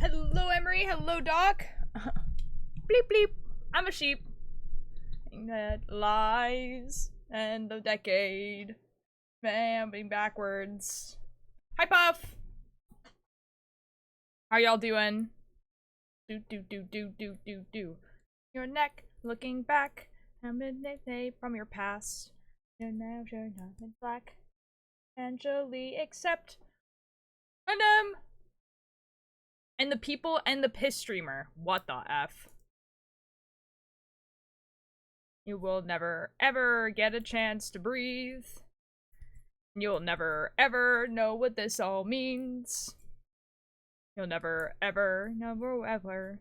Hello, Emery. Hello, Doc. Bleep, bleep. I'm a sheep. That lies and the decade. Vamping backwards. Hi, Puff. How y'all doing? Do, do, do, do, do, do, do. Your neck looking back. I'm from your past. You're now sure not in black. Eventually accept. And the people and the piss streamer. What the F? You will never ever get a chance to breathe. You'll never ever know what this all means. You'll never ever, never ever.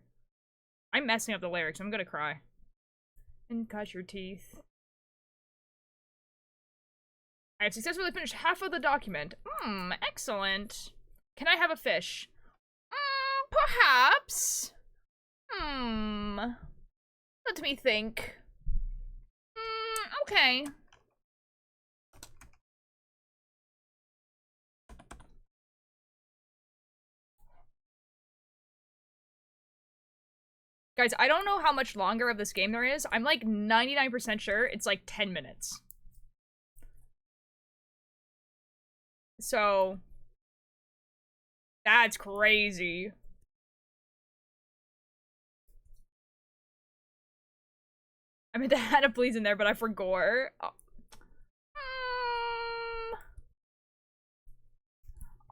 I'm messing up the lyrics. I'm gonna cry. And cut your teeth. I have successfully finished half of the document. Excellent. Can I have a fish? Perhaps. Let me think. Okay. Guys, I don't know how much longer of this game there is. I'm like 99% sure it's like 10 minutes. So, that's crazy. I meant to add a please in there, but I forgot.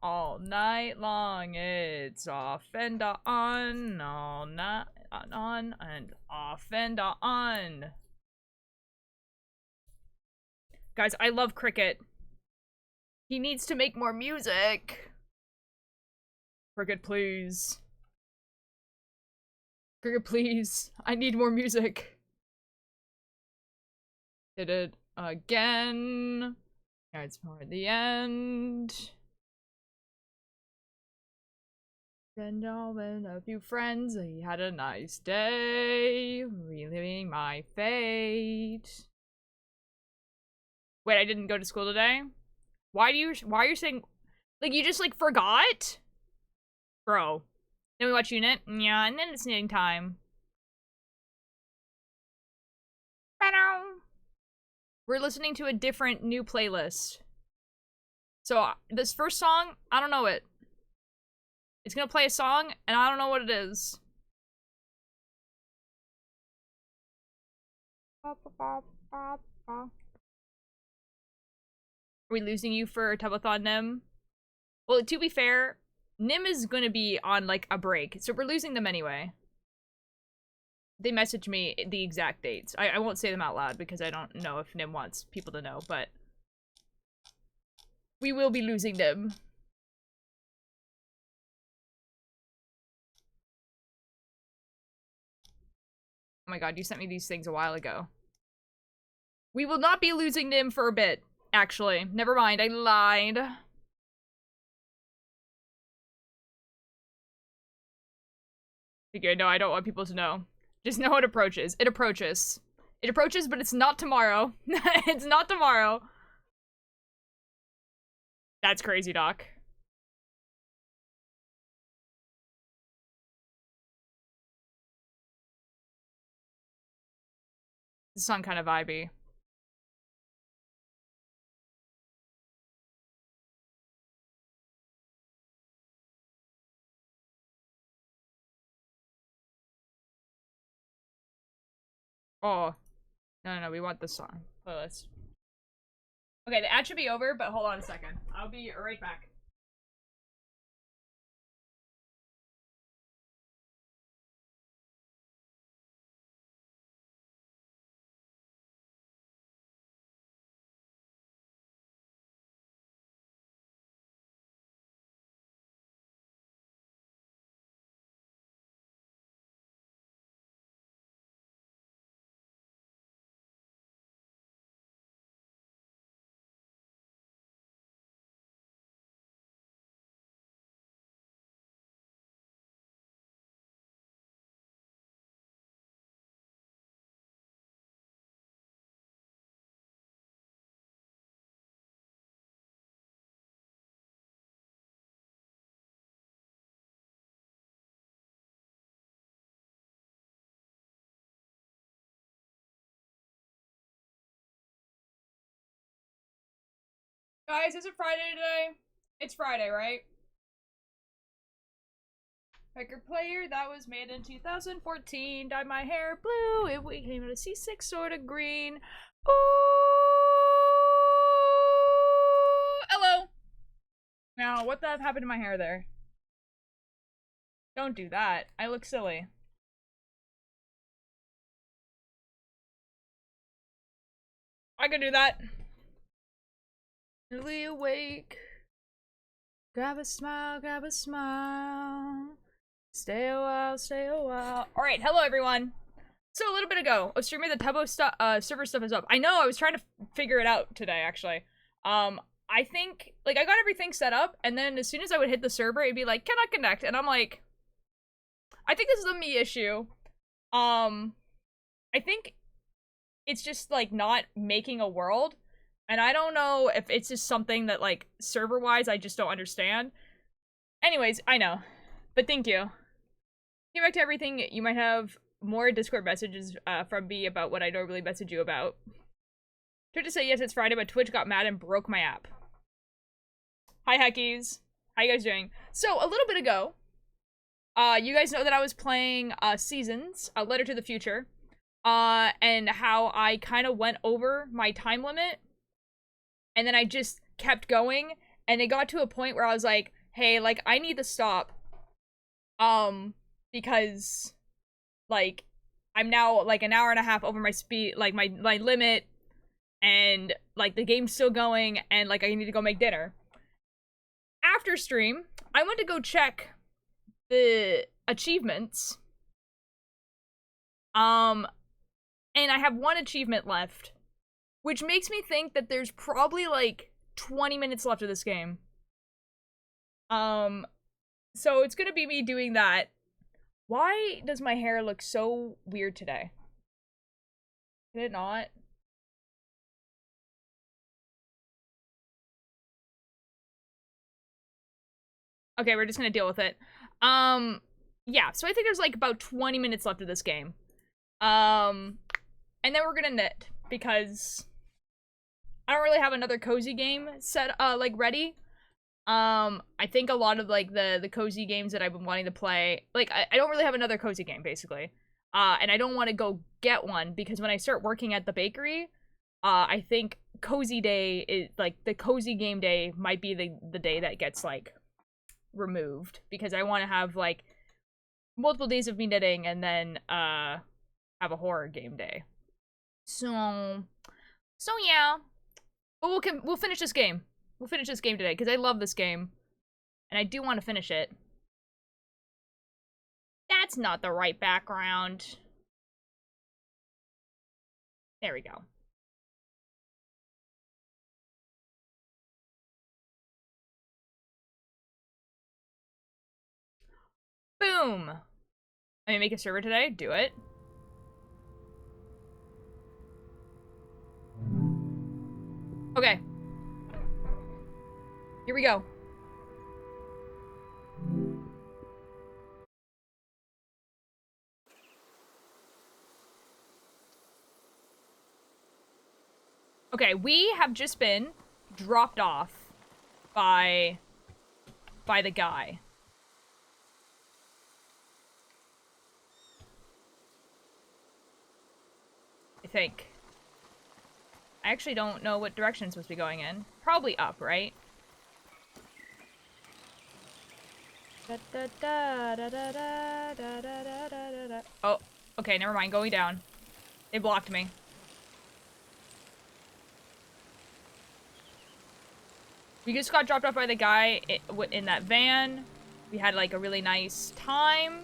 All night long, it's off and on, all night on and off and on. Guys, I love Cricket. He needs to make more music. Cricket, please. Cricket, please. I need more music. Did it again. Now it's more at the end. And all and a few friends, he had a nice day, reliving my fate. Wait, I didn't go to school today? Why are you saying, like, you just, like, forgot? Bro. Then we watch Unit? Yeah, and then it's knitting time. We're listening to a different new playlist. So, this first song, I don't know it. It's gonna play a song, and I don't know what it is. Are we losing you for Tubathon, Nim? Well, to be fair, Nim is gonna be on, like, a break, so we're losing them anyway. They messaged me the exact dates. I won't say them out loud because I don't know if Nim wants people to know, but we will be losing them. Oh my god, you sent me these things a while ago. We will not be losing Nim for a bit, actually. Never mind, I lied. Okay, no, I don't want people to know. Just know it approaches. It approaches. It approaches, but it's not tomorrow. It's not tomorrow. That's crazy, Doc. This song kind of vibey. Oh. No, we want this song. Playlist. Okay, the ad should be over, but hold on a second. I'll be right back. Guys, is it Friday today? It's Friday, right? Record player that was made in 2014. Dyed my hair blue. It became a C6 sort of green. Ooh. Hello. Now, what the hell happened to my hair there? Don't do that. I look silly. I can do that. Early awake. Grab a smile, grab a smile. Stay a while, stay a while. Alright, hello everyone. So a little bit ago, I was streaming the Tebo server stuff is up. I know, I was trying to figure it out today, actually. I think, like, I got everything set up, and then as soon as I would hit the server, it'd be like, cannot connect, and I'm like, I think this is a me issue. I think it's just, like, not making a world, and I don't know if it's just something that, like, server-wise, I just don't understand. Anyways, I know. But thank you. Get back to everything, you might have more Discord messages from me about what I normally message you about. Tried to say yes, it's Friday, but Twitch got mad and broke my app. Hi, Heckies. How you guys doing? So, a little bit ago, you guys know that I was playing Seasons, A Letter to the Future, and how I kind of went over my time limit, and then I just kept going, and it got to a point where I was like, hey, like, I need to stop, because, like, I'm now, like, an hour and a half over my speed, like, my limit, and, like, the game's still going, and, like, I need to go make dinner. After stream, I went to go check the achievements, and I have one achievement left, which makes me think that there's probably, like, 20 minutes left of this game. So it's gonna be me doing that. Why does my hair look so weird today? Did it not? Okay, we're just gonna deal with it. Yeah, so I think there's like about 20 minutes left of this game. And then we're gonna knit, because I don't really have another cozy game set, like, ready. I think a lot of, like, the cozy games that I've been wanting to play, like, I don't really have another cozy game, basically. And I don't want to go get one, because when I start working at the bakery, I think cozy day is, like, the cozy game day might be the day that gets, like, removed, because I want to have, like, multiple days of me knitting and then have a horror game day. So yeah, but we'll finish this game. We'll finish this game today, because I love this game and I do want to finish it. That's not the right background. There we go. Boom! I mean, make a server today? Do it. Okay. Here we go. Okay, we have just been dropped off by the guy. I think. I actually don't know what direction it's supposed to be going in. Probably up, right? Oh, okay, never mind. Going down. They blocked me. We just got dropped off by the guy in that van. We had, like, a really nice time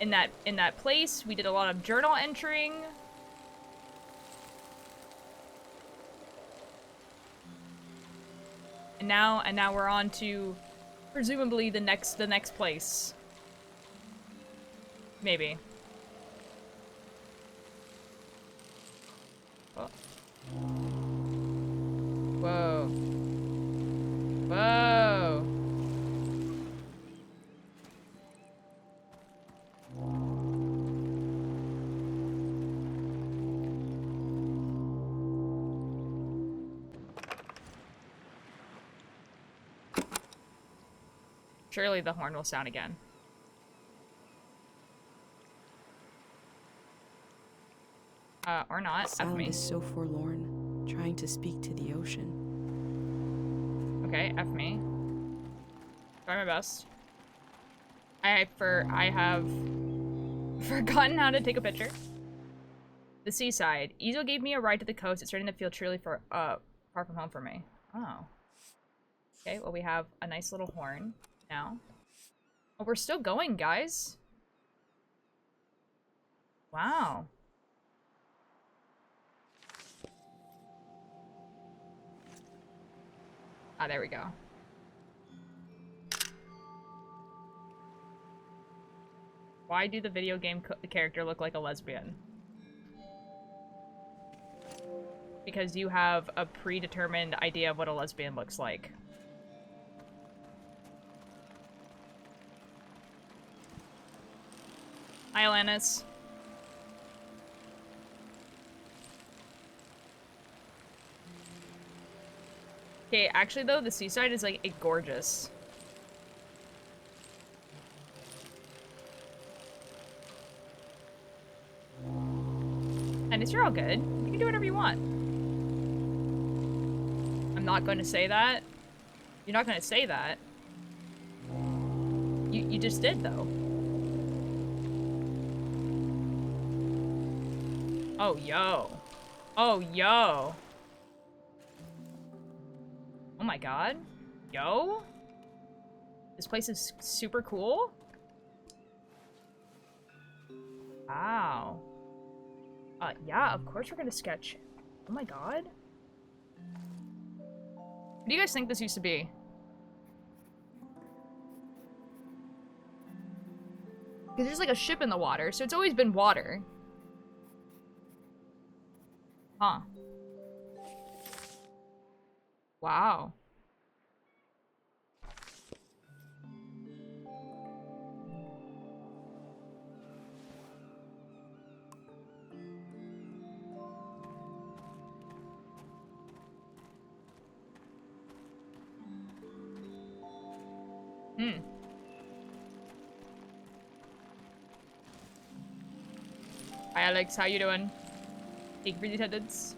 in that place. We did a lot of journal entering. And now we're on to presumably the next place. Maybe. Oh. Whoa. Whoa. Surely the horn will sound again. Or not. Sound is so forlorn, trying to speak to the ocean. Okay, F me. Try my best. I have forgotten how to take a picture. The seaside. Ezo gave me a ride to the coast. It's starting to feel truly far from home for me. Oh. Okay, well we have a nice little horn now. Oh, we're still going, guys. Wow. Ah, there we go. Why do the video game character look like a lesbian? Because you have a predetermined idea of what a lesbian looks like. Hi, Alanis. Okay, actually though, the seaside is like gorgeous. And it's you're all good. You can do whatever you want. I'm not going to say that. You're not going to say that. You just did though. Oh yo. Oh yo. Oh my god. Yo. This place is super cool. Wow. Yeah, of course we're gonna sketch. Oh my god. What do you guys think this used to be? Because there's like a ship in the water, so it's always been water. Huh. Wow. Hmm. Hi Alex, how you doing? Thank you for the attendance.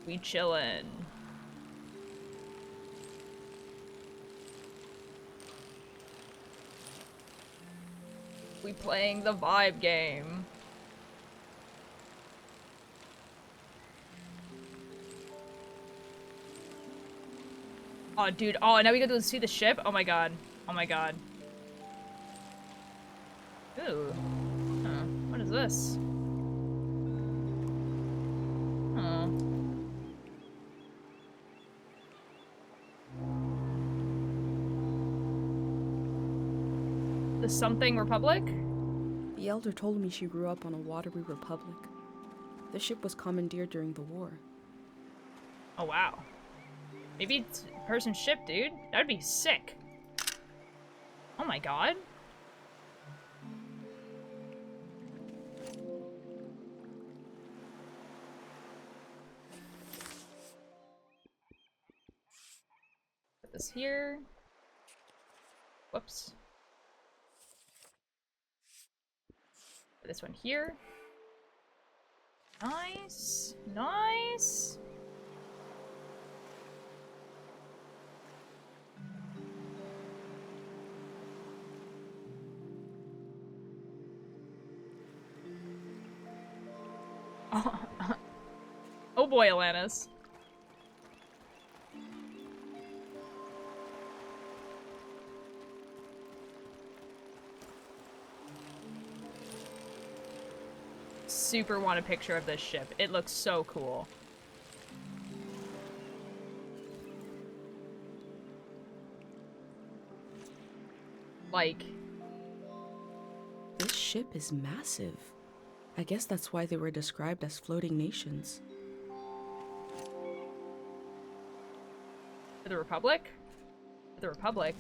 We chillin'. We playing the vibe game. Oh, dude. Oh, now we get to see the ship? Oh my god. Oh my god. Ooh. Huh. What is this? Huh. The something republic? The elder told me she grew up on a watery republic. The ship was commandeered during the war. Oh, wow. Maybe it's a person's ship, dude. That'd be sick. Oh my god. Put this here. Whoops. Put this one here. Nice. Nice. Oh, oh boy, Alanis. Super want a picture of this ship. It looks so cool. Like, this ship is massive. I guess that's why they were described as floating nations. for the Republic? For the Republic?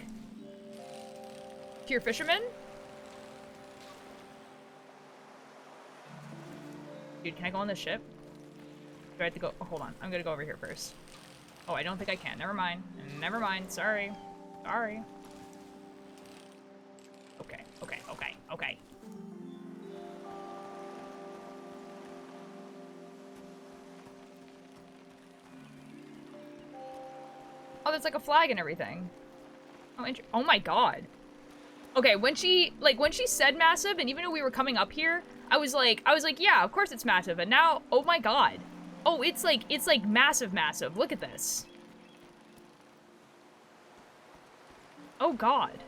Pure fisherman? Dude, can I go on this ship? Do I have to go? Oh, hold on. I'm gonna go over here first. Oh, I don't think I can. Never mind. Never mind. Sorry. Sorry. it's like a flag and everything. Oh my god. Okay, when she said massive, and even though we were coming up here, I was like, yeah, of course it's massive. And now, oh my god. Oh, it's like massive, massive. Look at this. Oh god.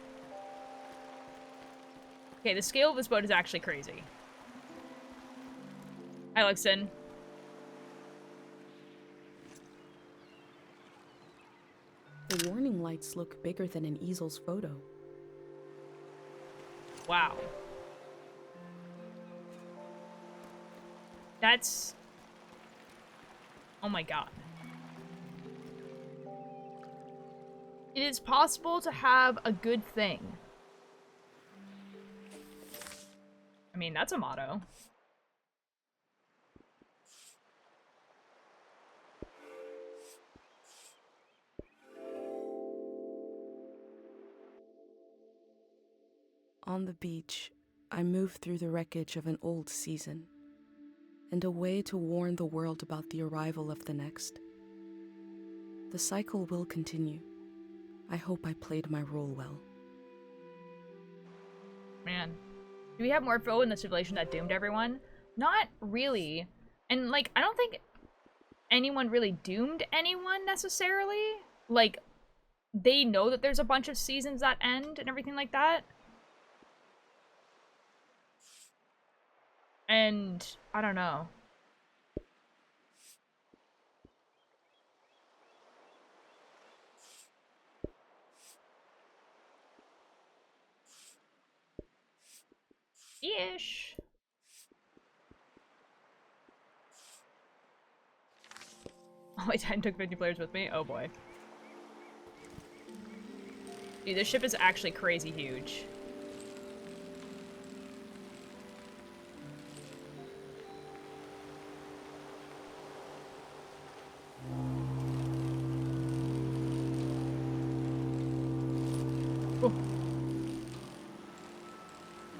Okay, the scale of this boat is actually crazy. Hi, Lexon. The warning lights look bigger than an easel's photo. Wow. That's... Oh my god. It is possible to have a good thing. I mean, that's a motto. On the beach, I move through the wreckage of an old season, and a way to warn the world about the arrival of the next. The cycle will continue. I hope I played my role well. Man. Do we have more info in the civilization that doomed everyone? Not really. And, like, I don't think anyone really doomed anyone, necessarily. Like, they know that there's a bunch of seasons that end and everything like that. And I don't know. Ish. Oh, I took 50 players with me? Oh boy. Dude, this ship is actually crazy huge.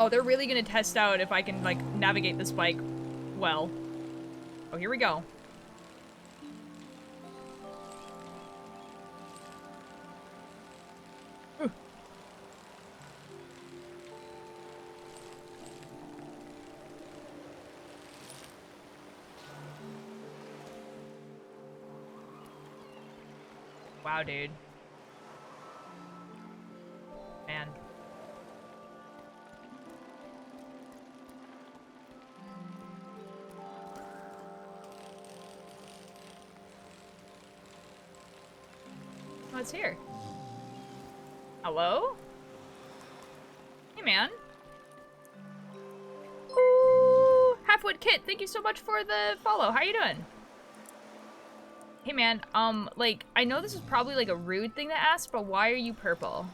Oh, they're really gonna test out if I can, like, navigate this bike well. Oh, here we go. Wow, dude. Man. Oh, it's here. Hello? Hey, man. Ooh, Halfwood Kit, thank you so much for the follow. How you doing? Hey, man, like, I know this is probably, like, a rude thing to ask, but why are you purple?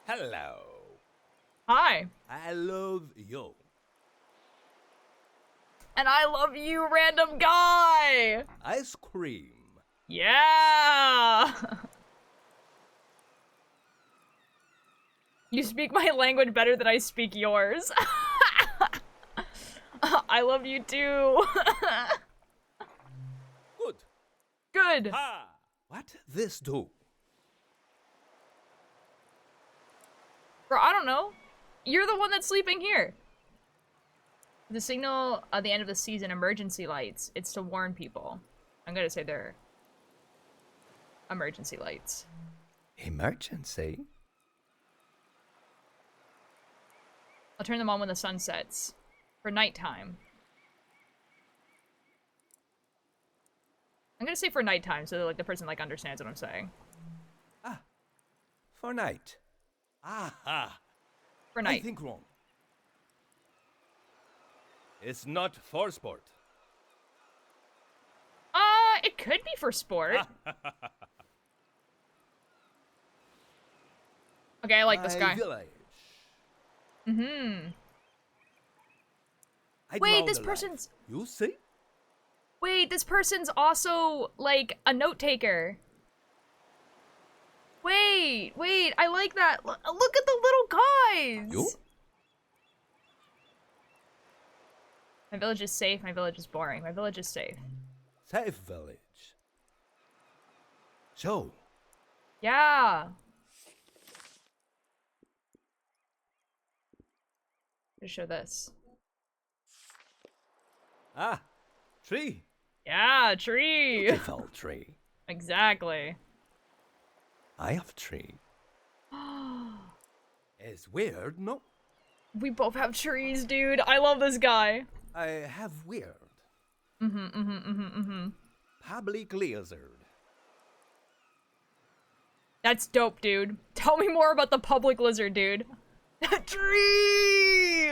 Hello. Hi. I love you. And I love you, random guy! Ice cream. Yeah! You speak my language better than I speak yours. I love you too. Good. Good. Ha! What this do? Bro, I don't know. You're the one that's sleeping here. The signal at the end of the season, emergency lights. It's to warn people. I'm gonna say they're emergency lights. Emergency? I'll turn them on when the sun sets. For nighttime. I'm gonna say for nighttime so that, like, the person, like, understands what I'm saying. Ah. For night. Ah. For night. I think wrong. It's not for sport. It could be for sport. Okay, I like this guy. Village. Mm-hmm. I Wait, know this the person's... life. You see? Wait, this person's also, like, a note taker. Wait, I like that. Look at the little guys. You? My village is safe. My village is boring. My village is safe. Safe village. So, Yeah. Just show this. ah, tree. Yeah, tree. Beautiful tree. Exactly. I have tree. It's weird, no? We both have trees, dude. I love this guy. I have weird. Mm-hmm. Public lizard. That's dope, dude. Tell me more about the public lizard, dude. Tree!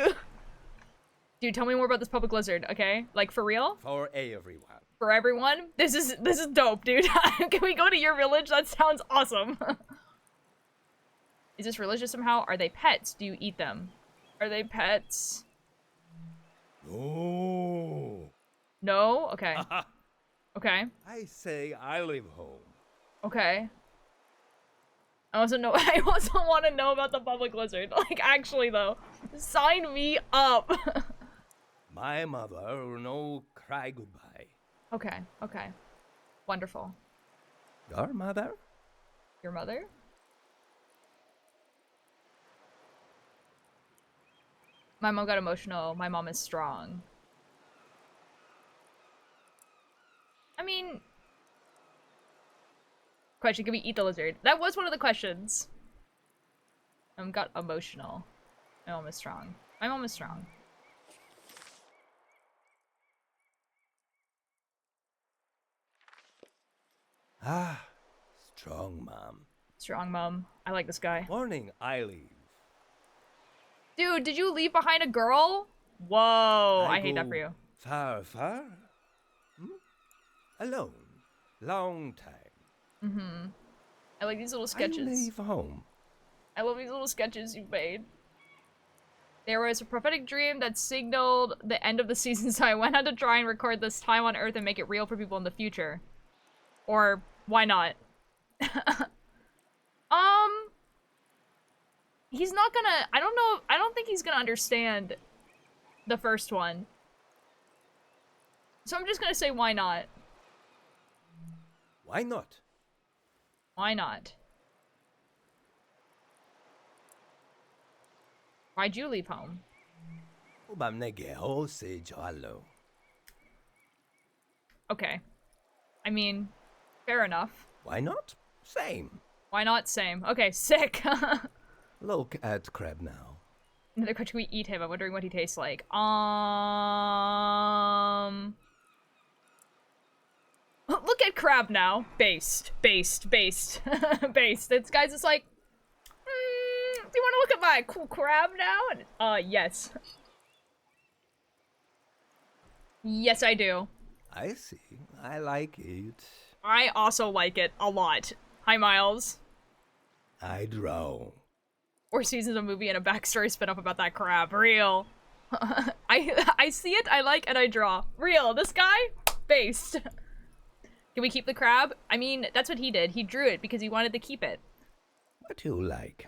Dude, tell me more about this public lizard, okay? Like, for real? For everyone. For everyone? This is dope, dude. Can we go to your village? That sounds awesome. Is this religious somehow? Are they pets? Do you eat them? Are they pets? No. No? Okay. Okay. I say I live home. Okay. I also want to know about the public lizard. Like, actually, though. Sign me up. My mother no cry goodbye. Okay. Okay. Wonderful. Your mother? Your mother? My mom got emotional. My mom is strong. I mean... Question, can we eat the lizard? That was one of the questions. Got emotional. My mom is strong. My mom is strong. Ah, strong mom. Strong mom. I like this guy. Morning, I leave. Dude, did you leave behind a girl? Whoa, I hate that go for you. Far, far? Alone. Long time. I like these little I sketches. leave home. I love these little sketches you've made. There was a prophetic dream that signaled the end of the season, so I went out to try and record this time on Earth and make it real for people in the future. Or, why not? He's not gonna... I don't think he's gonna understand the first one. So I'm just gonna say, why not? Why not? Why not? Why'd you leave home? Okay. I mean, fair enough. Why not? Same. Why not? Same. Okay, sick. Look at crab now. Another question, we eat him. I'm wondering what he tastes like. Look at crab now. Based. Based. Based. Based. This guy's just like, do you want to look at my cool crab now? And, yes. Yes, I do. I see. I like it. I also like it a lot. Hi, Miles. I draw. 4 seasons of movie and a backstory spin-off about that crab. Real. I see it, I like, and I draw. Real. This guy? Based. Can we keep the crab? I mean, that's what he did. He drew it because he wanted to keep it. What do you like?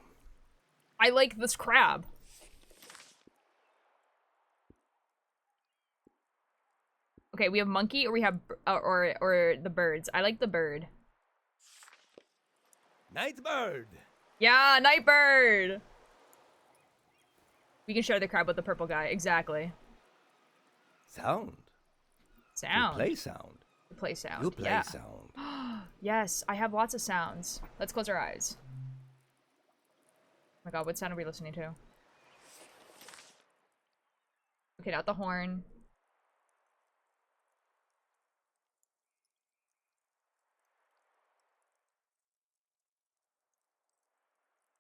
I like this crab. Okay, we have monkey or we have or the birds. I like the bird. Night bird. Yeah, night bird. We can share the crab with the purple guy. Exactly. Sound. Sound. You play sound. You play sound. You play yeah. sound. Yes, I have lots of sounds. Let's close our eyes. Oh my god, what sound are we listening to? Okay, not the horn.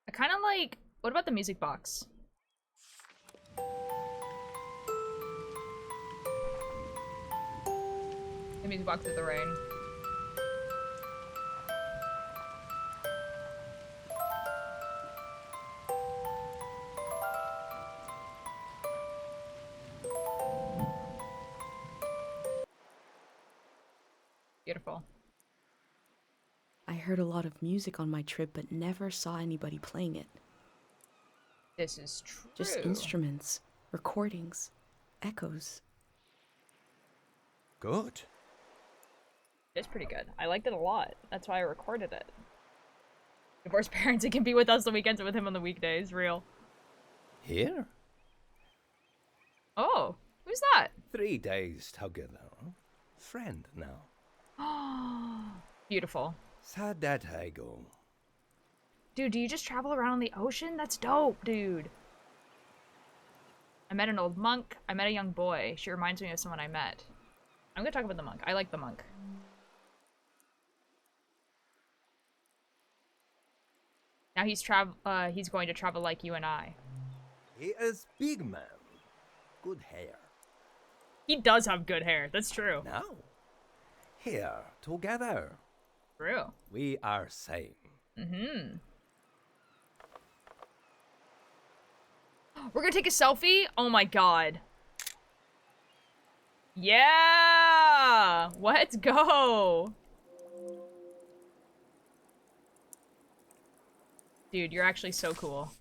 I kind of like... What about the music box? The music box with the rain. Beautiful. I heard a lot of music on my trip, but never saw anybody playing it. This is true. Just instruments, recordings, echoes. Good. It's pretty good. I liked it a lot. That's why I recorded it. Divorced parents, it can be with us the weekends and with him on the weekdays. Real. Here? Oh, who's that? 3 days together. Friend now. Beautiful. Sad that I go. Dude, do you just travel around the ocean? That's dope, dude. I met an old monk. I met a young boy. She reminds me of someone I met. I'm gonna talk about the monk. I like the monk. Now he's going to travel like you and I. He is big man. Good hair. He does have good hair. That's true. Now, here, together. True. We are same. Mm-hmm. We're gonna take a selfie? Oh my god. Yeah! Let's go! Dude, you're actually so cool.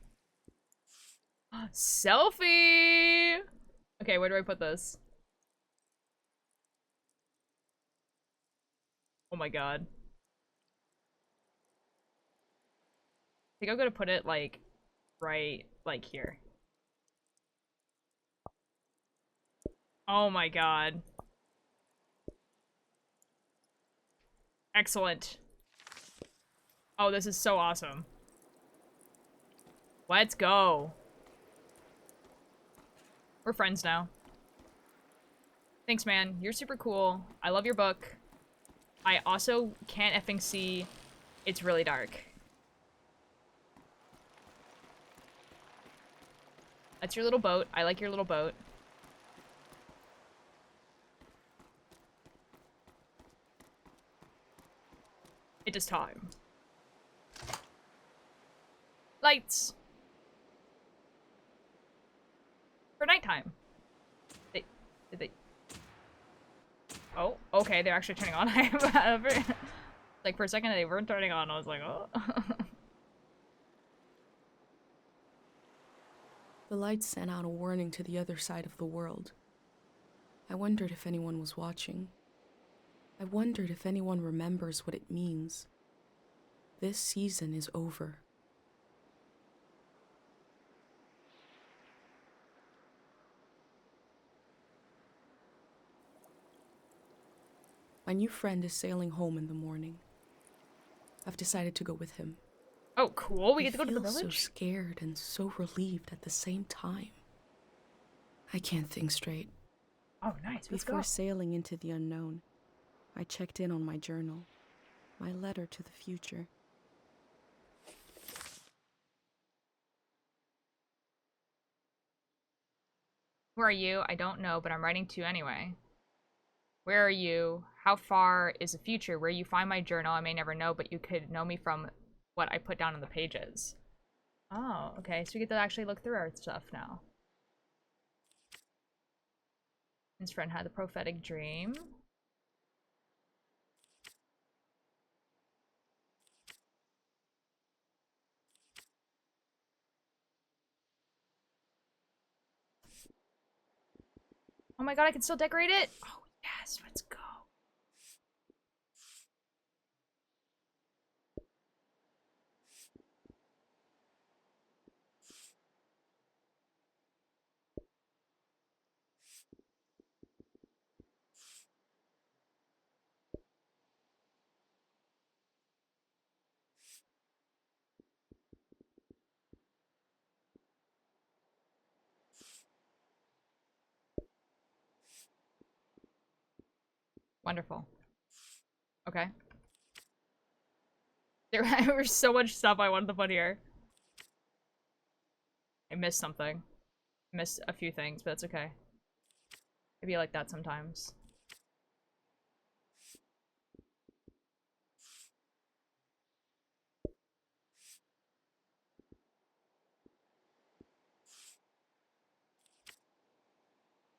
Selfie! Okay, where do I put this? Oh my god. I think I'm gonna put it, like, right, like, here. Oh my god. Excellent. Oh, this is so awesome. Let's go. We're friends now. Thanks, man. You're super cool. I love your book. I also can't effing see. It's really dark. That's your little boat. I like your little boat. It is time. Lights! For nighttime. Did they... Oh, okay, they're actually turning on. Like, for a second they weren't turning on. I was like, oh. The lights sent out a warning to the other side of the world. I wondered if anyone was watching. I wondered if anyone remembers what it means. This season is over. My new friend is sailing home in the morning. I've decided to go with him. Oh, cool. We get to go to the I feel village? so scared and so relieved at the same time. I can't think straight. Oh, nice. Let's Before go. sailing into the unknown, I checked in on my journal, my letter to the future. Who are you? I don't know, but I'm writing to you anyway. Where are you? How far is the future? Where you find my journal, I may never know, but you could know me from what I put down in the pages. Oh, okay. So we get to actually look through our stuff now. His friend had a prophetic dream. Oh my god, I can still decorate it? Oh, yes, let's go. Wonderful. Okay. There was so much stuff I wanted to put here. I missed something. I missed a few things, but that's okay. I be like that sometimes.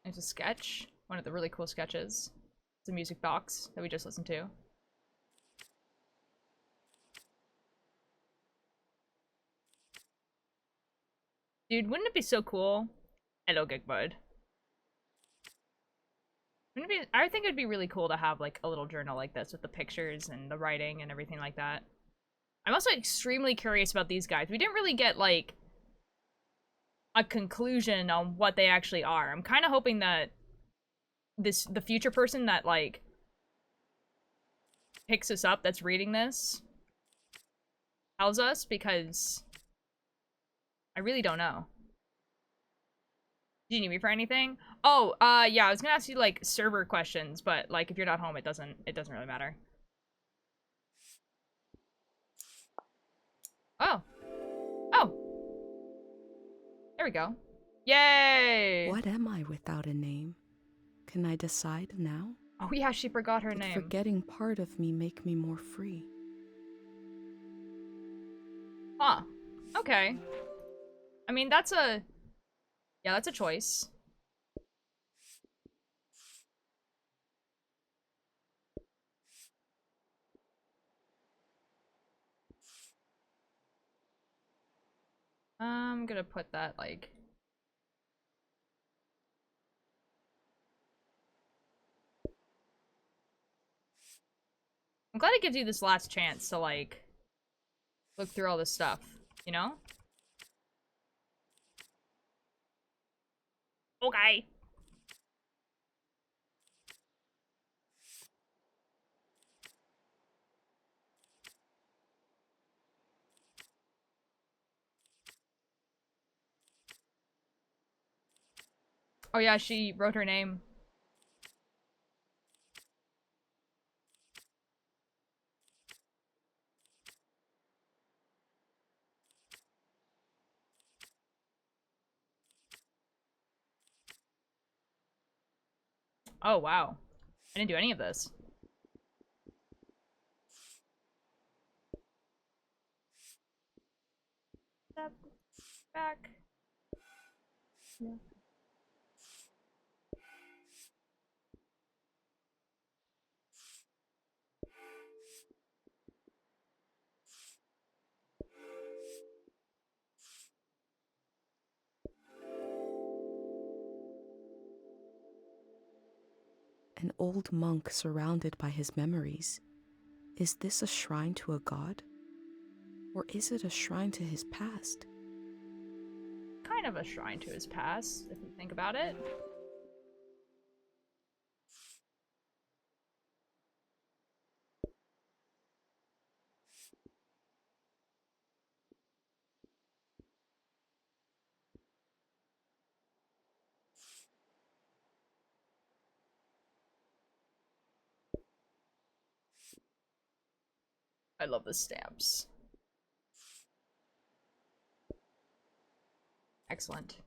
There's a sketch. One of the really cool sketches. It's a music box that we just listened to. Dude, wouldn't it be so cool? Hello, Gigbud. I think it'd be really cool to have like a little journal like this with the pictures and the writing and everything like that. I'm also extremely curious about these guys. We didn't really get like a conclusion on what they actually are. I'm kind of hoping that the future person that like picks us up that's reading this tells us, because I really don't know. Do you need me for anything? Oh, yeah, I was gonna ask you like server questions, but like if you're not home, it doesn't really matter. Oh. Oh. There we go. Yay! What am I without a name? Can I decide now? Oh yeah, she forgot her Would name. forgetting part of me make me more free? Huh. Okay. I mean, that's a choice. I'm gonna put that, like... I'm glad it gives you this last chance to, like, look through all this stuff, you know? Okay. Oh yeah, she wrote her name. Oh wow. I didn't do any of this. Step back. Yeah. An old monk surrounded by his memories. Is this a shrine to a god? Or is it a shrine to his past? Kind of a shrine to his past, if you think about it. I love the stamps. Excellent.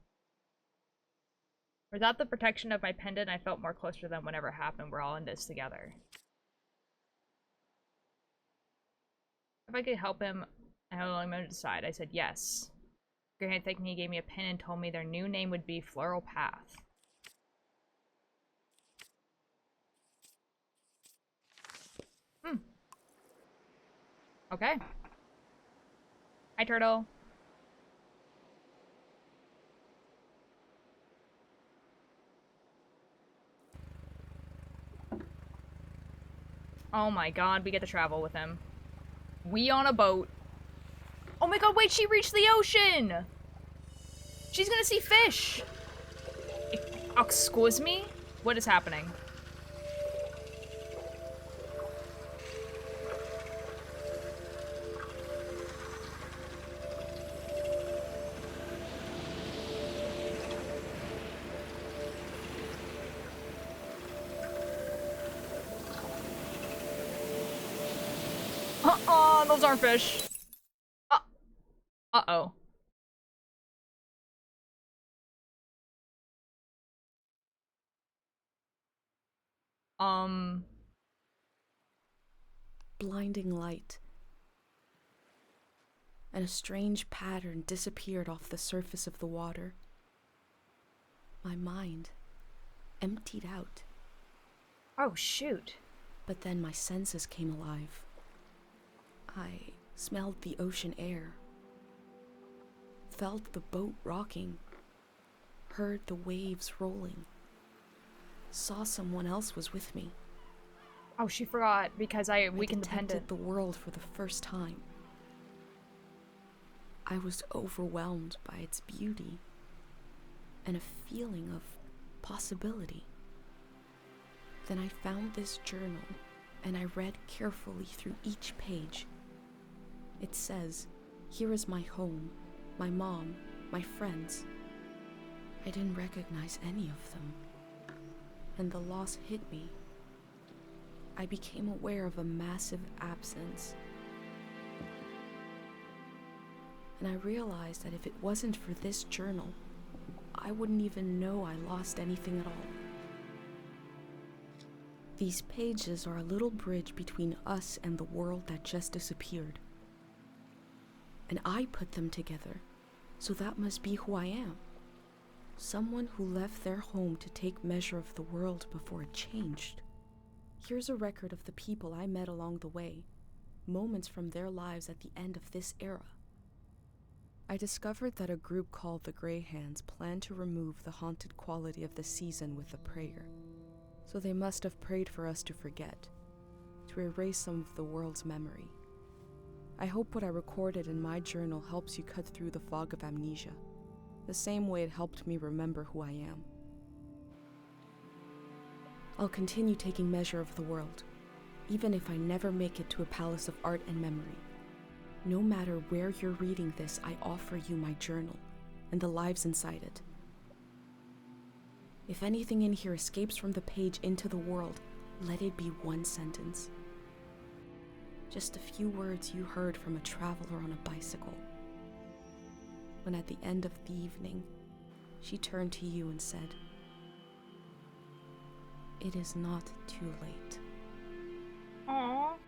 Without the protection of my pendant, I felt more closer to them whenever it happened. We're all in this together. If I could help him, I had only a moment to decide. I said yes. Grant thanked me, he gave me a pin and told me their new name would be Floral Path. Hmm. Okay. Hi, Turtle. Oh my god, we get to travel with him. We on a boat. Oh my god, wait, she reached the ocean! She's gonna see fish! Excuse me? What is happening? Uh-oh, those aren't fish. Uh-oh. Blinding light. And a strange pattern disappeared off the surface of the water. My mind emptied out. Oh, shoot. But then my senses came alive. I smelled the ocean air, felt the boat rocking, heard the waves rolling. saw someone else was with me. Oh, she forgot because I weakened the detected pendant. the world for the first time. I was overwhelmed by its beauty and a feeling of possibility. Then I found this journal and I read carefully through each page. It says, "Here is my home, my mom, my friends." I didn't recognize any of them, and the loss hit me. I became aware of a massive absence. And I realized that if it wasn't for this journal, I wouldn't even know I lost anything at all. These pages are a little bridge between us and the world that just disappeared. And I put them together, so that must be who I am. Someone who left their home to take measure of the world before it changed. Here's a record of the people I met along the way, moments from their lives at the end of this era. I discovered that a group called the Grey Hands planned to remove the haunted quality of the season with a prayer. So they must have prayed for us to forget, to erase some of the world's memory. I hope what I recorded in my journal helps you cut through the fog of amnesia, the same way it helped me remember who I am. I'll continue taking measure of the world, even if I never make it to a palace of art and memory. No matter where you're reading this, I offer you my journal and the lives inside it. If anything in here escapes from the page into the world, let it be one sentence. Just a few words you heard from a traveler on a bicycle. When at the end of the evening, she turned to you and said, "It is not too late." Aww.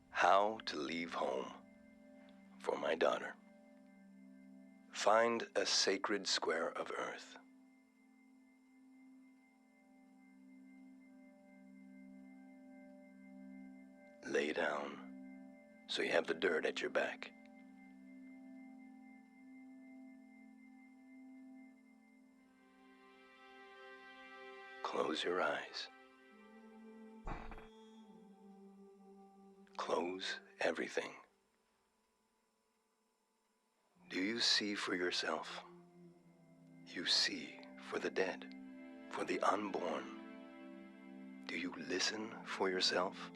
How to leave home. For my daughter. Find a sacred square of earth. Lay down so you have the dirt at your back. Close your eyes. Close everything. Do you see for yourself? You see for the dead, for the unborn. Do you listen for yourself?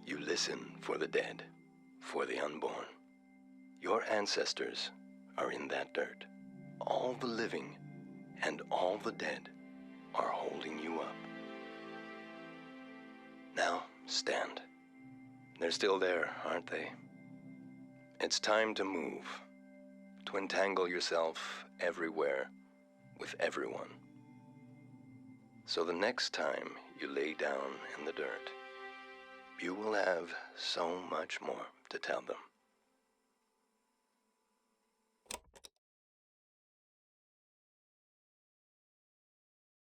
You listen for the dead, for the unborn. Your ancestors are in that dirt. All the living and all the dead are holding you up. Now, stand. They're still there, aren't they? It's time to move, to entangle yourself everywhere with everyone. So the next time you lay down in the dirt, you will have so much more to tell them.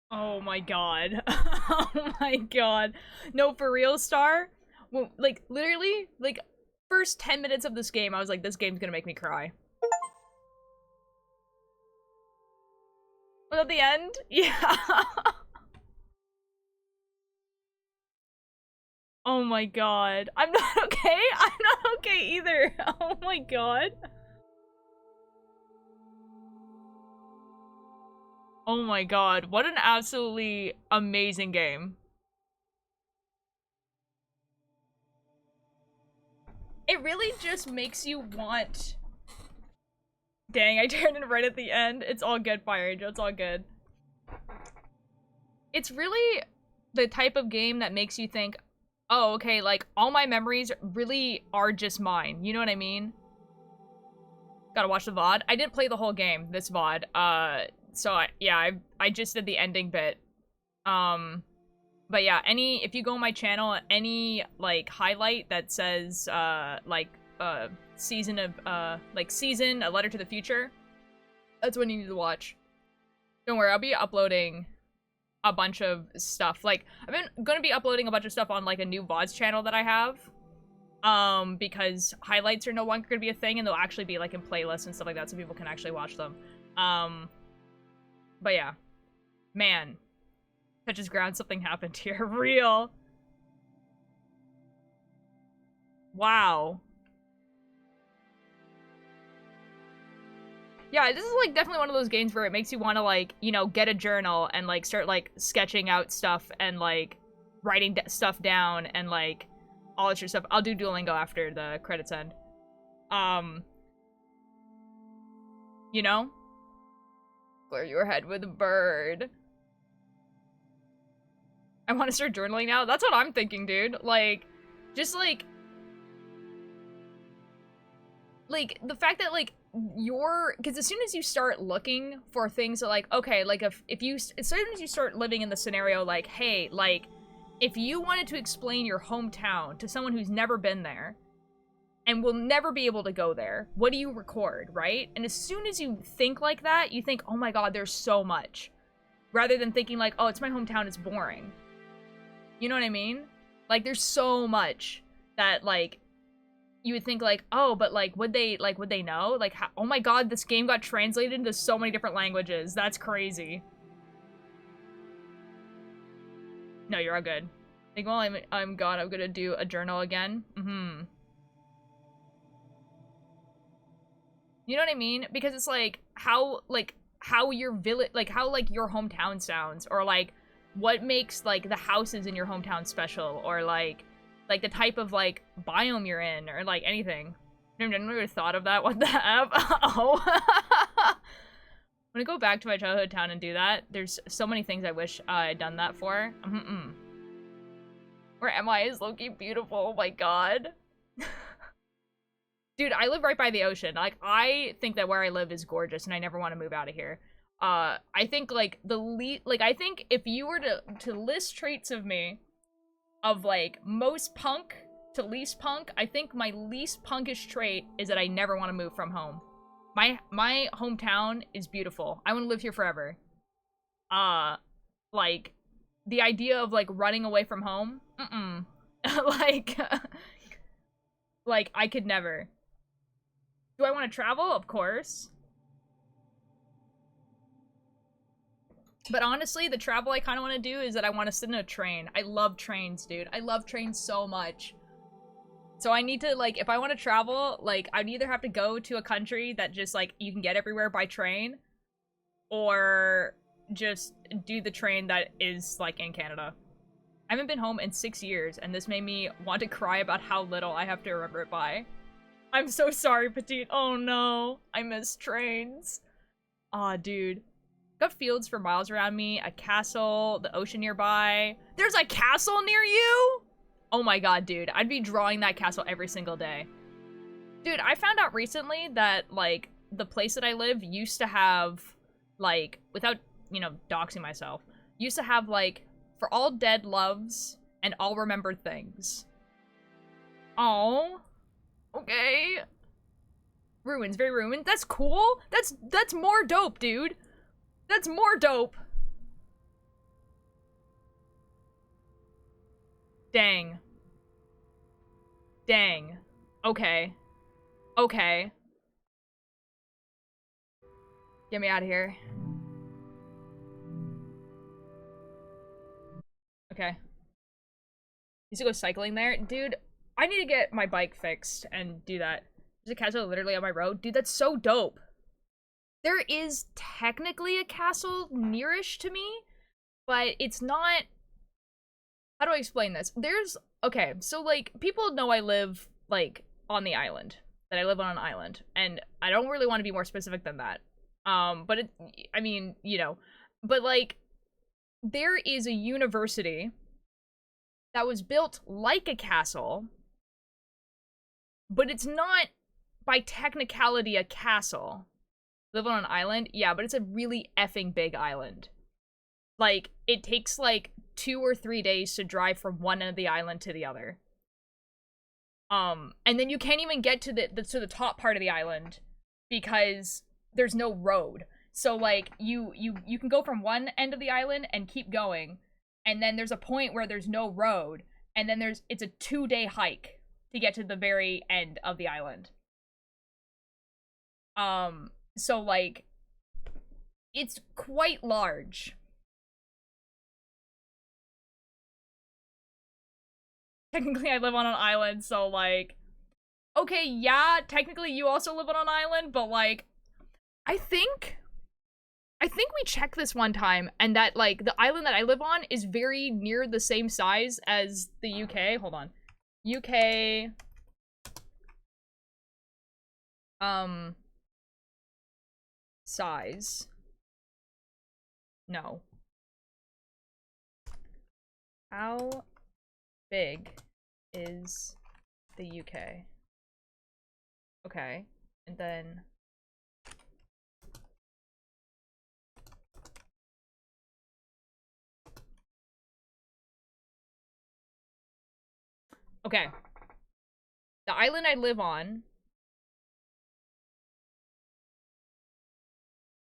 Oh my god. Oh my god. No, for real, Star? Well, like, literally, like, first 10 minutes of this game, I was like, this game's gonna make me cry. Was that the end? Yeah. Oh my god. I'm not okay? I'm not okay either. Oh my god. Oh my god. What an absolutely amazing game. It really just makes you want... Dang, I turned it right at the end. It's all good, Fire Angel. It's all good. It's really the type of game that makes you think, oh, okay, like, all my memories really are just mine. You know what I mean? Gotta watch the VOD. I didn't play the whole game, this VOD. So, I just did the ending bit. But yeah, if you go on my channel, any, like, highlight that says, season, A Letter to the Future, that's what you need to watch. Don't worry, I'll be uploading a bunch of stuff. Like, I've been gonna be uploading a bunch of stuff on, like, a new VODs channel that I have. Because highlights are no longer going to be a thing, and they'll actually be like in playlists and stuff like that, so people can actually watch them. But yeah, man, touches ground, something happened here. Real. Wow. Yeah, this is like definitely one of those games where it makes you want to like, you know, get a journal and like start like sketching out stuff and like writing stuff down and like all that your stuff. I'll do Duolingo after the credits end. You know? Clear your head with a bird. I want to start journaling now. That's what I'm thinking, dude. Like, just like the fact that like because as soon as you start looking for things that, like, okay, like if you, as soon as you start living in the scenario, like, hey, like, if you wanted to explain your hometown to someone who's never been there and will never be able to go there, what do you record, right? And as soon as you think like that, you think, oh my god, there's so much. Rather than thinking like, oh, it's my hometown, it's boring. You know what I mean? Like, there's so much that, like, you would think like, oh, but like, would they know? Like, how, oh my god, this game got translated into so many different languages. That's crazy. No, you're all good. I think while I'm gone, I'm gonna do a journal again. You know what I mean? Because it's like how your village, like how like your hometown sounds, or like what makes like the houses in your hometown special, or like the type of like biome you're in, or like anything. I never really thought of that. What the F? Oh. I'm gonna go back to my childhood town and do that. There's so many things I wish I'd done that for. Where am I is low-key beautiful. Oh my god. Dude, I live right by the ocean. Like, I think that where I live is gorgeous, and I never want to move out of here. I think like I think if you were to list traits of me, of like most punk to least punk, I think my least punkish trait is that I never want to move from home. My hometown is beautiful. I want to live here forever. Like the idea of like running away from home, like like I could never. Do I want to travel? Of course. But honestly, the travel I kind of want to do is that I want to sit in a train. I love trains, dude. I love trains so much. So I need to, like, if I want to travel, like, I'd either have to go to a country that just, like, you can get everywhere by train, or just do the train that is, like, in Canada. I haven't been home in 6 years, and this made me want to cry about how little I have to remember it by. I'm so sorry, Petite. Oh no. I miss trains. Aw, dude. Got fields for miles around me, a castle, the ocean nearby. There's a castle near you? Oh my god, dude. I'd be drawing that castle every single day. Dude, I found out recently that, like, the place that I live used to have, like, without, you know, doxing myself, used to have, like, for all dead loves and all remembered things. Oh. Okay. Ruins, very ruined. That's cool. That's more dope, dude. That's more dope. Dang. Dang. Okay. Okay. Get me out of here. Okay. Used to go cycling there. Dude, I need to get my bike fixed and do that. There's a castle literally on my road. Dude, that's so dope. There is technically a castle nearish to me, but it's not... How do I explain this? There's... Okay, so, like, people know I live, like, on the island. That I live on an island. And I don't really want to be more specific than that. But it... I mean, you know. But, like, there is a university that was built like a castle, but it's not, by technicality, a castle. Live on an island? Yeah, but it's a really effing big island. Like, it takes, like, 2 or 3 days to drive from one end of the island to the other. And then you can't even get to the top part of the island because there's no road. So, like, you can go from one end of the island and keep going, and then there's a point where there's no road, and then it's a 2-day hike. to get to the very end of the island. So like, it's quite large. Technically, I live on an island, so like, okay, yeah, technically you also live on an island, but like, I think we checked this one time, and that like the island that I live on is very near the same size as the UK. Hold on. UK size. No. How big is the UK? Okay. And then okay. The island I live on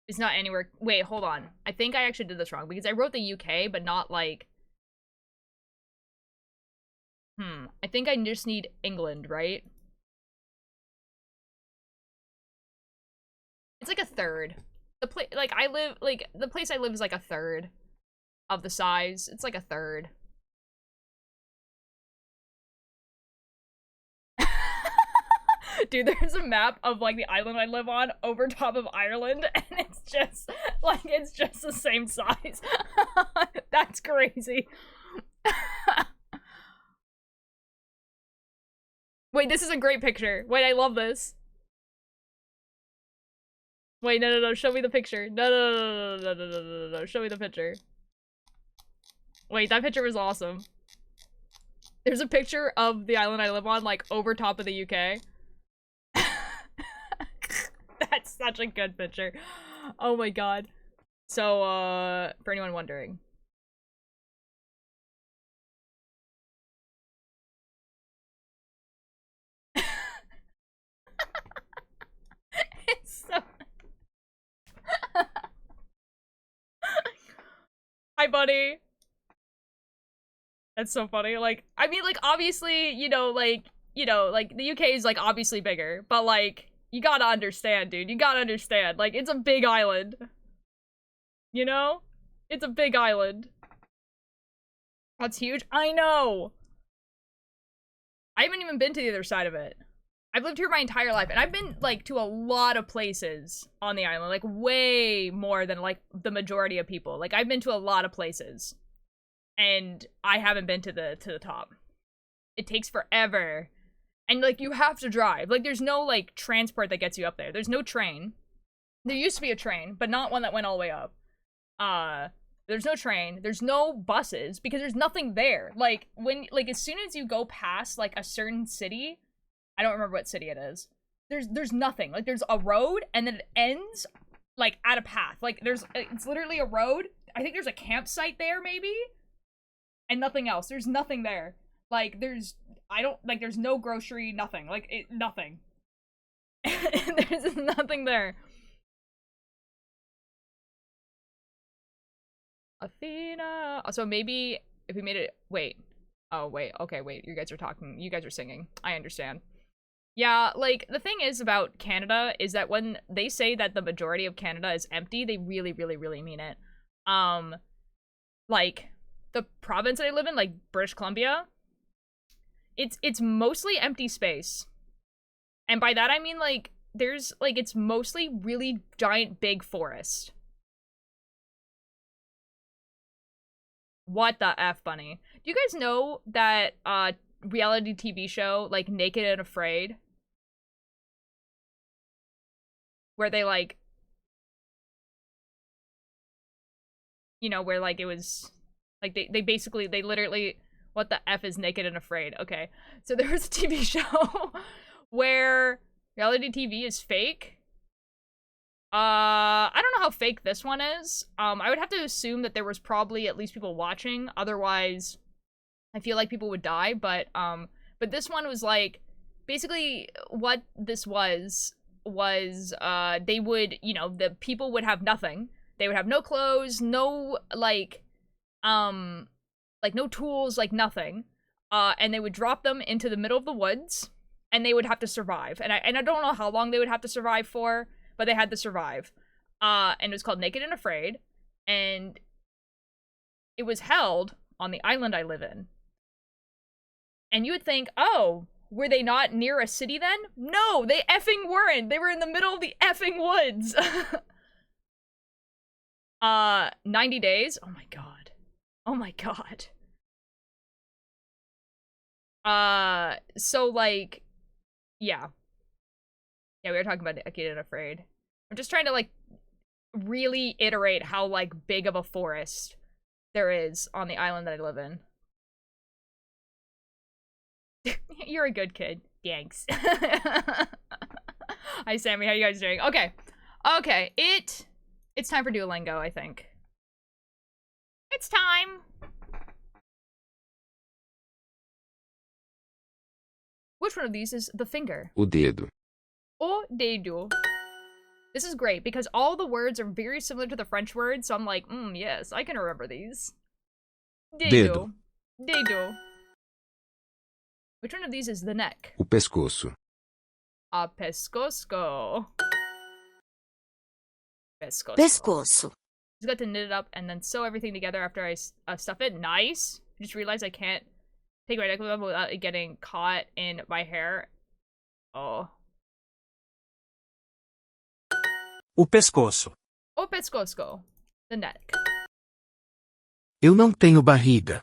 is not anywhere. Wait, hold on. I think I actually did this wrong because I wrote the UK, but not like. I think I just need England, right? It's like a third. The place, like I live, like the place I live is like a third of the size. It's like a third. Dude, there's a map of like the island I live on over top of Ireland, and it's just like it's just the same size. That's crazy. Wait, this is a great picture. Wait, I love this. Wait, no, show me the picture. No, show me the picture. Wait, that picture was awesome. There's a picture of the island I live on, like, over top of the UK. That's such a good picture. Oh my god. So, for anyone wondering. It's so... Hi, buddy. That's so funny. Like, I mean, like, obviously, like, the UK is, like, obviously bigger, but, like, you gotta understand, dude. You gotta understand. Like, it's a big island. You know? It's a big island. That's huge. I know! I haven't even been to the other side of it. I've lived here my entire life, and I've been, like, to a lot of places on the island. Like, way more than, like, the majority of people. Like, I've been to a lot of places. And I haven't been to the top. It takes forever. And, like, you have to drive. Like, there's no, like, transport that gets you up there. There's no train. There used to be a train, but not one that went all the way up. There's no train. There's no buses, because there's nothing there. Like, as soon as you go past, like, a certain city, I don't remember what city it is, there's nothing. Like, there's a road, and then it ends, like, at a path. Like, it's literally a road. I think there's a campsite there, maybe? And nothing else. There's nothing there. Like, there's no grocery, nothing. Like, nothing. There's nothing there. Athena. So maybe if we made it, wait. Oh, wait. Okay, wait. You guys are talking. You guys are singing. I understand. Yeah, like, the thing is about Canada is that when they say that the majority of Canada is empty, they really, really, really mean it. Like, the province that I live in, like British Columbia, it's mostly empty space. And by that I mean, like, there's, like, it's mostly really giant big forest. What the F, bunny? Do you guys know that reality TV show, like, Naked and Afraid, where they, like, you know, where, like, it was, like, they basically, they literally, what the F is Naked and Afraid? Okay. So there was a TV show where reality TV is fake. I don't know how fake this one is. I would have to assume that there was probably at least people watching. Otherwise, I feel like people would die. But this one was, like, basically what this was, they would, you know, the people would have nothing. They would have no clothes, no, like no tools, like, nothing. and they would drop them into the middle of the woods, and they would have to survive. And I don't know how long they would have to survive for, but they had to survive. And it was called Naked and Afraid, and it was held on the island I live in. And you would think, oh, were they not near a city then? No, they effing weren't. They were in the middle of the effing woods. 90 days? Oh my god. Oh my god. So like, yeah. Yeah, we were talking about Naked and Afraid. I'm just trying to like really iterate how like big of a forest there is on the island that I live in. You're a good kid. Thanks. Hi, Sammy. How you guys doing? Okay. Okay. It's time for Duolingo, I think. It's time. Which one of these is the finger? O dedo. O dedo. This is great because all the words are very similar to the French words, so I'm like, yes, I can remember these. Dedo. Dedo. Which one of these is the neck? O pescoço. A pescoço. Pescoço. Pescoço. Just got to knit it up and then sew everything together after I stuff it. Nice. Just realized I can't take my necklace off without it getting caught in my hair. Oh. O pescoço. O pescoço. The neck. Eu não tenho barriga.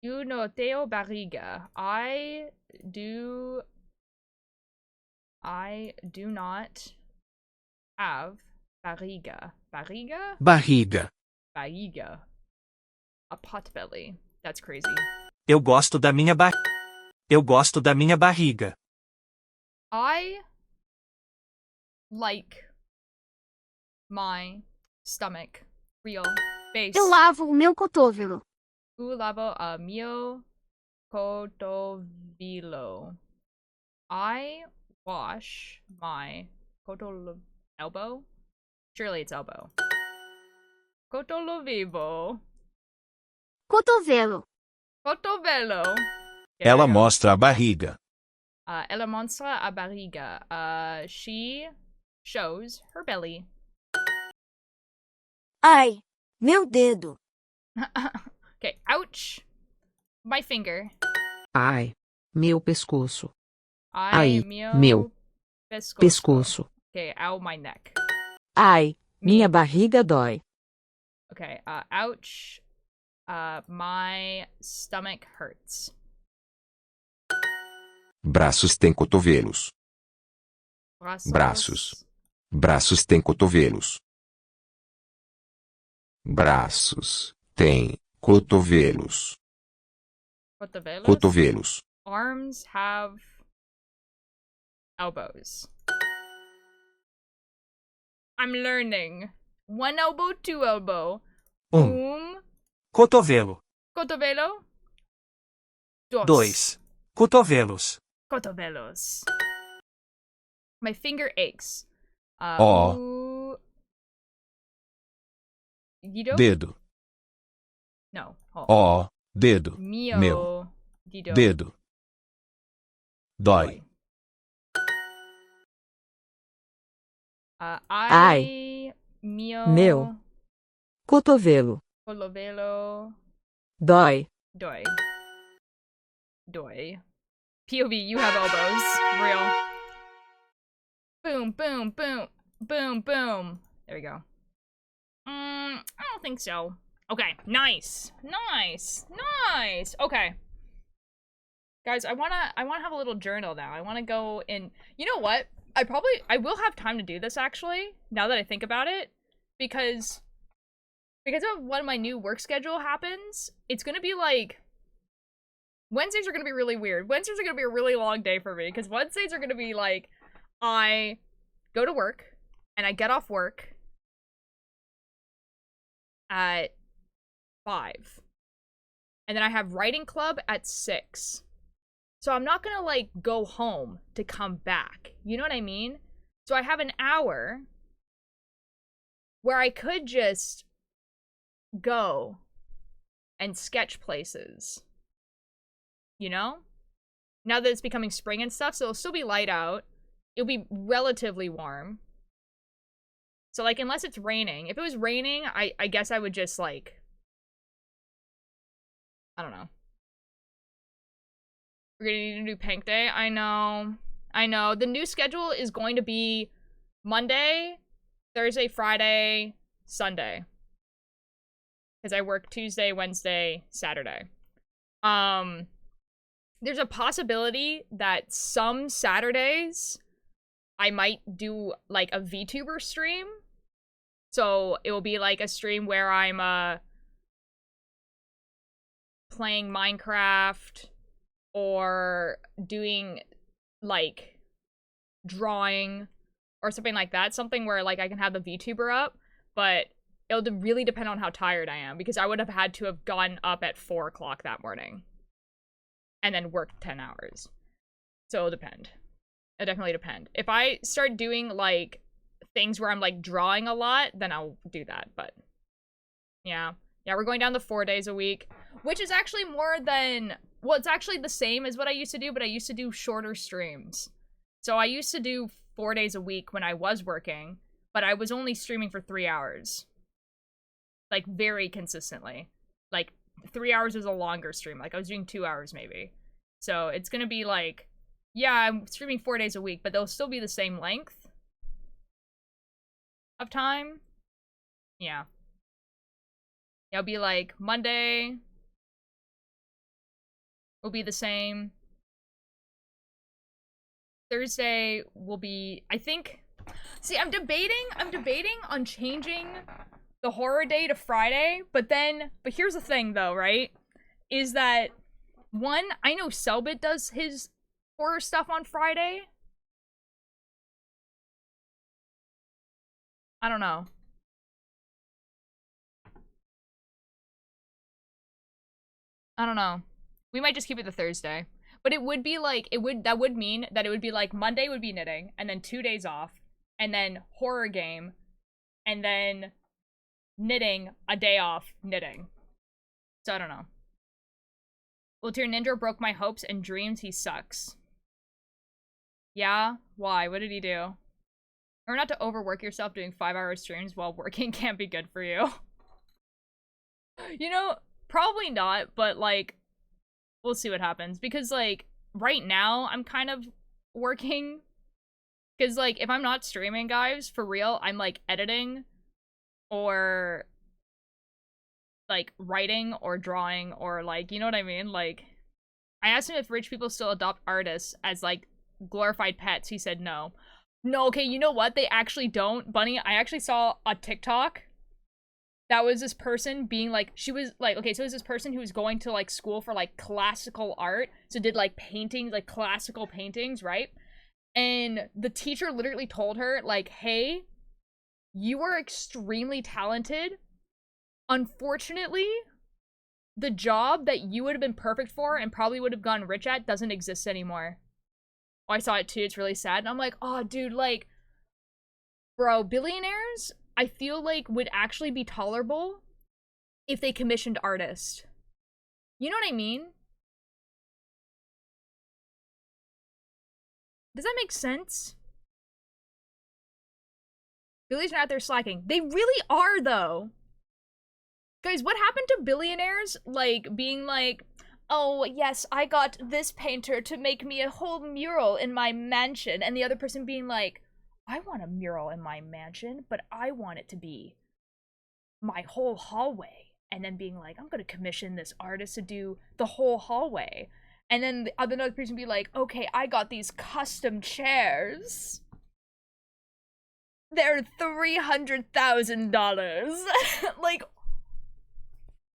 You no tenho barriga. I do not have barriga. Barriga? Barriga. Barriga. A pot belly. That's crazy. Eu gosto da minha barriga. I like my stomach. Real. Base. Eu lavo o meu cotovelo. Eu lavo a meu cotovelo. I wash my elbow? Surely it's elbow. Cotovelo. Cotovelo. Cotovelo. Ela mostra a barriga. Ela mostra a barriga. She shows her belly. Ai, meu dedo. Okay, ouch. My finger. Ai, meu pescoço. Ai, meu pescoço. Okay, ow, my neck. Ai, minha barriga dói. Okay, ouch. My stomach hurts. Braços têm cotovelos. Braços. Braços têm cotovelos. Braços têm cotovelos. Cotovelos. Cotovelos. Arms have elbows. I'm learning. One elbow, two elbow. Cotovelo. Cotovelo. Dos. 2. Cotovelos. Cotovelos. My finger aches. Ó. Guido? Dedo. No. Oh. Ó. Dedo. Mio. Meu. Guido. Dedo. Dói. Ai. Mio. Meu. Cotovelo. Cotovelo. Dói. Doi. Doi. POV, you have elbows. Real. Boom, boom, boom. Boom, boom. There we go. I don't think so. Okay, nice. Nice. Nice. Okay. Guys, I wanna have a little journal now. I wanna go in. You know what? I will have time to do this actually, now that I think about it. Because of when my new work schedule happens, it's gonna be like Wednesdays are gonna be really weird. Wednesdays are gonna be a really long day for me, because Wednesdays are gonna be like I go to work and I get off work at 5. And then I have writing club at 6. So I'm not gonna like go home to come back. You know what I mean? So I have an hour where I could just go and sketch places. you know? Now that it's becoming spring and stuff, so it'll still be light out. It'll be relatively warm. So, like, unless it's raining. If it was raining, I guess I would just, like... I don't know. We're gonna need to do Pank Day. I know. I know. The new schedule is going to be Monday, Thursday, Friday, Sunday. Because I work Tuesday, Wednesday, Saturday. There's a possibility that some Saturdays I might do, like, a VTuber stream. So it will be, like, a stream where I'm, playing Minecraft or doing, like, drawing or something like that. Something where, like, I can have the VTuber up, but it'll really depend on how tired I am, because I would have had to have gotten up at 4 o'clock that morning and then worked 10 hours. So it'll depend. It'll definitely depend. If I start doing, like, things where I'm, like, drawing a lot, then I'll do that, but yeah. Yeah, we're going down to 4 days a week, which is actually more than, well, it's actually the same as what I used to do, but I used to do shorter streams. So I used to do 4 days a week when I was working, but I was only streaming for 3 hours. Like, very consistently. Like, 3 hours was a longer stream. Like, I was doing 2 hours maybe. So it's gonna be like, yeah, I'm streaming 4 days a week, but they'll still be the same length of time. Yeah. It'll be like Monday will be the same. Thursday will be, I think, see, I'm debating on changing the horror day to Friday, but here's the thing though, right? Is that, one, I know Selbit does his horror stuff on Friday. I don't know. I don't know. We might just keep it the Thursday. But it would be like, that would mean that it would be like Monday would be knitting, and then 2 days off, and then horror game, and then knitting, a day off, knitting. So I don't know. Ulterior Ninja broke my hopes and dreams, he sucks. Yeah? Why? What did he do? Remember not to overwork yourself doing 5-hour streams while working can't be good for you. You know, probably not, but, like, we'll see what happens. Because, like, right now, I'm kind of working. Because, like, if I'm not streaming, guys, for real, I'm, like, editing or, like, writing or drawing or, like, you know what I mean? Like, I asked him if rich people still adopt artists as, like, glorified pets. He said no. No, okay, you know what? They actually don't. Bunny, I actually saw a TikTok that was this person being like, she was like, okay, so it was this person who was going to like school for like classical art, so did like paintings, like classical paintings, right? And the teacher literally told her like, hey, you are extremely talented. Unfortunately, the job that you would have been perfect for and probably would have gotten rich at doesn't exist anymore. Oh, I saw it too, it's really sad. And I'm like, oh dude, like, bro, billionaires, I feel like would actually be tolerable if they commissioned artists. You know what I mean? Does that make sense? Billionaires are out there slacking. They really are, though. Guys, what happened to billionaires, like, being like, oh, yes, I got this painter to make me a whole mural in my mansion, and the other person being like, I want a mural in my mansion, but I want it to be my whole hallway. And then being like, I'm gonna commission this artist to do the whole hallway. And then another person be like, okay, I got these custom chairs. They're $300,000. Like,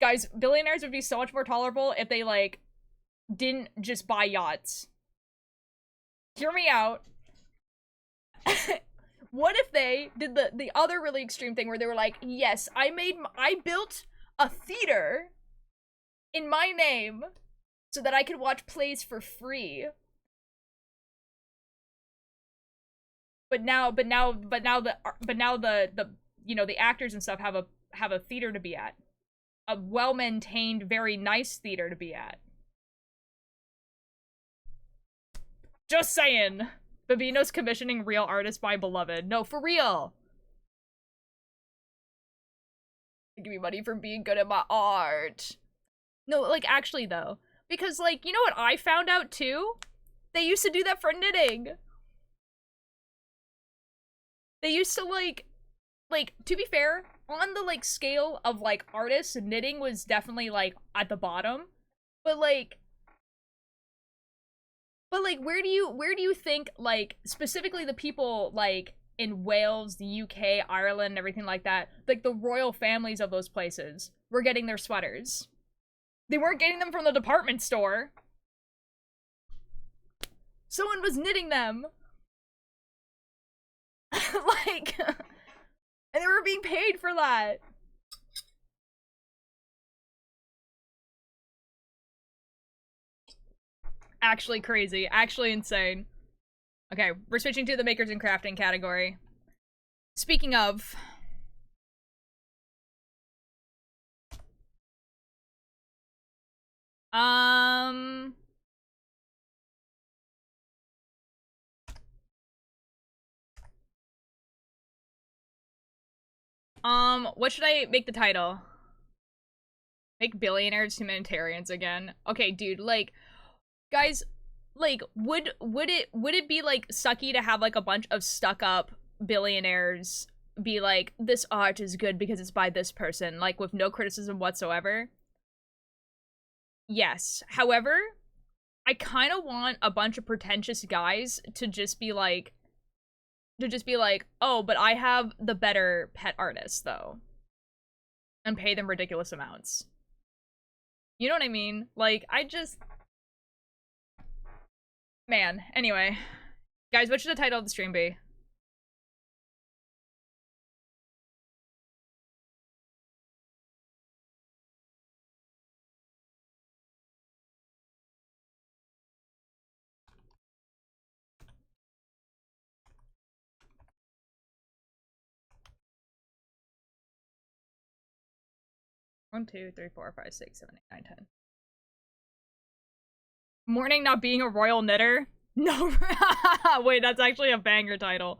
guys, billionaires would be so much more tolerable if they, like, didn't just buy yachts. Hear me out. What if they did the other really extreme thing where they were like, yes, I built a theater in my name so that I could watch plays for free. But now the you know, the actors and stuff have a theater to be at. A well-maintained, very nice theater to be at. Just saying. Babino's commissioning real artists by Beloved. No, for real. Give me money for being good at my art. No, like, actually, though. Because, like, you know what I found out, too? They used to do that for knitting. They used to, like, to be fair, on the, like, scale of, like, artists, knitting was definitely, like, at the bottom. But, like, where do you think, like, specifically the people, like, in Wales, the UK, Ireland, and everything like that, like, the royal families of those places were getting their sweaters? They weren't getting them from the department store. Someone was knitting them. Like, and they were being paid for that. Actually crazy. Actually insane. Okay, we're switching to the makers and crafting category. Speaking of... what should I make the title? Make billionaires humanitarians again. Okay, dude, like, guys, like, would it be, like, sucky to have, like, a bunch of stuck-up billionaires be like, this art is good because it's by this person, like, with no criticism whatsoever? Yes. However, I kind of want a bunch of pretentious guys to just be like, oh, but I have the better pet artist, though. And pay them ridiculous amounts. You know what I mean? Like, I just... Man, anyway. Guys, what should the title of the stream be? One, two, three, four, five, six, seven, eight, nine, 10. Morning not being a royal knitter? No. Wait, that's actually a banger title.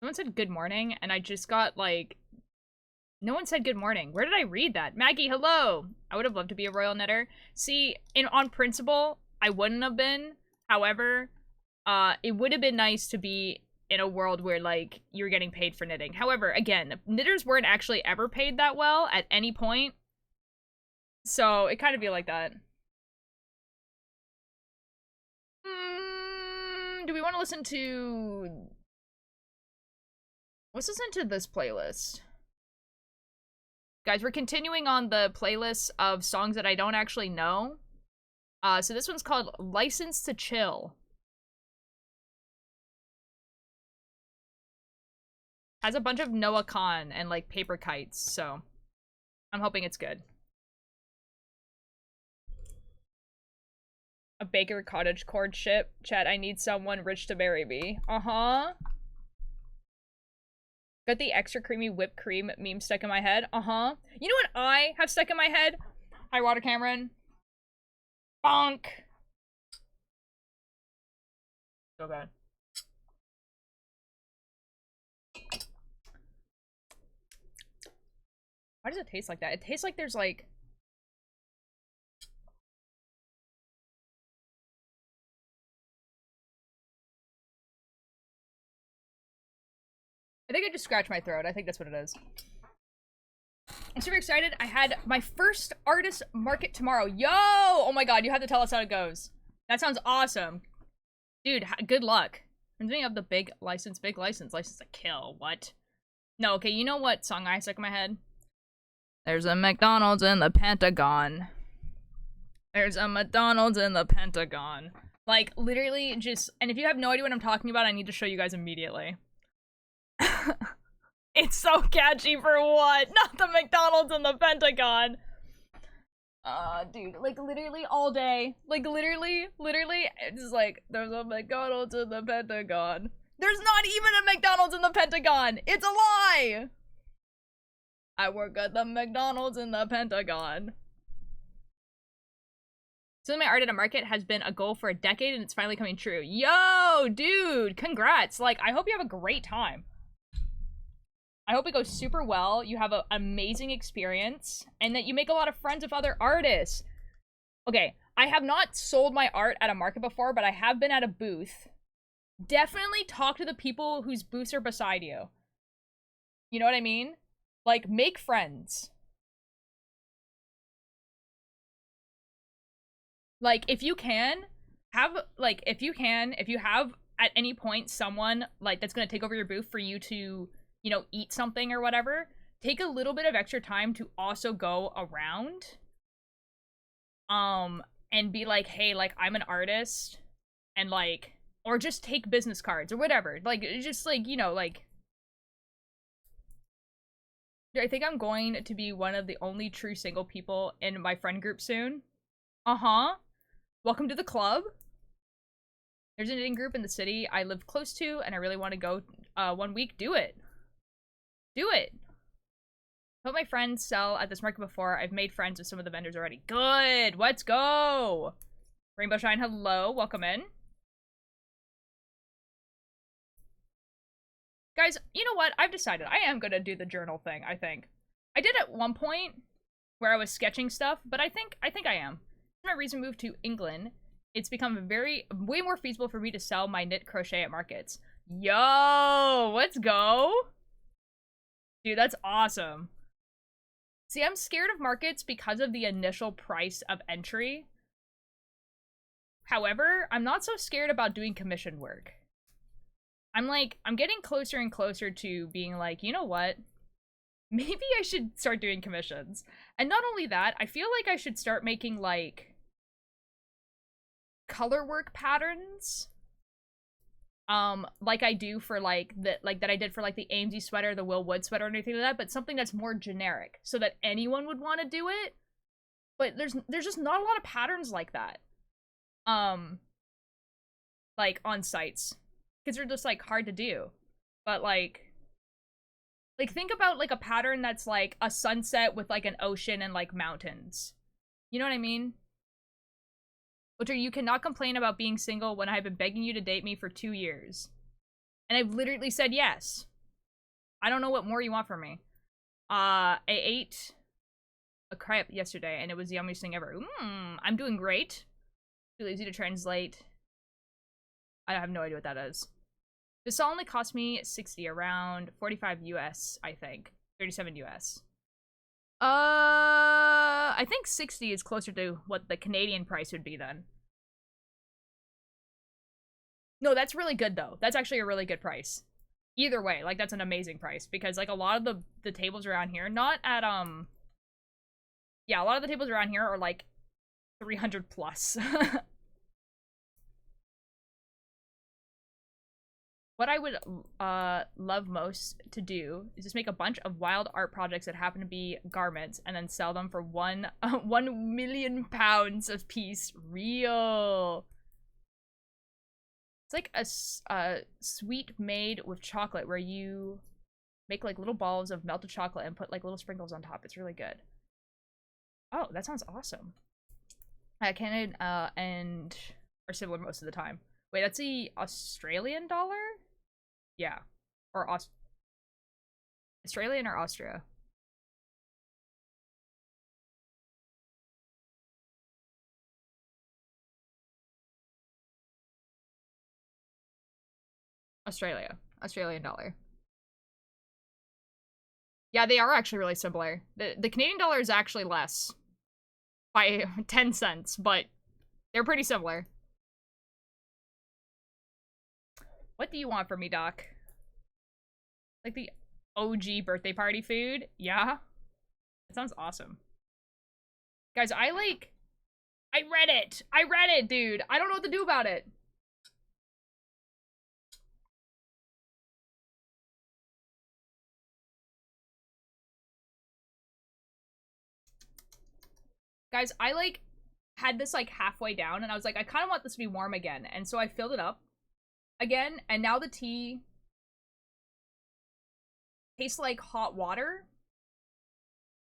Someone said good morning, and I just got, like... No one said good morning. Where did I read that? Maggie, hello! I would have loved to be a royal knitter. See, on principle, I wouldn't have been. However, it would have been nice to be in a world where, like, you're getting paid for knitting. However, again, knitters weren't actually ever paid that well at any point. So, it kind of be like that. Do we want to listen to... Let's listen to this playlist. Guys, we're continuing on the playlist of songs that I don't actually know. So this one's called License to Chill. Has a bunch of Noah Khan and, like, paper kites, so I'm hoping it's good. A Baker Cottage courtship. Chat, I need someone rich to marry me. Uh-huh. Got the extra creamy whipped cream meme stuck in my head. Uh-huh. You know what I have stuck in my head? Hi, Water Cameron. Bonk. So bad. Why does it taste like that? It tastes like there's, like... I think I just scratched my throat. I think that's what it is. I'm super excited. I had my first artist market tomorrow. Yo! Oh my god, you have to tell us how it goes. That sounds awesome. Dude, good luck. I'm thinking of the big license to kill. What? No, okay, you know what song I stuck in my head? There's a McDonald's in the Pentagon. There's a McDonald's in the Pentagon. Like, literally just... And if you have no idea what I'm talking about, I need to show you guys immediately. It's so catchy for what? Not the McDonald's and the Pentagon. Dude, like literally all day. Like literally, it's like, there's a McDonald's in the Pentagon. There's not even a McDonald's in the Pentagon! It's a lie! I work at the McDonald's in the Pentagon. Selling my art at a market has been a goal for a decade and it's finally coming true. Yo, dude, congrats. Like, I hope you have a great time. I hope it goes super well, you have an amazing experience, and that you make a lot of friends with other artists. Okay, I have not sold my art at a market before, but I have been at a booth. Definitely talk to the people whose booths are beside you. You know what I mean? Like, make friends. Like, if you can, if you have at any point someone, like, that's gonna take over your booth for you to, you know, eat something or whatever, take a little bit of extra time to also go around. And be like, hey, like, I'm an artist, and, like, or just take business cards or whatever. Like, just, like, you know, like, I think I'm going to be one of the only true single people in my friend group soon. Uh-huh. Welcome to the club. There's a knitting group in the city I live close to, and I really want to go 1 week. Do it. Do it. What my friends sell at this market before. I've made friends with some of the vendors already. Good. Let's go. Rainbow Shine, hello. Welcome in. Guys, you know what? I've decided I am going to do the journal thing, I think. I did at one point where I was sketching stuff, but I think I am. My recent move to England, it's become way more feasible for me to sell my knit crochet at markets. Yo, let's go. Dude, that's awesome. See, I'm scared of markets because of the initial price of entry. However, I'm not so scared about doing commission work. I'm getting closer and closer to being like, you know what? Maybe I should start doing commissions. And not only that, I feel like I should start making, like, color work patterns. Like I do for, like, that I did for, like, the Amesy sweater, the Will Wood sweater, and anything like that, but something that's more generic, so that anyone would want to do it. But there's just not a lot of patterns like that. Like, on sites. Because they're just, like, hard to do. But, like, think about, like, a pattern that's, like, a sunset with, like, an ocean and, like, mountains. You know what I mean? Which you cannot complain about being single when I've been begging you to date me for 2 years. And I've literally said yes. I don't know what more you want from me. I ate a crepe yesterday, and it was the yummiest thing ever. I'm doing great. Too lazy to translate. I have no idea what that is. This all only cost me 60, around 45 US, I think. 37 US. I think 60 is closer to what the Canadian price would be then. No, that's really good though. That's actually a really good price. Either way, like, that's an amazing price, because, like, a lot of the tables around here, not at, yeah, a lot of the tables around here are, like, 300 plus. What I would love most to do is just make a bunch of wild art projects that happen to be garments and then sell them for 1 million pounds a piece. Real. It's like a sweet made with chocolate where you make, like, little balls of melted chocolate and put, like, little sprinkles on top. It's really good. Oh, that sounds awesome. Canada and are similar most of the time. Wait, that's the Australian dollar? Yeah. Or Australian or Austria? Australia. Australian dollar. Yeah, they are actually really similar. The Canadian dollar is actually less. By 10 cents, but they're pretty similar. What do you want from me, Doc? Like the OG birthday party food? Yeah? That sounds awesome. Guys, I read it! I read it, dude! I don't know what to do about it! Guys, I, like, had this, like, halfway down, and I was like, I kind of want this to be warm again. And so I filled it up again, and now the tea tastes like hot water,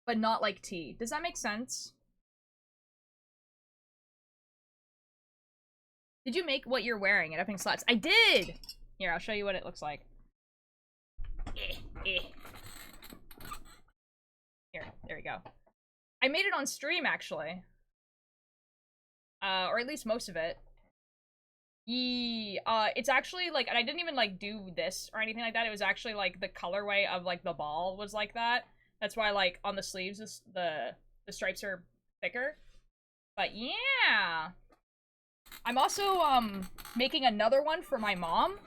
but not like tea. Does that make sense? Did you make what you're wearing at Epping Slats? I did! Here, I'll show you what it looks like. Here, there we go. I made it on stream, actually. Or at least most of it. It's actually, like, and I didn't even, like, do this or anything like that. It was actually, like, the colorway of, like, the ball was like that. That's why, like, on the sleeves, the stripes are thicker. But, yeah! I'm also, making another one for my mom.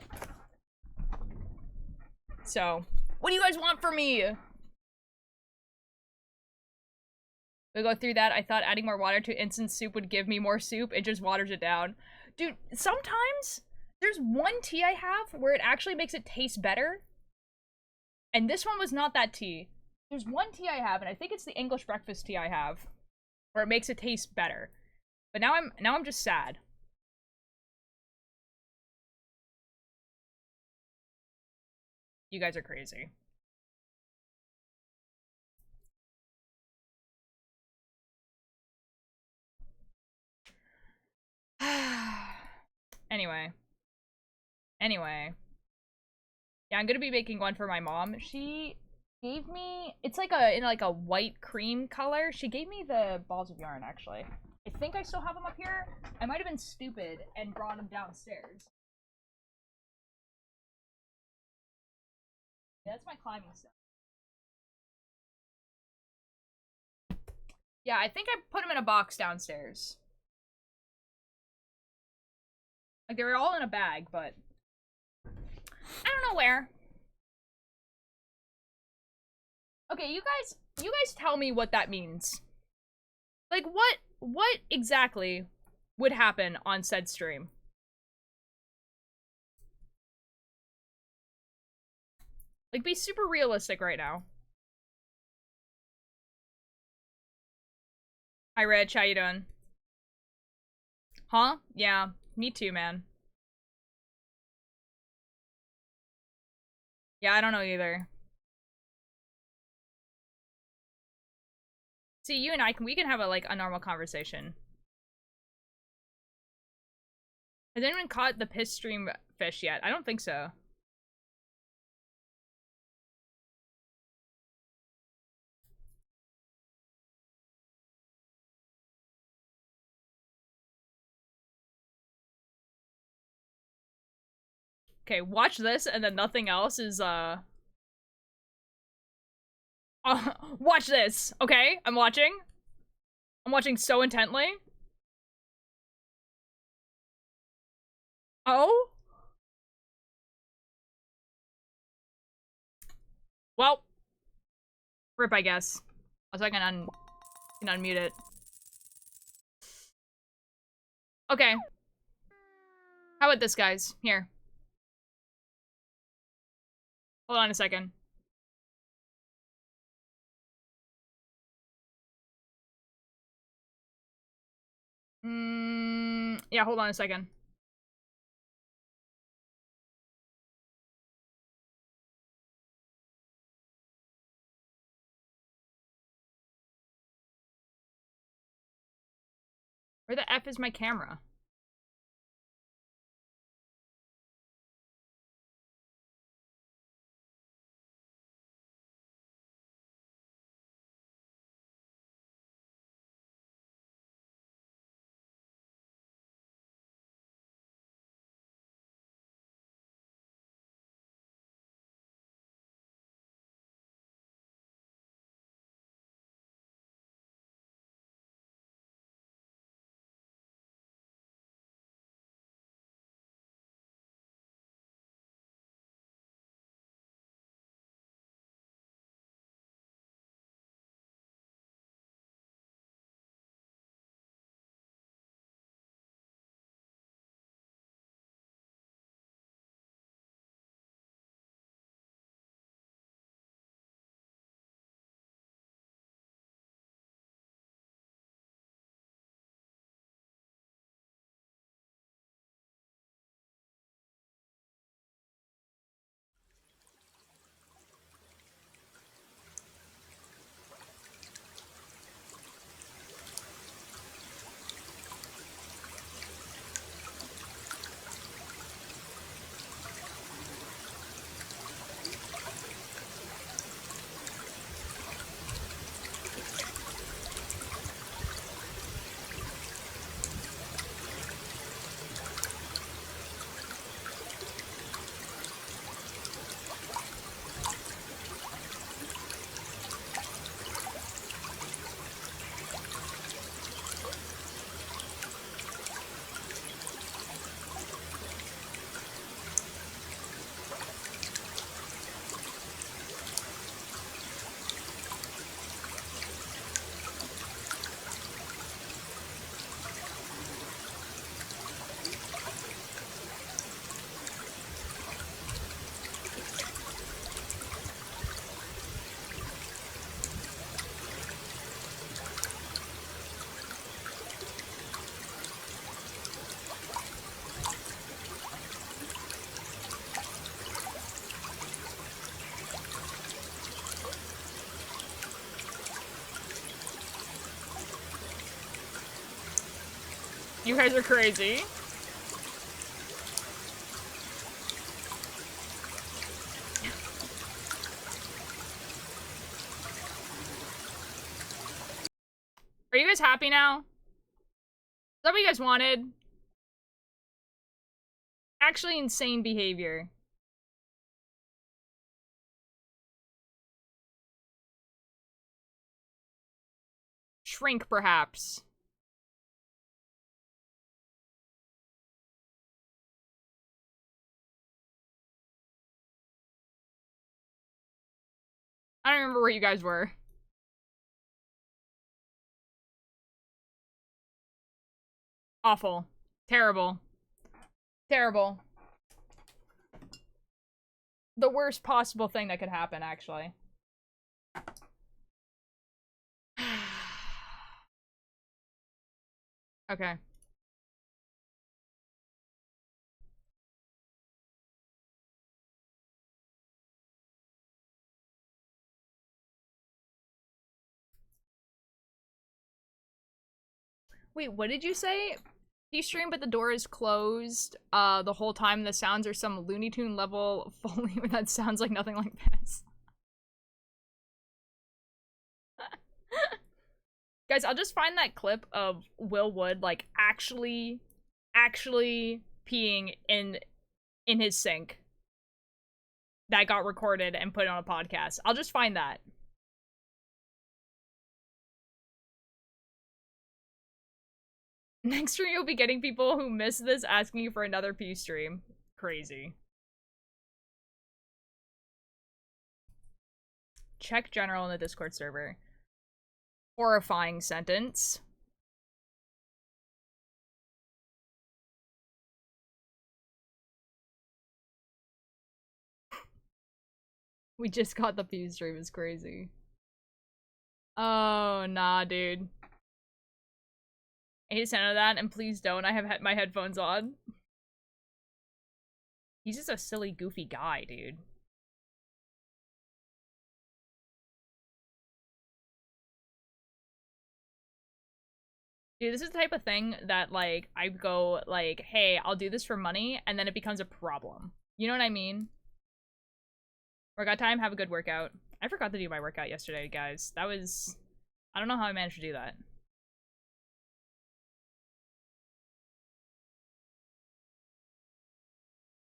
So, what do you guys want from me? We'll go through that. I thought adding more water to instant soup would give me more soup. It just waters it down. Dude, sometimes there's one tea I have where it actually makes it taste better. And this one was not that tea. There's one tea I have, and I think it's the English breakfast tea I have, where it makes it taste better. But now I'm just sad. You guys are crazy. Anyway. Yeah, I'm gonna be making one for my mom. She gave me, it's like in like a white cream color. She gave me the balls of yarn, actually. I think I still have them up here. I might have been stupid and brought them downstairs. Yeah, that's my climbing stuff. Yeah, I think I put them in a box downstairs. Like, they were all in a bag, but I don't know where. Okay, you guys tell me what that means. Like, what exactly would happen on said stream? Like, be super realistic right now. Hi, Rich, how you doing? Huh? Yeah, me too, man. Yeah, I don't know either. See, you and we can have a normal conversation. Has anyone caught the piss stream fish yet? I don't think so. Okay, watch this and then nothing else is, watch this, okay? I'm watching. I'm watching so intently. Oh? Well. Rip, I guess. Also, I can unmute it. Okay. How about this, guys? Here. Hold on a second. Yeah, hold on a second. Where the F is my camera? You guys are crazy. Are you guys happy now? Is that what you guys wanted? Actually insane behavior. Shrink, perhaps. I don't remember where you guys were. Awful. Terrible. Terrible. The worst possible thing that could happen, actually. Okay. Wait, what did you say? You stream, but the door is closed the whole time. The sounds are some Looney Tune level Foley that sounds like nothing like this. Guys, I'll just find that clip of Will Wood, like, actually peeing in his sink. That got recorded and put on a podcast. I'll just find that. Next stream, you'll be getting people who miss this asking you for another P stream. Crazy. Check general in the Discord server. Horrifying sentence. We just got the P stream, is crazy. Oh, nah, dude. I hate to sound of that, and please don't. I have my headphones on. He's just a silly, goofy guy, dude. Dude, this is the type of thing that, like, I go, like, hey, I'll do this for money, and then it becomes a problem. You know what I mean? Workout time, have a good workout. I forgot to do my workout yesterday, guys. That was... I don't know how I managed to do that.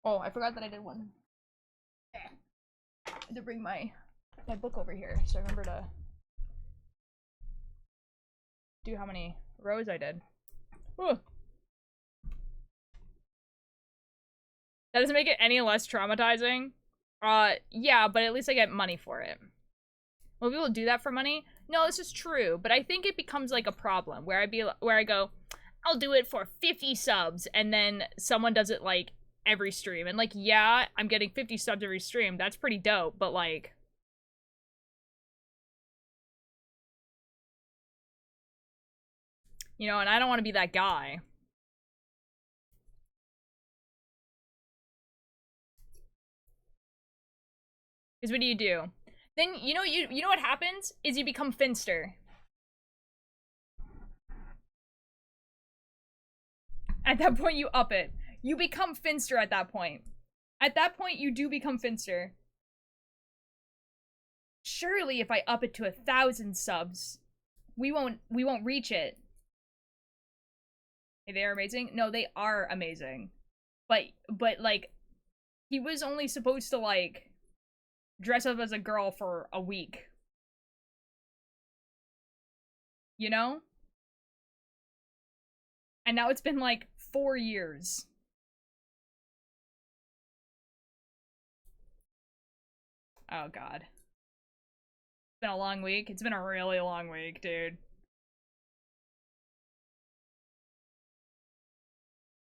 Oh, I forgot that I did one. I had to bring my book over here, so I remember to do how many rows I did. Ooh. That doesn't make it any less traumatizing. Yeah, but at least I get money for it. Will people do that for money? No, this is true, but I think it becomes like a problem where I go, I'll do it for 50 subs, and then someone does it like every stream, and like, yeah, I'm getting 50 subs every stream. That's pretty dope, but like, you know, and I don't want to be that guy. Because what do? Then you know what happens is you become Finster. At that point, you up it. You become Finster at that point. At that point, you do become Finster. Surely, if I up it to 1,000 subs, we won't reach it. Hey, they are amazing. No, they are amazing. But like, he was only supposed to like dress up as a girl for a week. You know? And now it's been like 4 years. Oh god. It's been a long week. It's been a really long week, dude.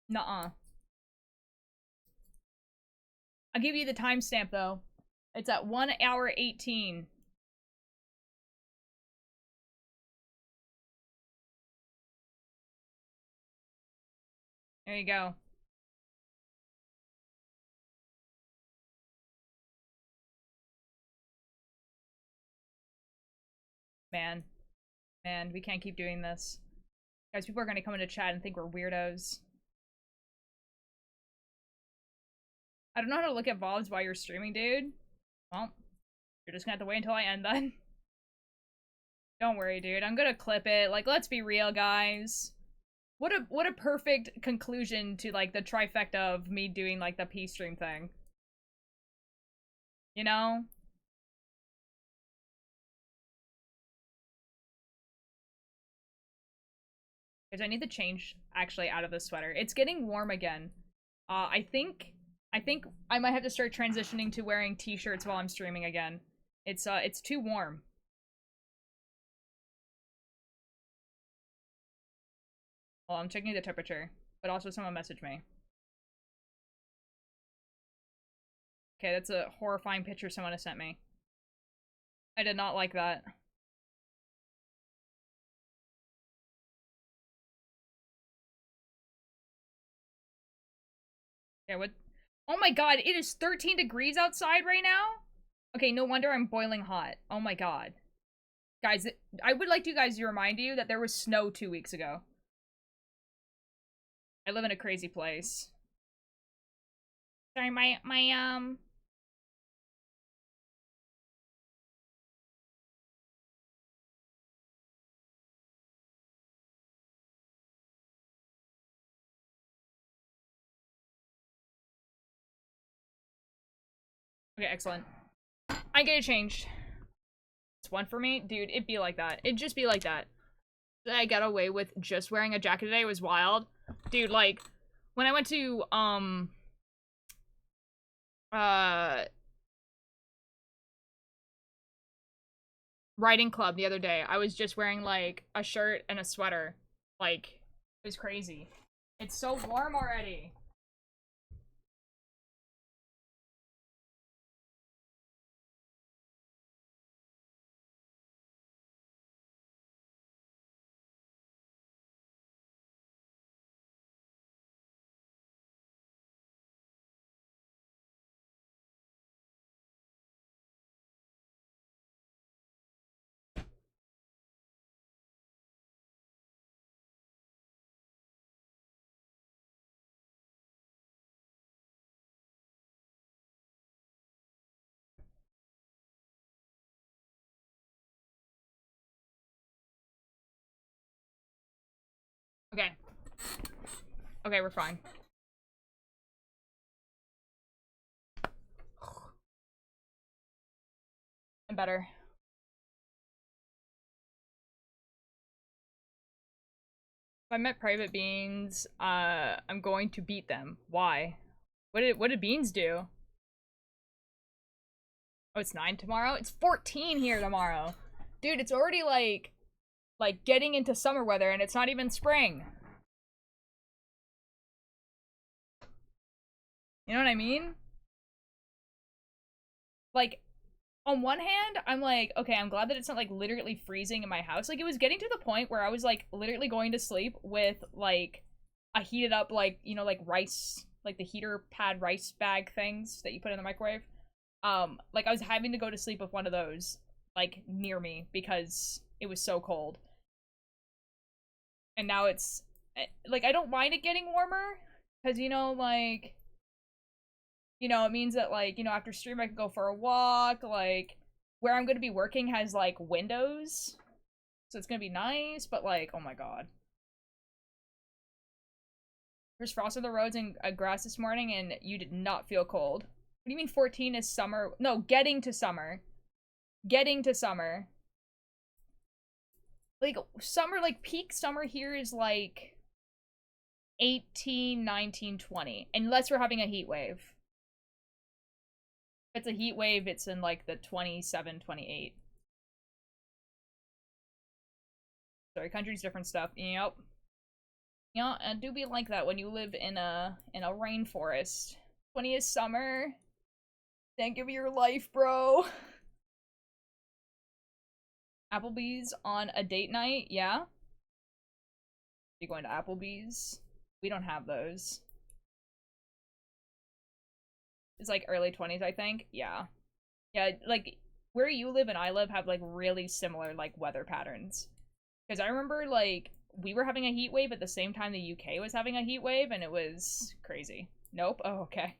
Nuh-uh. I'll give you the timestamp though. It's at 1 hour 18. There you go. Man. Man, we can't keep doing this. Guys, people are gonna come into chat and think we're weirdos. I don't know how to look at VODs while you're streaming, dude. Well, you're just gonna have to wait until I end then. Don't worry, dude. I'm gonna clip it. Like, let's be real, guys. What a perfect conclusion to, like, the trifecta of me doing, like, the P-stream thing. You know? Because I need to change, actually, out of this sweater. It's getting warm again. I think I might have to start transitioning to wearing t-shirts while I'm streaming again. It's too warm. Well, I'm checking the temperature, but also someone messaged me. Okay, that's a horrifying picture someone has sent me. I did not like that. Yeah, what? Oh my god, it is 13 degrees outside right now? Okay, no wonder I'm boiling hot. Oh my god. Guys, I would like you guys to remind you that there was snow 2 weeks ago. I live in a crazy place. Sorry, my Okay, excellent. I get it changed. It's one for me? Dude, it'd be like that. It'd just be like that. That I got away with just wearing a jacket today was wild. Dude, like, when I went to, riding club the other day, I was just wearing, like, a shirt and a sweater. Like, it was crazy. It's so warm already. Okay. Okay, we're fine. I'm better. If I met private beans, I'm going to beat them. Why? What did beans do? Oh, it's 9 tomorrow? It's 14 here tomorrow. Dude, it's already like getting into summer weather and it's not even spring. You know what I mean? Like, on one hand, I'm like, okay, I'm glad that it's not like literally freezing in my house. Like, it was getting to the point where I was like literally going to sleep with like a heated up, like, you know, like rice, like the heater pad rice bag things that you put in the microwave. Like I was having to go to sleep with one of those like near me because it was so cold. And now it's like I don't mind it getting warmer because, you know, like, you know, it means that, like, you know, after stream I can go for a walk. Like, where I'm gonna be working has like windows, so it's gonna be nice. But like, oh my god, there's frost on the roads and grass this morning, and you did not feel cold. What do you mean 14 is summer? No, getting to summer. Getting to summer. Like, summer, like, peak summer here is, like, 18, 19, 20. Unless we're having a heat wave. If it's a heat wave, it's in, like, the 27, 28. Sorry, country's different stuff. Yep. Yeah, and do be like that when you live in a rainforest. 20 is summer. Think of your life, bro. Applebee's on a date night? Yeah? You going to Applebee's? We don't have those. It's like early 20s, I think. Yeah. Yeah, like, where you live and I live have, like, really similar, like, weather patterns. Because I remember, like, we were having a heat wave at the same time the UK was having a heat wave, and it was crazy. Nope. Oh, okay.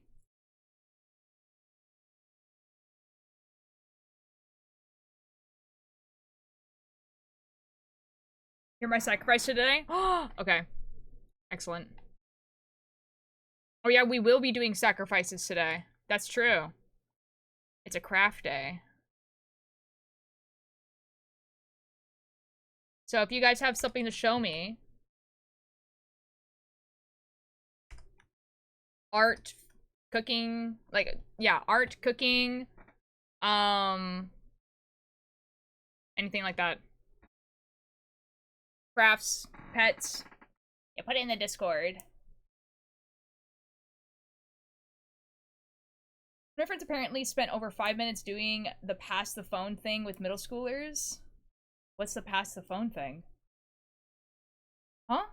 You're my sacrifice today? Okay. Excellent. Oh yeah, we will be doing sacrifices today. That's true. It's a craft day. So if you guys have something to show me, art, cooking, like, yeah, art, cooking, anything like that. Crafts, pets. Yeah, put it in the Discord. My friends apparently spent over 5 minutes doing the pass the phone thing with middle schoolers. What's the pass the phone thing? Huh?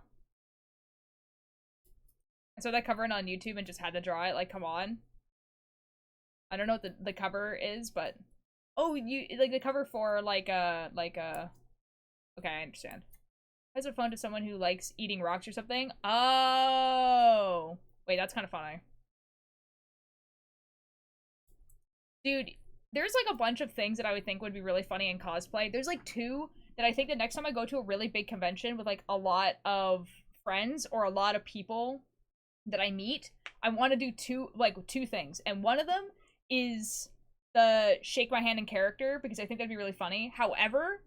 I saw that cover on YouTube and just had to draw it. Like, come on. I don't know what the cover is, but oh, you like the cover for like a okay, I understand. Pass a phone to someone who likes eating rocks or something. Oh, wait, that's kind of funny. Dude, there's like a bunch of things that I would think would be really funny in cosplay. There's like two that I think the next time I go to a really big convention with like a lot of friends or a lot of people that I meet, I want to do two things. And one of them is the shake my hand in character, because I think that'd be really funny. However,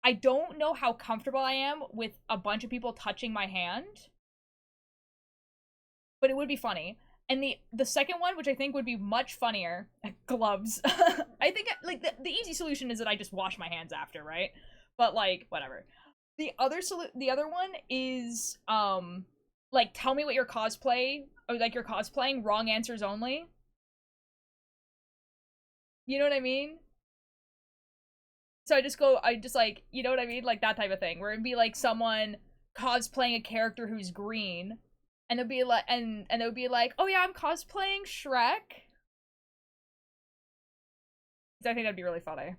I don't know how comfortable I am with a bunch of people touching my hand, but it would be funny. And the second one, which I think would be much funnier, gloves. I think like the easy solution is that I just wash my hands after, right? But like whatever. The other one is like tell me what your cosplay or like you're cosplaying, wrong answers only. You know what I mean? So I just like, you know what I mean? Like that type of thing, where it'd be like someone cosplaying a character who's green, and it'd be like, and it would be like, oh yeah, I'm cosplaying Shrek. I think that'd be really funny.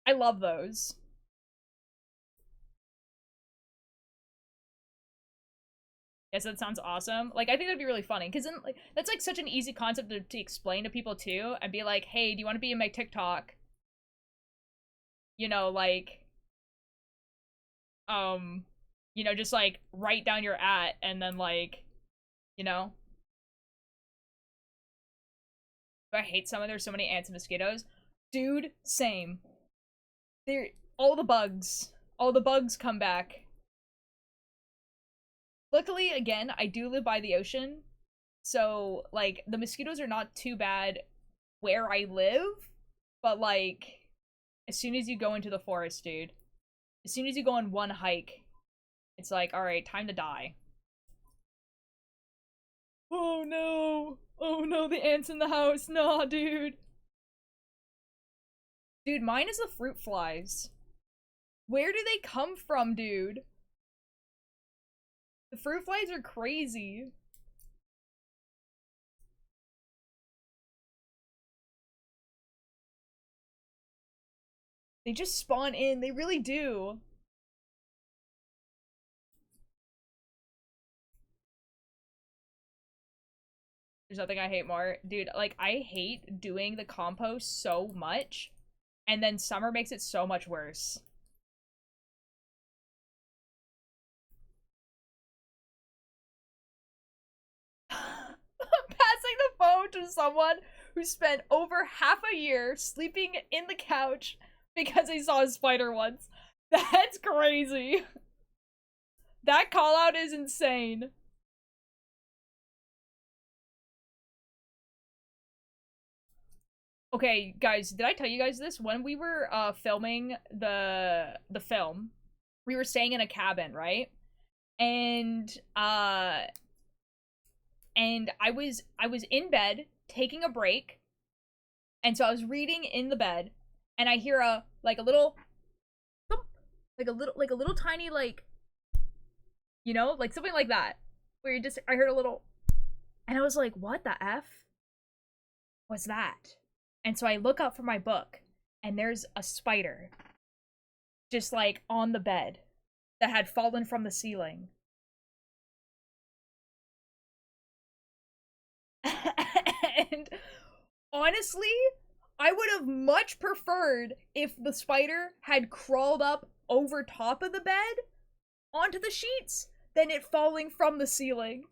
I love those. Yes, that sounds awesome. Like, I think that'd be really funny, because then, like, that's, like, such an easy concept to explain to people, too, and be like, hey, do you want to be in my TikTok? You know, like, you know, just, like, write down your and then, like, you know? I hate summer, there's so many ants and mosquitoes. Dude, same. They're, all the bugs come back. Luckily, again, I do live by the ocean, so, like, the mosquitoes are not too bad where I live, but, like, as soon as you go into the forest, dude, as soon as you go on one hike, it's like, alright, time to die. Oh no! Oh no, the ants in the house! Nah, dude! Dude, mine is the fruit flies. Where do they come from, dude? The fruit flies are crazy. They just spawn in, they really do. There's nothing I hate more. Dude, like, I hate doing the compost so much, and then summer makes it so much worse. Passing the phone to someone who spent over half a year sleeping in the couch because they saw a spider once. That's crazy. That call out is insane. Okay, guys, did I tell you guys this? When we were filming the film, we were staying in a cabin, right? And I was in bed taking a break, and so I was reading in the bed, and I hear a little thump, like a little tiny, like, you know, like something like that, where you just, I heard a little, and I was like, what the F was that? And so I look up from my book, and there's a spider just like on the bed. that had fallen from the ceiling. And honestly, I would have much preferred if the spider had crawled up over top of the bed onto the sheets than it falling from the ceiling.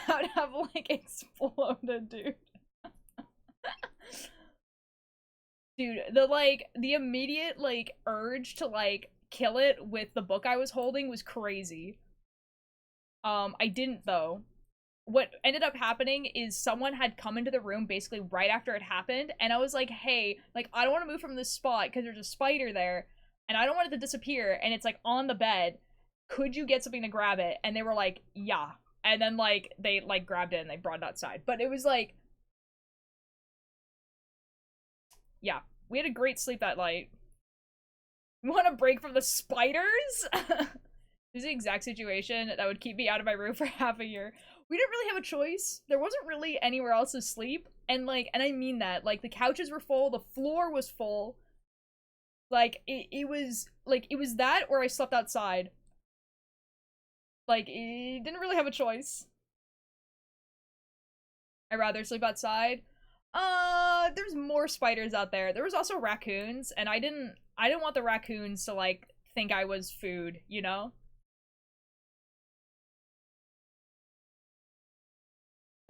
I'd have, like, exploded, dude. Dude, the immediate, like, urge to, like, kill it with the book I was holding was crazy. I didn't, though. What ended up happening is someone had come into the room basically right after it happened, and I was like, hey, like, I don't want to move from this spot because there's a spider there, and I don't want it to disappear, and it's, like, on the bed. Could you get something to grab it? And they were like, yeah. And then, like, they, like, grabbed it and they brought it outside. But it was, like... Yeah. We had a great sleep that night. You want a break from the spiders? This is the exact situation that would keep me out of my room for half a year. We didn't really have a choice. There wasn't really anywhere else to sleep. And, like, and I mean that. Like, the couches were full. The floor was full. Like, it was that or I slept outside. Like, it didn't really have a choice. I'd rather sleep outside. There's more spiders out there. There was also raccoons, and I didn't want the raccoons to, like, think I was food, you know?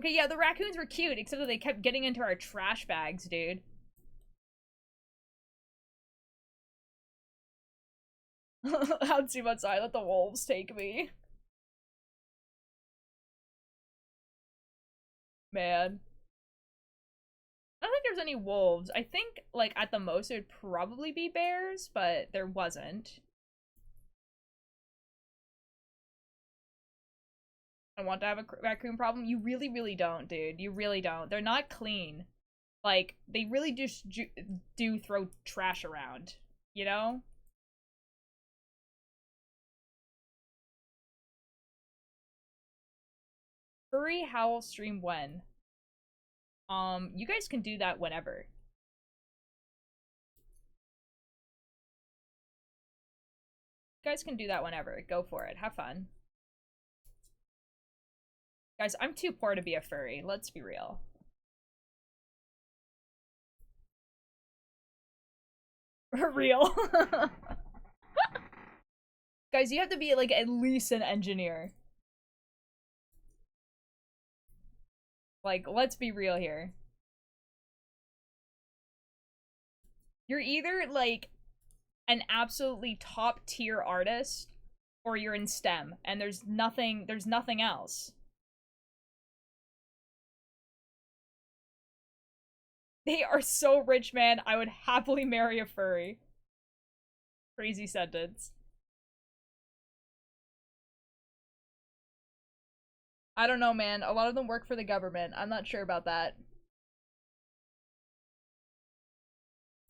Okay, yeah, the raccoons were cute, except that they kept getting into our trash bags, dude. I'd sleep outside, let the wolves take me. Man. I don't think there's any wolves. I think, like, at the most, it would probably be bears, but there wasn't. I want to have a raccoon problem. You really, really don't, dude. You really don't. They're not clean. Like, they really just do throw trash around, you know? Furry Howl stream when? You guys can do that whenever. You guys can do that whenever. Go for it. Have fun. Guys, I'm too poor to be a furry. Let's be real. Real. Guys, you have to be, like, at least an engineer. Like, let's be real here. You're either, like, an absolutely top tier artist, or you're in STEM, and there's nothing else. They are so rich, man. I would happily marry a furry. Crazy sentence. I don't know, man. A lot of them work for the government. I'm not sure about that.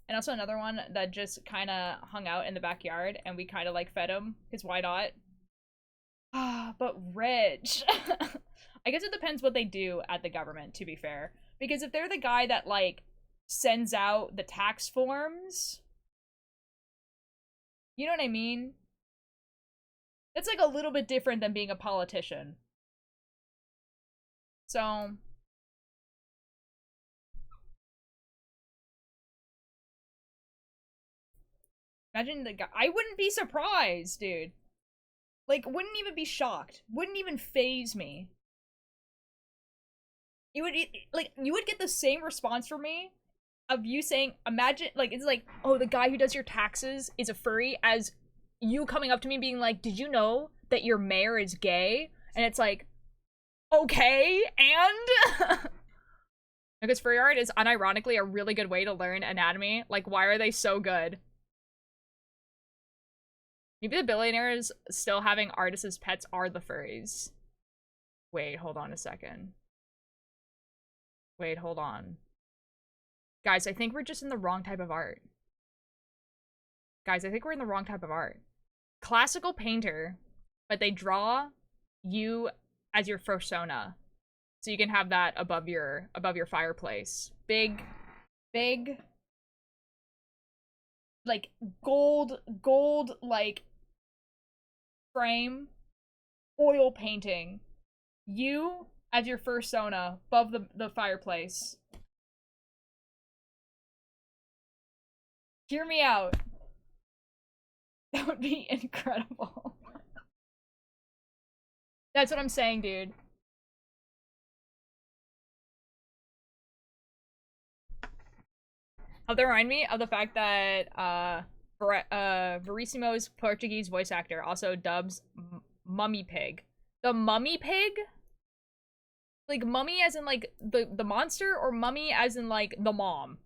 And also another one that just kind of hung out in the backyard, and we kind of, like, fed him, because why not? Ah, but rich. I guess it depends what they do at the government, to be fair. Because if they're the guy that, like, sends out the tax forms, you know what I mean? It's, like, a little bit different than being a politician. So... Imagine the guy- I wouldn't be surprised, dude. Like, wouldn't even be shocked. Wouldn't even faze me. You would get the same response from me of you saying, imagine, like, it's like, oh, the guy who does your taxes is a furry, as you coming up to me and being like, did you know that your mayor is gay? And it's like, okay, and? Because furry art is unironically a really good way to learn anatomy. Like, why are they so good? Maybe the billionaires still having artists as pets are the furries. Wait, hold on a second. Wait, hold on. Guys, I think we're just in the wrong type of art. Guys, I think we're in the wrong type of art. Classical painter, but they draw you as your persona. So you can have that above your fireplace. Big like gold, like frame, oil painting. You as your fursona above the fireplace. Hear me out. That would be incredible. That's what I'm saying, dude. They remind me of the fact that Verissimo's Portuguese voice actor also dubs Mummy Pig. The Mummy Pig? Like mummy as in like the monster, or mummy as in like the mom?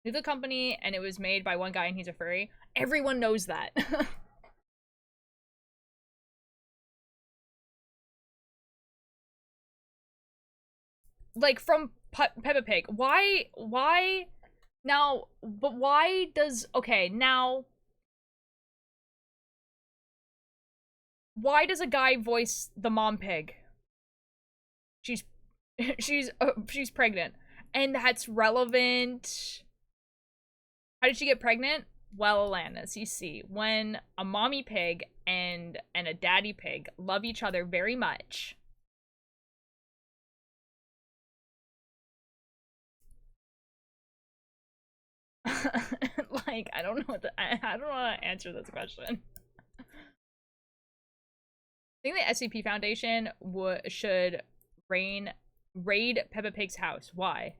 Knew the company, and it was made by one guy and he's a furry. Everyone knows that. Like from Peppa Pig. Why now, but why does, okay, now why does a guy voice the mom pig? She's she's pregnant, and that's relevant. How did she get pregnant? Well, Alanis, you see, when a mommy pig and a daddy pig love each other very much, like, I don't know what I don't know how to answer this question. I think the SCP Foundation should raid Peppa Pig's house. Why?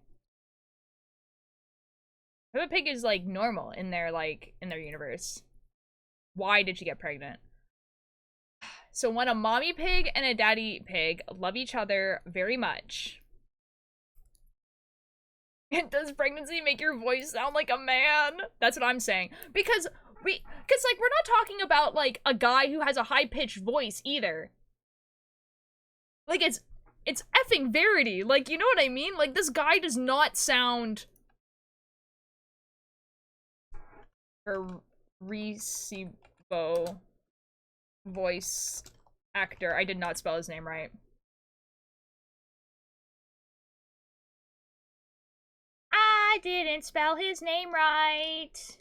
Peppa Pig is like normal in their universe. Why did she get pregnant? So when a mommy pig and a daddy pig love each other very much, does pregnancy make your voice sound like a man? That's what I'm saying. Because like we're not talking about like a guy who has a high-pitched voice either. Like it's effing Verity. Like, you know what I mean? Like, this guy does not sound Recibo voice actor. I did not spell his name right. I didn't spell his name right.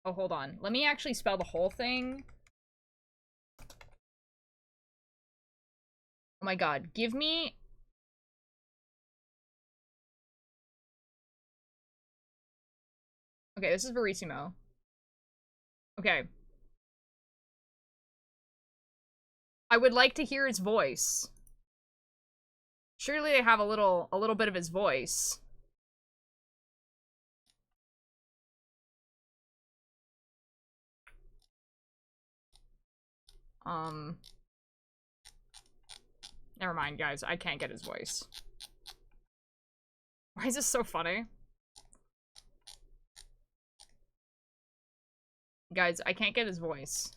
Oh, hold on. Let me actually spell the whole thing. Oh my god. Give me... Okay, this is Verissimo. Okay. I would like to hear his voice. Surely they have a little bit of his voice. Never mind, guys. I can't get his voice. Why is this so funny? Guys, I can't get his voice.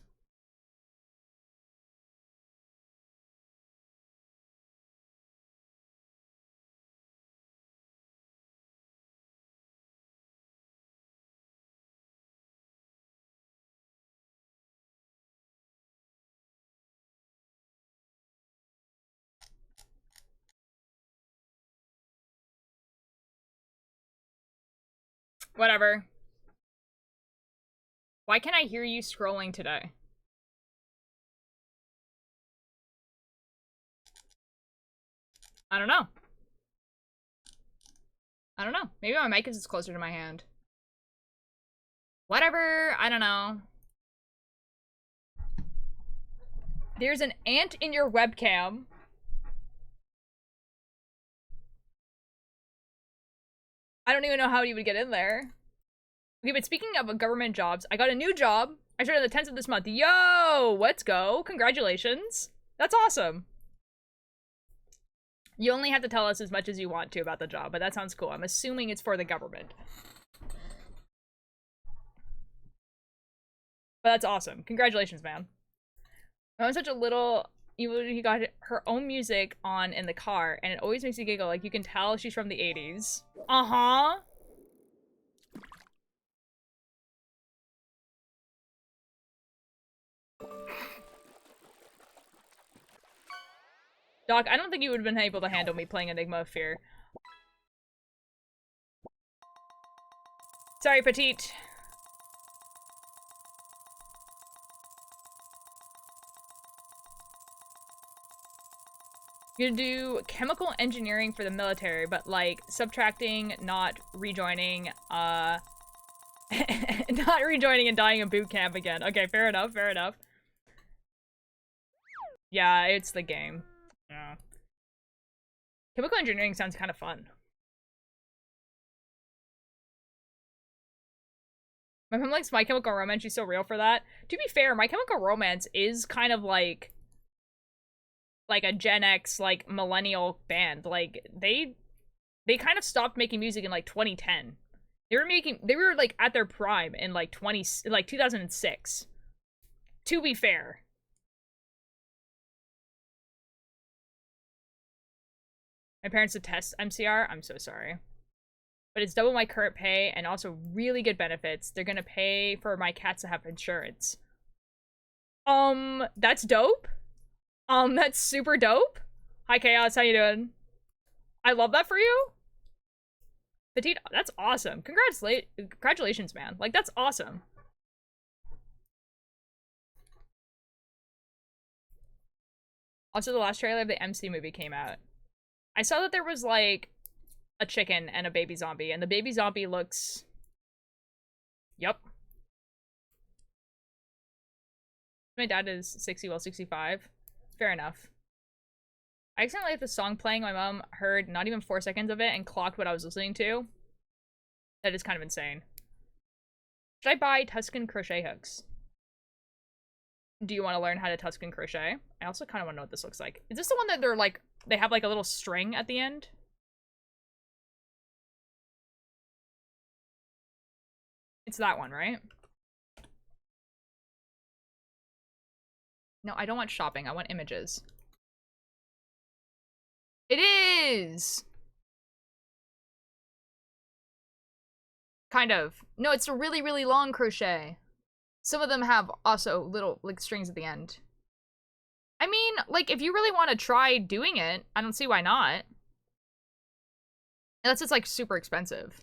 Whatever. Why can't I hear you scrolling today? I don't know. I don't know. Maybe my mic is just closer to my hand. Whatever. I don't know. There's an ant in your webcam. I don't even know how you would get in there. Okay, but speaking of government jobs, I got a new job. I started on the 10th of this month. Yo! Let's go. Congratulations. That's awesome. You only have to tell us as much as you want to about the job, but that sounds cool. I'm assuming it's for the government. But that's awesome. Congratulations, man. I'm such a little... You got her own music on in the car, and it always makes you giggle. Like, you can tell she's from the 80s. Uh-huh. Doc, I don't think you would have been able to handle me playing Enigma of Fear. Sorry, Petite. You're gonna do chemical engineering for the military, but like subtracting, not rejoining, not rejoining and dying in boot camp again. Okay, fair enough, fair enough. Yeah, it's the game. Yeah. Chemical engineering sounds kind of fun. My mom likes My Chemical Romance, she's so real for that. To be fair, My Chemical Romance is kind of like a Gen X, like, millennial band. Like, they kind of stopped making music in, like, 2010. They were, like, at their prime in, like, 2006. To be fair. My parents detest MCR. I'm so sorry. But it's double my current pay and also really good benefits. They're gonna pay for my cats to have insurance. That's dope. That's super dope. Hi, Chaos. How you doing? I love that for you. Petite, that's awesome. Congratulations, man. Like, that's awesome. Also, the last trailer of the MC movie came out. I saw that there was, like, a chicken and a baby zombie, and the baby zombie looks... Yup. My dad is 60, well, 65. Fair enough. I accidentally left the song playing. My mom heard not even 4 seconds of it and clocked what I was listening to. That is kind of insane. Should I buy Tuscan crochet hooks? Do you want to learn how to Tuscan crochet? I also kind of want to know what this looks like. Is this the one that they're like, they have like a little string at the end? It's that one, right? No, I don't want shopping. I want images. It is! Kind of. No, it's a really, really long crochet. Some of them have also little, like, strings at the end. I mean, like, if you really want to try doing it, I don't see why not. Unless it's, like, super expensive.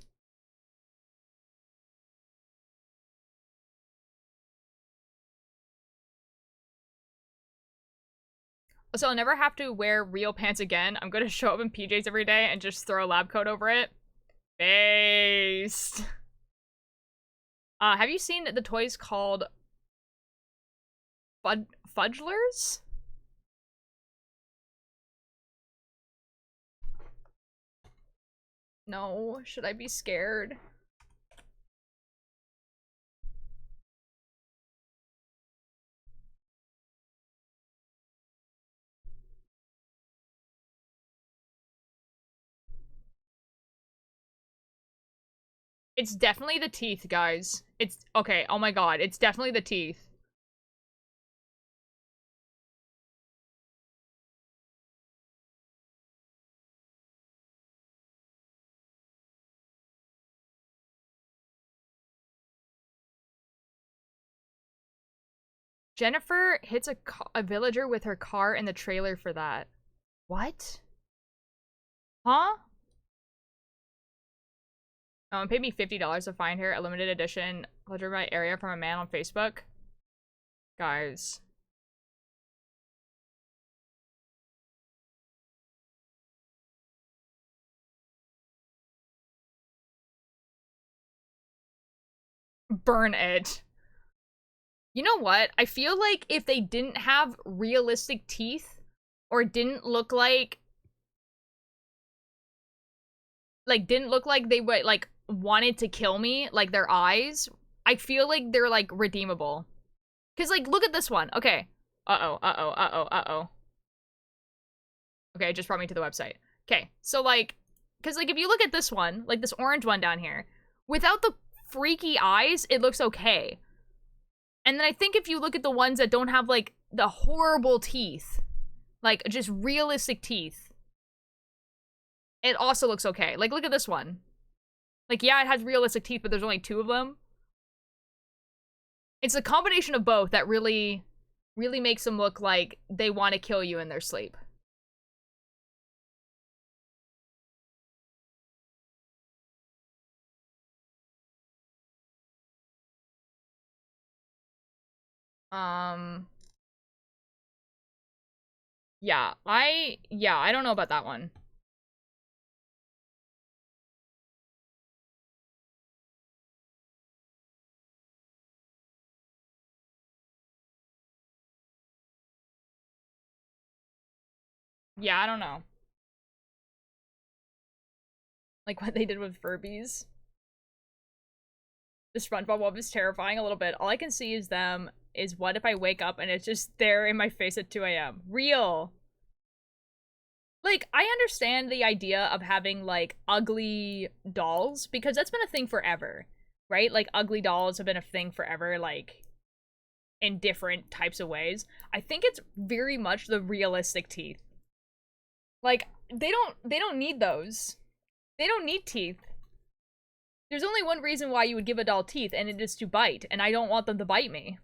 So I'll never have to wear real pants again. I'm gonna show up in PJs every day and just throw a lab coat over it. Based. Have you seen the toys called Fudglers? No, should I be scared? It's definitely the teeth, guys. It's okay. Oh my god, it's definitely the teeth. Jennifer hits a villager with her car in the trailer for that. What? Huh? It paid me $50 to find her, a limited edition Ledger by area from a man on Facebook. Guys. Burn it. You know what? I feel like if they didn't have realistic teeth, or didn't look like didn't look like they would, like, wanted to kill me, like their eyes, I feel like they're, like, redeemable. Because, like, look at this one. Okay. Uh-oh. Okay, it just brought me to the website. Okay, so, like, because, like, if you look at this one, like, this orange one down here, without the freaky eyes, it looks okay. And then I think if you look at the ones that don't have, like, the horrible teeth, like, just realistic teeth, it also looks okay. Like, look at this one. Like, yeah, it has realistic teeth, but there's only 2 of them. It's a combination of both that really, really makes them look like they want to kill you in their sleep. Um, yeah, I don't know about that one. Yeah, I don't know. Like what they did with Furbies. The SpongeBob one is terrifying a little bit. All I can see is them, is what if I wake up and it's just there in my face at 2 a.m. Real. Like, I understand the idea of having, like, ugly dolls, because that's been a thing forever, right? Like, ugly dolls have been a thing forever, like, in different types of ways. I think it's very much the realistic teeth. Like, they don't need those. They don't need teeth. There's only one reason why you would give a doll teeth, and it is to bite, and I don't want them to bite me.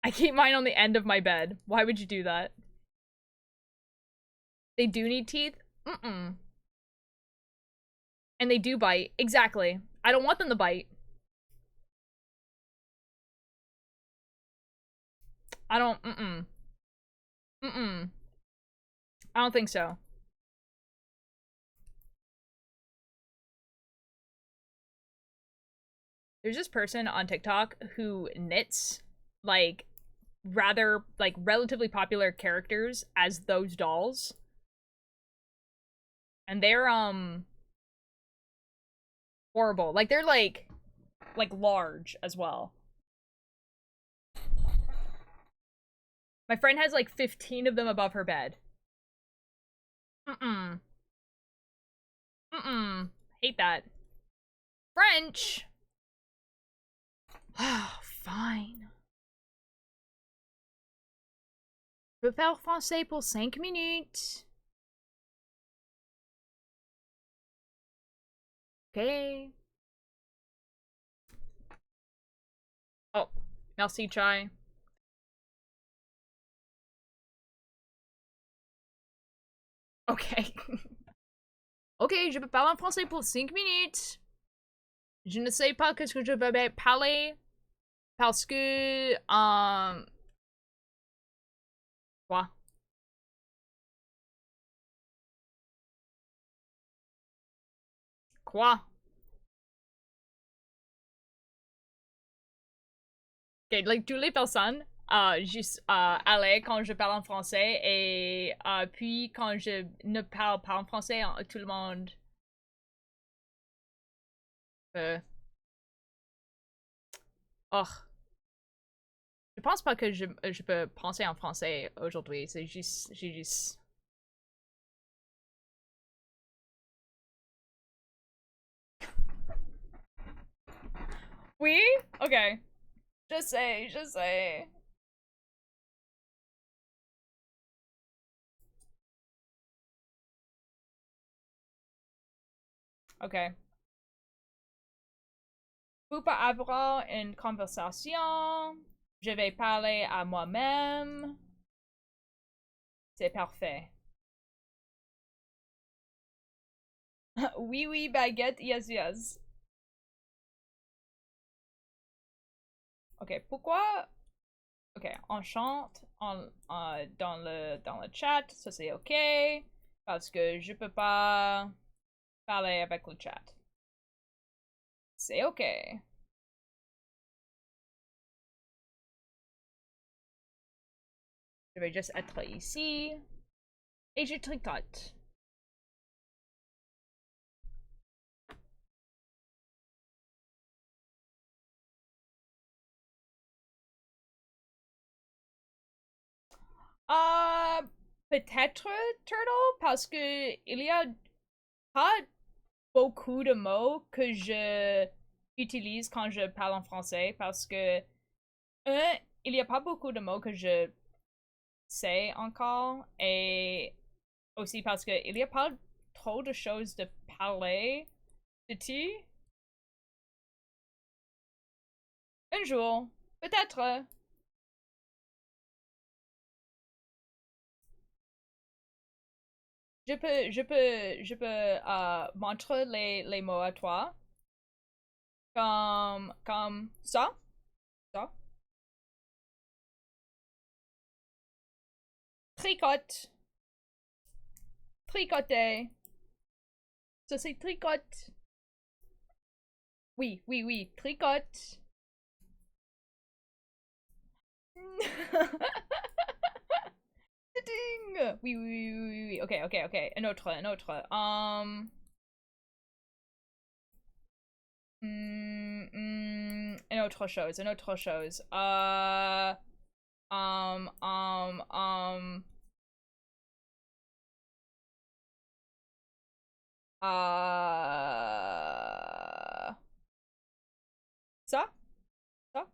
I keep mine on the end of my bed. Why would you do that? They do need teeth? Mm-mm. And they do bite. Exactly. I don't want them to bite. I don't, mm-mm. Mm-mm. I don't think so. There's this person on TikTok who knits, like, rather, like, relatively popular characters as those dolls. And they're, horrible. Like, they're, like, large as well. My friend has, like, 15 of them above her bed. Mm-mm. Mm-mm. Hate that. French! Fine. Je peux faire français pour 5 minutes. Okay. Oh, merci, Chai. Ok. Ok, je peux parler en français pour 5 minutes. Je ne sais pas qu'est-ce que je vais parler. Parce que... Quoi? Quoi? Ok, like, toutes les personnes juste allaient quand je parle en français et puis quand je ne parle pas en français, tout le monde... Oh. Je pense pas que je peux penser en français aujourd'hui. C'est juste... J'ai juste... Oui? Ok. Je sais, je sais. Ok. Vous pas avoir une conversation. Je vais parler à moi-même. C'est parfait. Oui, oui, baguette, yes, yes. Ok, pourquoi... Ok, on chante dans le chat, ça c'est ok. Parce que je peux pas parler avec le chat. C'est ok. Je vais juste être ici. Et je tricote. Peut-être turtle, parce que il y a pas beaucoup de mots que je utilise quand je parle en français, parce que il y a pas beaucoup de mots que je sais encore, et aussi parce que il y a pas trop de choses de parler de ti. Un jour, peut-être. Je peux montrer les mots à toi. Comme ça. Ça. tricote. Tricoter. Ça c'est tricote. Oui, oui, oui, tricote. Ding. Oui, oui, oui, oui, oui. Ok, ok, ok. Un autre, un autre. Une autre chose, une autre chose. Um, um, um. Ça? Ça?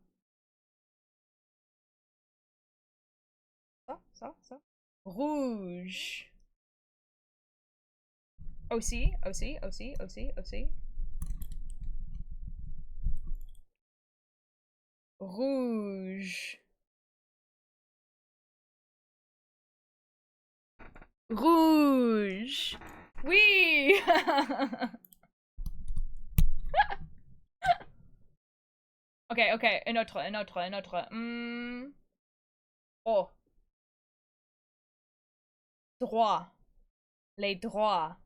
Ça? Ça? Ça? Rouge. Aussi, aussi, aussi, aussi, aussi. Rouge. Rouge. Oui. Ok, ok, un autre, un autre, un autre. Oh. Droit. Les droits.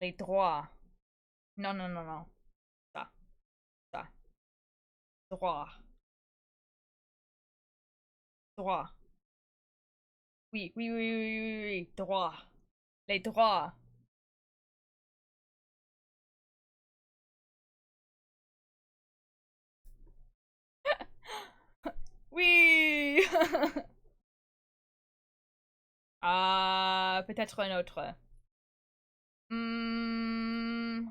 Les droits. Non, non, non, non. Ça. Ça. Droit. Droit. Oui, oui, oui, oui, oui, oui. Droit. Les droits. Oui. Peut-être un autre. Hmm.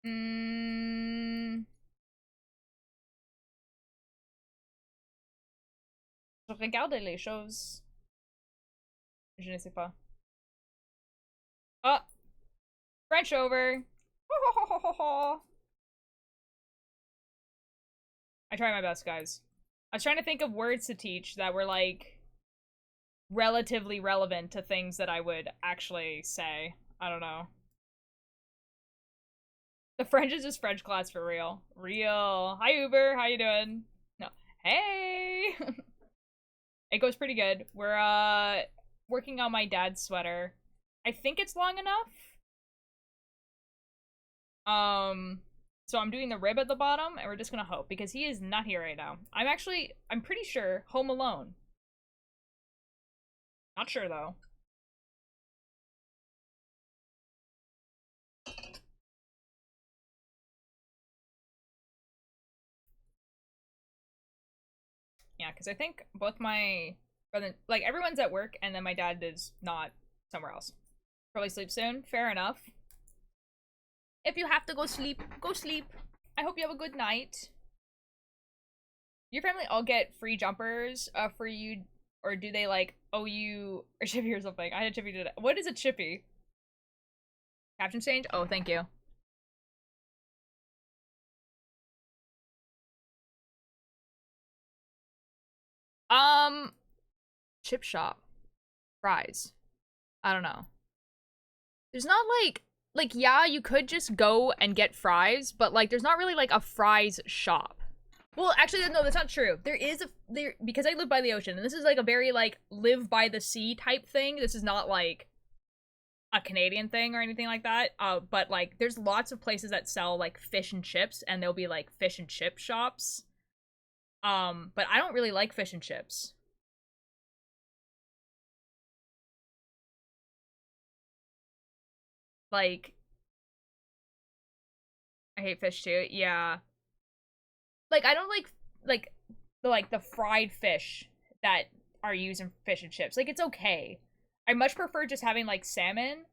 Hmm. Je regarde les choses. Je ne sais pas. Oh! French over! I try my best, guys. I was trying to think of words to teach that were, like, relatively relevant to things that I would actually say. I don't know. The French is just French class for real. Real. Hi, Uber. How you doing? No. Hey! It goes pretty good. We're, working on my dad's sweater. I think it's long enough. So I'm doing the rib at the bottom, and we're just gonna hope, because he is not here right now. I'm pretty sure home alone. Not sure, though. Yeah, because I think both my brother, like, everyone's at work, and then my dad is not somewhere else. Probably sleep soon. Fair enough. If you have to go sleep, go sleep. I hope you have a good night. Your family all get free jumpers for you, or do they, like, owe you a chippy or something? I had a chippy today. What is a chippy? Caption change? Oh, thank you. Chip shop. Fries. I don't know. There's not like yeah, you could just go and get fries, but like there's not really like a fries shop. Well, actually no, that's not true. There is there because I live by the ocean, and this is like a very like live by the sea type thing. This is not like a Canadian thing or anything like that. But like there's lots of places that sell like fish and chips, and there'll be like fish and chip shops. But I don't really like fish and chips. Like I hate fish too. Yeah. Like I don't like the fried fish that are used in fish and chips. Like it's okay. I much prefer just having like salmon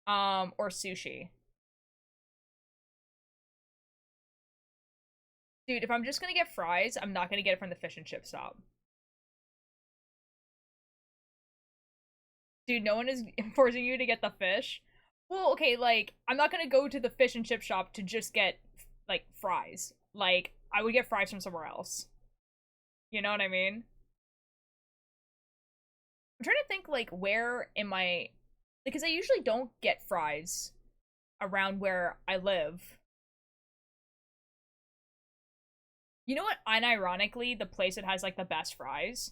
or sushi. Dude, if I'm just gonna get fries, I'm not gonna get it from the fish and chip shop. Dude, no one is forcing you to get the fish. Well, okay, like I'm not gonna go to the fish and chip shop to just get like fries. Like I would get fries from somewhere else. You know what I mean? I'm trying to think like where in my because I usually don't get fries around where I live. You know what? Unironically, the place that has like the best fries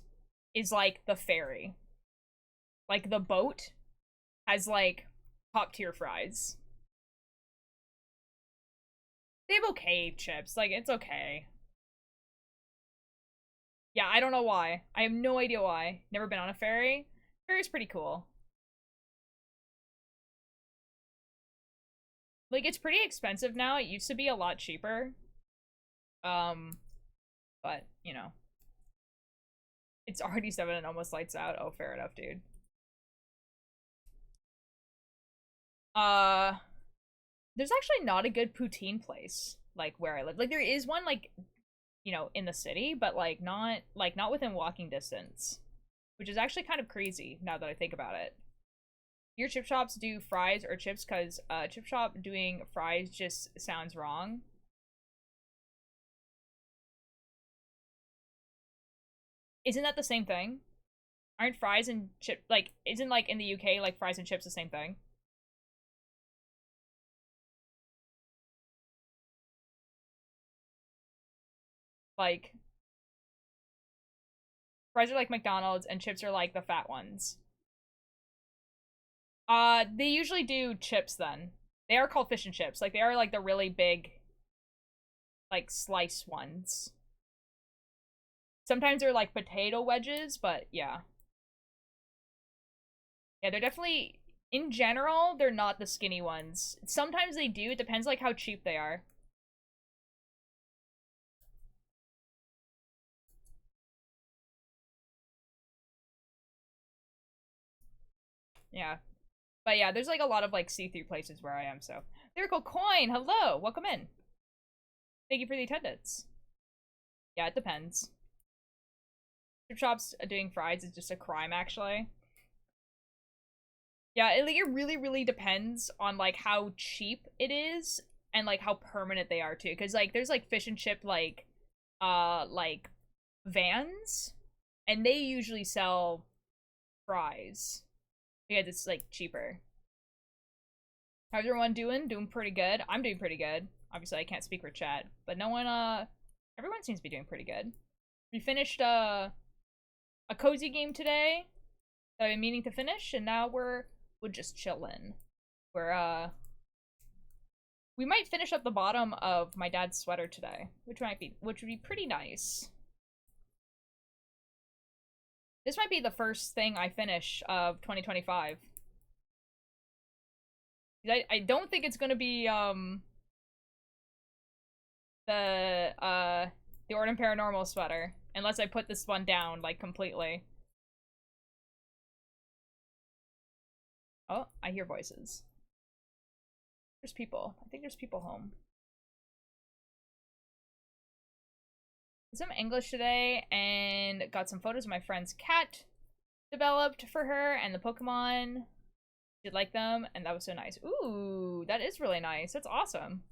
is like the ferry. Like the boat has like top tier fries. They have okay chips. Like, it's okay. Yeah, I don't know why. I have no idea why. Never been on a ferry. Ferry's pretty cool. Like, it's pretty expensive now. It used to be a lot cheaper. But, you know. It's already 7 and almost lights out. Oh, fair enough, dude. There's actually not a good poutine place, like, where I live. Like, there is one, like, you know, in the city, but, like, not within walking distance. Which is actually kind of crazy, now that I think about it. Your chip shops do fries or chips, because chip shop doing fries just sounds wrong. Isn't that the same thing? Aren't fries and chip, like, isn't, like, in the UK, like, fries and chips the same thing? Like, fries are like McDonald's and chips are like the fat ones. They usually do chips then. They are called fish and chips. Like, they are like the really big, like, slice ones. Sometimes they're like potato wedges, but yeah. Yeah, they're definitely, in general, they're not the skinny ones. Sometimes they do. It depends like how cheap they are. Yeah. But yeah, there's like a lot of like see-through places where I am, so. Lyrical Coin, hello! Welcome in. Thank you for the attendance. Yeah, it depends. Chip shops doing fries is just a crime, actually. Yeah, it, like, it really, really depends on, like, how cheap it is and, like, how permanent they are, too. Because, like, there's, like, fish and chip, like, vans, and they usually sell fries. Because it's, like, cheaper. How's everyone doing? Doing pretty good. I'm doing pretty good. Obviously, I can't speak for chat, but no one, everyone seems to be doing pretty good. We finished, a cozy game today that I've been meaning to finish, and now we're just chillin'. We're, we might finish up the bottom of my dad's sweater today, which would be pretty nice. This might be the first thing I finish of 2025. I don't think it's gonna be, the Ordin Paranormal sweater, unless I put this one down, like, completely. Oh, I hear voices. There's people. I think there's people home. Did some English today and got some photos of my friend's cat developed for her and the Pokemon. Did like them, and that was so nice. Ooh, that is really nice. That's awesome.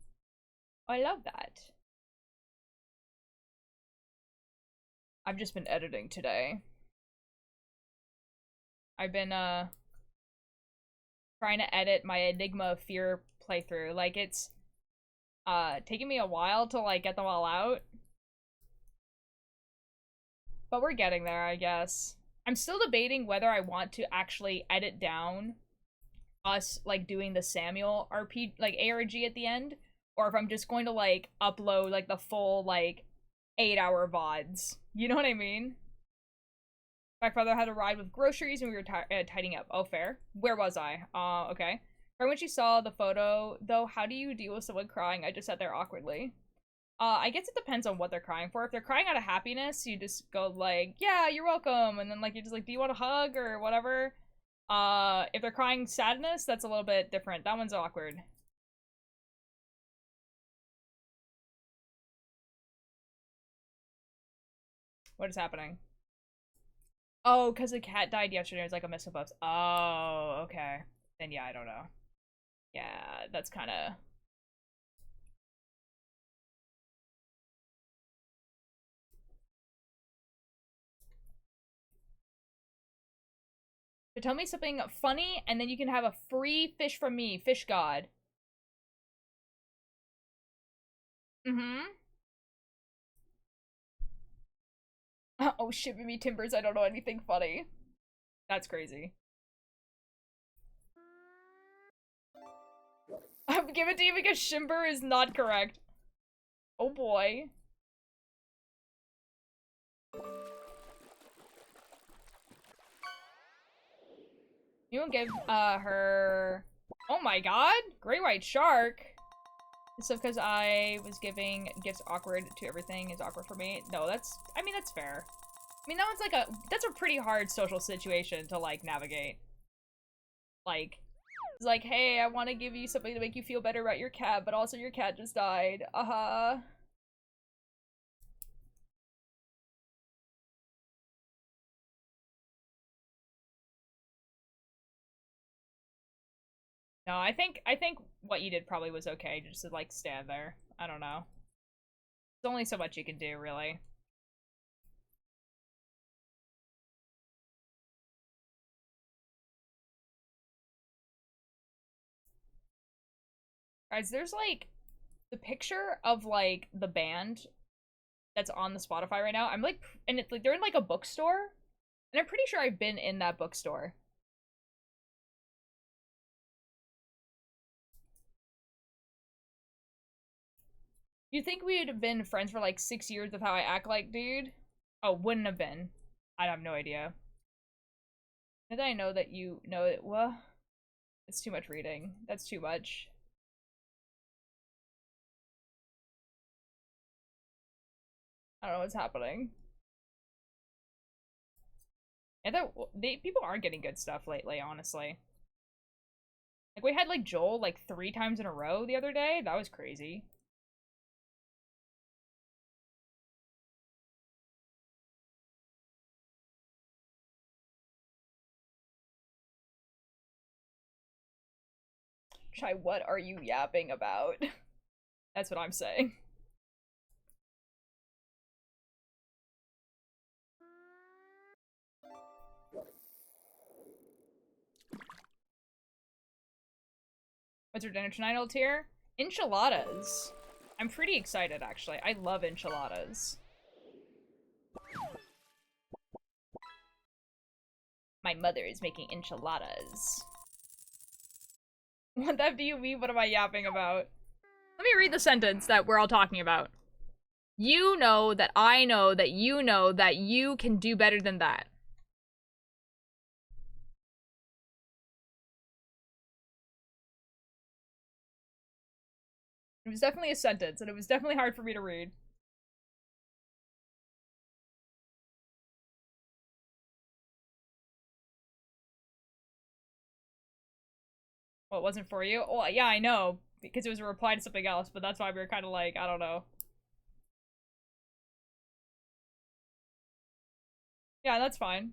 Oh, I love that. I've just been editing today. I've been, trying to edit my Enigma of Fear playthrough. Like, it's, taking me a while to, like, get them all out. But we're getting there, I guess. I'm still debating whether I want to actually edit down us, like, doing the Samuel RP, like, ARG at the end, or if I'm just going to, like, upload, like, the full, like, 8-hour VODs. You know what I mean? My father had a ride with groceries and we were tidying up. Oh, fair. Where was I? Okay. When she saw the photo, though, how do you deal with someone crying? I just sat there awkwardly. I guess it depends on what they're crying for. If they're crying out of happiness, you just go like, yeah, you're welcome. And then, like, you're just like, do you want a hug or whatever? If they're crying sadness, that's a little bit different. That one's awkward. What is happening? Oh, because the cat died yesterday. It was like a missile buffs. Oh, okay. Then yeah, I don't know. Yeah, that's kind of... So tell me something funny, and then you can have a free fish from me, Fish God. Mm-hmm. Oh, shipping me timbers, I don't know anything funny. That's crazy. I'm giving it to you because Shimber is not correct. Oh boy. You won't give her... Oh my god! Great white shark! So because I was giving gifts awkward to everything is awkward for me. No, that's... I mean, that's fair. I mean, that one's like a... That's a pretty hard social situation to, like, navigate. Like, it's like, hey, I want to give you something to make you feel better about your cat, but also your cat just died. Uh-huh. No, I think what you did probably was okay, just to, like, stand there. I don't know. There's only so much you can do, really. Guys, there's, like, the picture of, like, the band that's on the Spotify right now. I'm, like, and it's, like, they're in, like, a bookstore. And I'm pretty sure I've been in that bookstore. You think we'd have been friends for, like, 6 years with how I act like, dude? Oh, wouldn't have been. I have no idea. Now that I know that you know it, well, it's too much reading. That's too much. I don't know what's happening. Yeah, people are getting good stuff lately, honestly. Like, we had, like, Joel, like, 3 times in a row the other day. That was crazy. Chai, what are you yapping about? That's what I'm saying. What's for dinner tonight, old tier? Enchiladas. I'm pretty excited, actually. I love enchiladas. My mother is making enchiladas. What the do you mean? What am I yapping about? Let me read the sentence that we're all talking about. You know that I know that you know that you can do better than that. It was definitely a sentence, and it was definitely hard for me to read. Well, it wasn't for you? Oh, yeah, I know, because it was a reply to something else, but that's why we were kind of like, I don't know. Yeah, that's fine.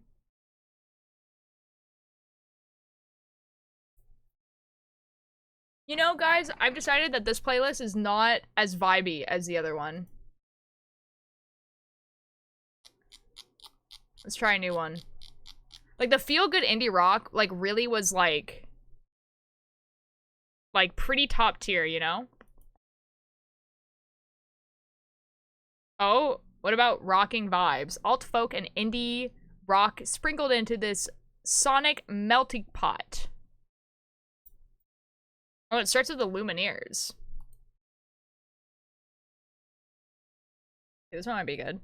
You know, guys, I've decided that this playlist is not as vibey as the other one. Let's try a new one. Like, the feel-good indie rock, like, really was, like, pretty top tier, you know? Oh, what about rocking vibes? Alt folk and indie rock sprinkled into this sonic melting pot. Oh, it starts with the Lumineers. This one might be good.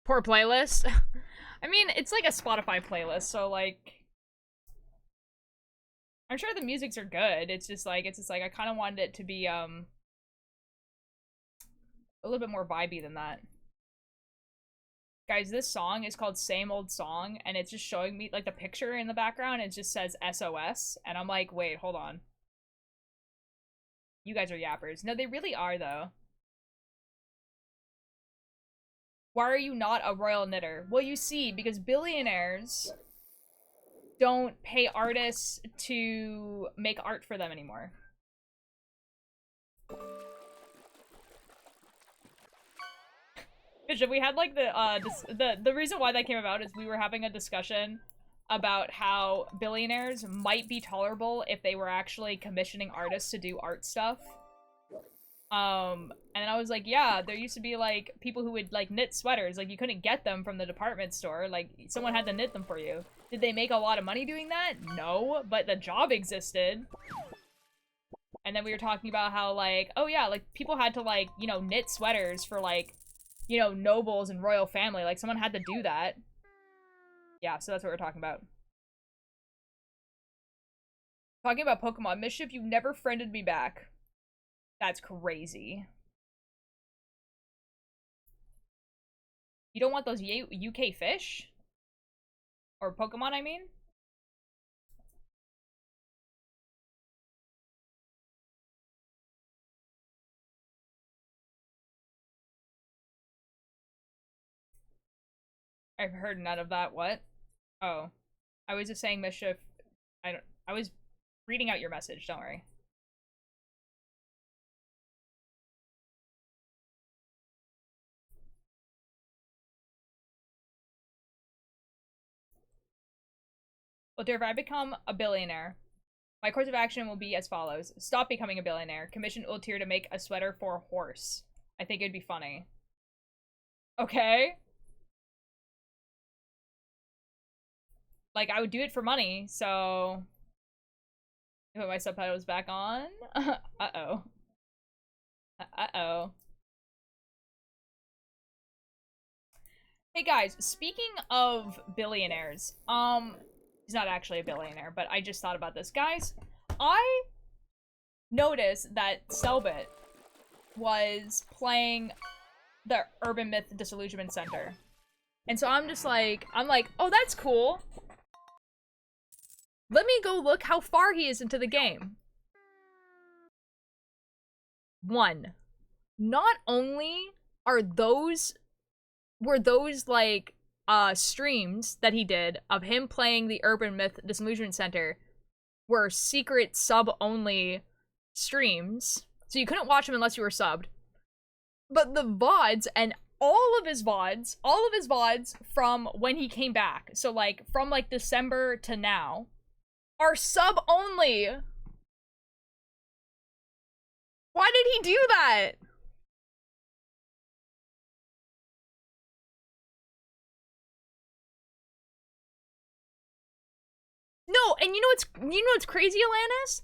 Poor playlist. I mean, it's like a Spotify playlist, so like I'm sure the musics are good. It's just like I kind of wanted it to be a little bit more vibey than that. Guys, this song is called Same Old Song, and it's just showing me like the picture in the background. It just says SOS, and I'm like, wait, hold on. You guys are yappers. No, they really are though. Why are you not a royal knitter? Well, you see, because billionaires don't pay artists to make art for them anymore. Bishop, we had like the reason why that came about is we were having a discussion about how billionaires might be tolerable if they were actually commissioning artists to do art stuff. And I was like, yeah, there used to be like people who would like knit sweaters, like you couldn't get them from the department store, like someone had to knit them for you. Did they make a lot of money doing that? No, but the job existed. And then we were talking about how like, oh yeah, like people had to like, you know, knit sweaters for like, you know, nobles and royal family, like someone had to do that. Yeah, so that's what we're talking about. Talking about Pokemon. Mischief, you never friended me back. That's crazy. You don't want those UK fish? Or Pokemon, I mean? I've heard none of that. What? Oh. I was just saying, Mischief. I was reading out your message, don't worry. Well, dear, if I become a billionaire, my course of action will be as follows. Stop becoming a billionaire. Commission Ultier to make a sweater for a horse. I think it'd be funny. Okay. Like, I would do it for money, so... Put my subtitles back on. Uh-oh. Uh-oh. Hey guys, speaking of billionaires, he's not actually a billionaire, but I just thought about this. Guys, I noticed that Selbit was playing the Urban Myth Disillusionment Center. And so I'm like, oh, that's cool. Let me go look how far he is into the game. 1. Not only were those like streams that he did of him playing the Urban Myth Disillusionment Center were secret sub-only streams, so you couldn't watch them unless you were subbed. But the VODs and all of his VODs from when he came back, so like from like December to now, are sub-only. Why did he do that? No, and you know what's crazy, Alanis?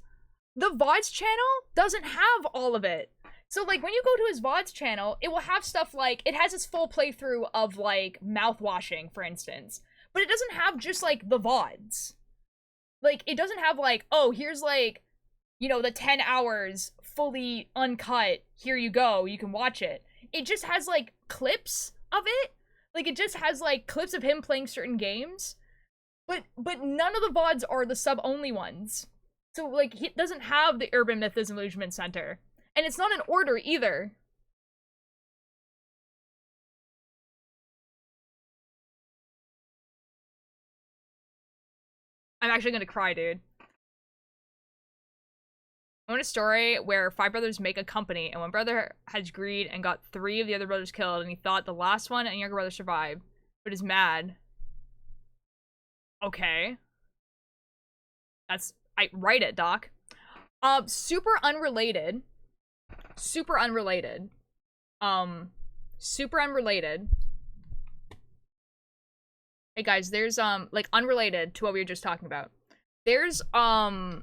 The VODs channel doesn't have all of it. So like when you go to his VODs channel, it will have stuff like, it has its full playthrough of like mouthwashing, for instance. But it doesn't have just like the VODs. Like, it doesn't have like, oh, here's like, you know, the 10 hours fully uncut, here you go, you can watch it. It just has like clips of it. Like, it just has like clips of him playing certain games. But none of the VODs are the sub-only ones. So, like, he doesn't have the Urban Myth Disillusionment Center. And it's not in order, either. I'm actually gonna cry, dude. I want a story where 5 brothers make a company, and one brother has greed and got 3 of the other brothers killed, and he thought the last one and younger brother survived, but is mad. Okay. Write it, Doc. Super unrelated. Super unrelated. Hey guys, there's, like, unrelated to what we were just talking about. There's a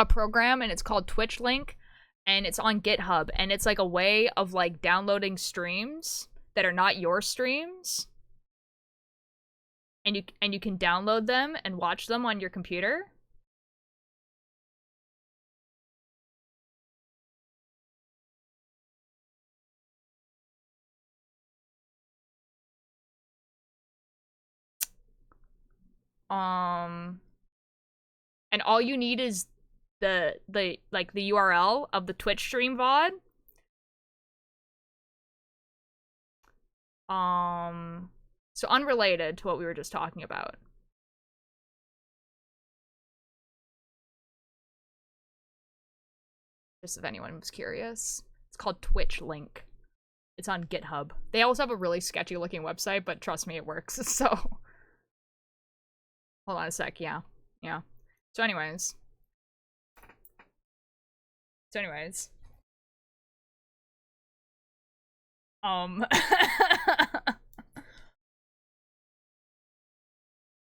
program, and it's called Twitch Link, and it's on GitHub, and it's like a way of, like, downloading streams that are not your streams. And you can download them and watch them on your computer. And all you need is the URL of the Twitch stream VOD. So unrelated to what we were just talking about. Just if anyone was curious. It's called Twitch Link. It's on GitHub. They also have a really sketchy looking website, but trust me, it works. So, hold on a sec. Yeah. Yeah. So anyways.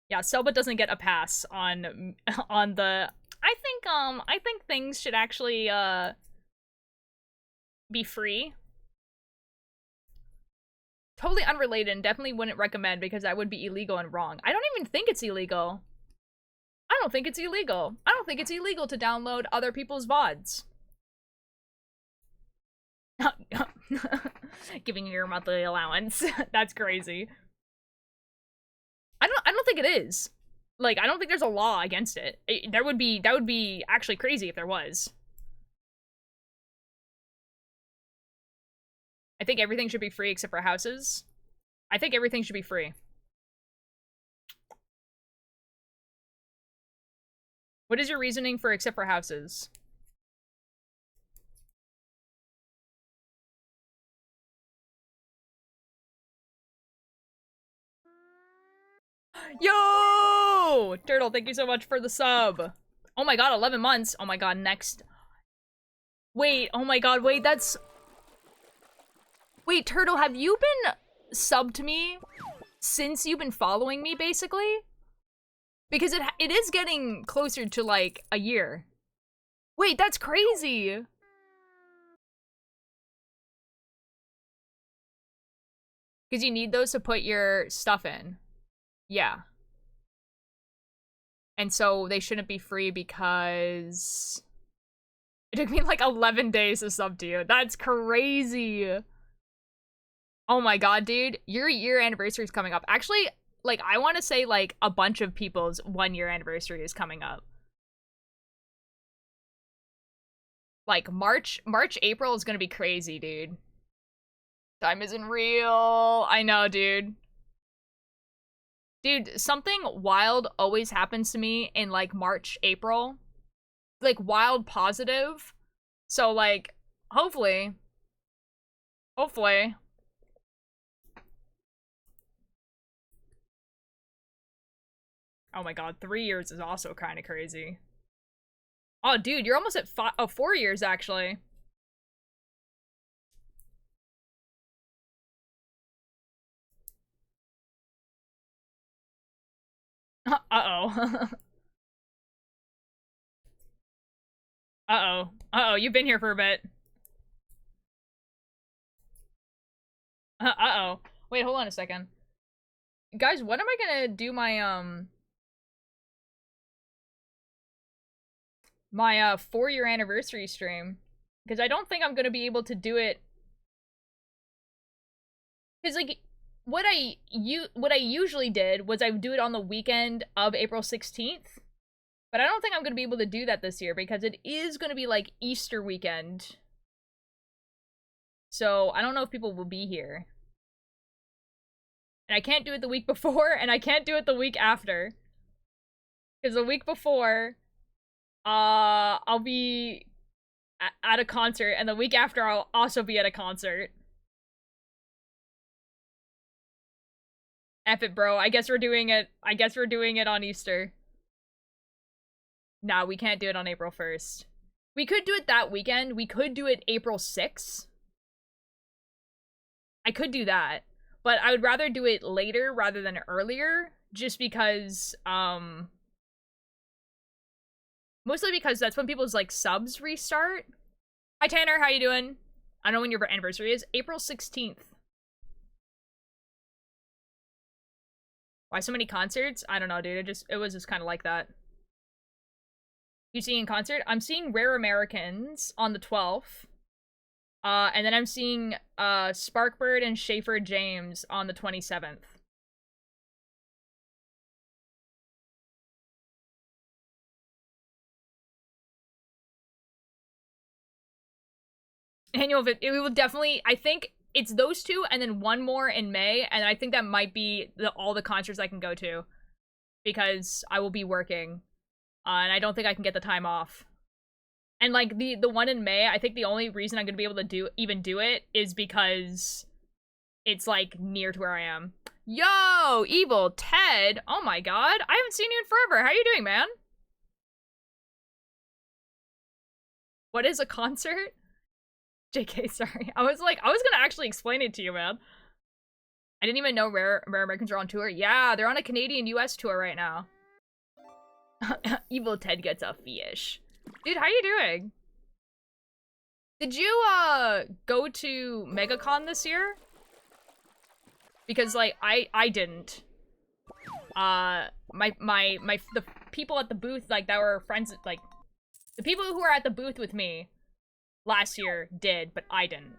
Yeah, Selba doesn't get a pass on the I think things should actually be free. Totally unrelated and definitely wouldn't recommend because that would be illegal and wrong. I don't even think it's illegal. I don't think it's illegal. I don't think it's illegal to download other people's VODs. Giving you your monthly allowance. That's crazy. I don't think it is. Like, I don't think there's a law against it. That would be actually crazy if there was. I think everything should be free except for houses. I think everything should be free. What is your reasoning for except for houses? Yo! Turtle, thank you so much for the sub. Oh my god, 11 months. Oh my god, next. Wait, oh my god, wait, that's... Wait, Turtle, have you been subbed to me since you've been following me, basically? Because it is getting closer to, like, a year. Wait, that's crazy! Because you need those to put your stuff in. Yeah. And so they shouldn't be free because... It took me, like, 11 days to sub to you. That's crazy! Oh my god, dude. Your year anniversary is coming up. Actually, like, I want to say, like, a bunch of people's 1-year anniversary is coming up. Like, March, April is gonna be crazy, dude. Time isn't real. I know, dude. Dude, something wild always happens to me in, like, March, April. Like, wild positive. So, like, hopefully. Oh my god, 3 years is also kind of crazy. Oh, dude, you're almost at 4 years, actually. Uh-oh. Uh-oh. Uh-oh, you've been here for a bit. Uh-oh. Wait, hold on a second. Guys, when am I gonna do my 4-year anniversary stream? Because I don't think I'm gonna be able to do it. Because, like, what I usually did was I would do it on the weekend of April 16th. But I don't think I'm gonna be able to do that this year because it is gonna be, like, Easter weekend. So, I don't know if people will be here. And I can't do it the week before, and I can't do it the week after. Because the week before, I'll be at a concert, and the week after I'll also be at a concert. F it, bro. I guess we're doing it on Easter. Nah, we can't do it on April 1st. We could do it that weekend. We could do it April 6th. I could do that. But I would rather do it later rather than earlier. Just because, mostly because that's when people's, like, subs restart. Hi, Tanner. How you doing? I don't know when your anniversary is. April 16th. Why so many concerts? I don't know, dude. It was just kind of like that. You seeing in concert? I'm seeing Rare Americans on the 12th. And then I'm seeing Sparkbird and Schaefer James on the 27th. It will definitely, I think it's those two and then one more in May, and I think that might be all the concerts I can go to. Because I will be working. And I don't think I can get the time off. And like the one in May, I think the only reason I'm gonna be able to do it is because it's like near to where I am. Yo, Evil Ted! Oh my god, I haven't seen you in forever. How you doing, man? What is a concert? JK, sorry. I was gonna actually explain it to you, man. I didn't even know Rare Americans are on tour. Yeah, they're on a Canadian-US tour right now. Evil Ted gets a fish. Dude, how you doing? Did you, go to MegaCon this year? Because, like, I didn't. The people at the booth, like, that were friends, like, the people who were at the booth with me last year did, but I didn't.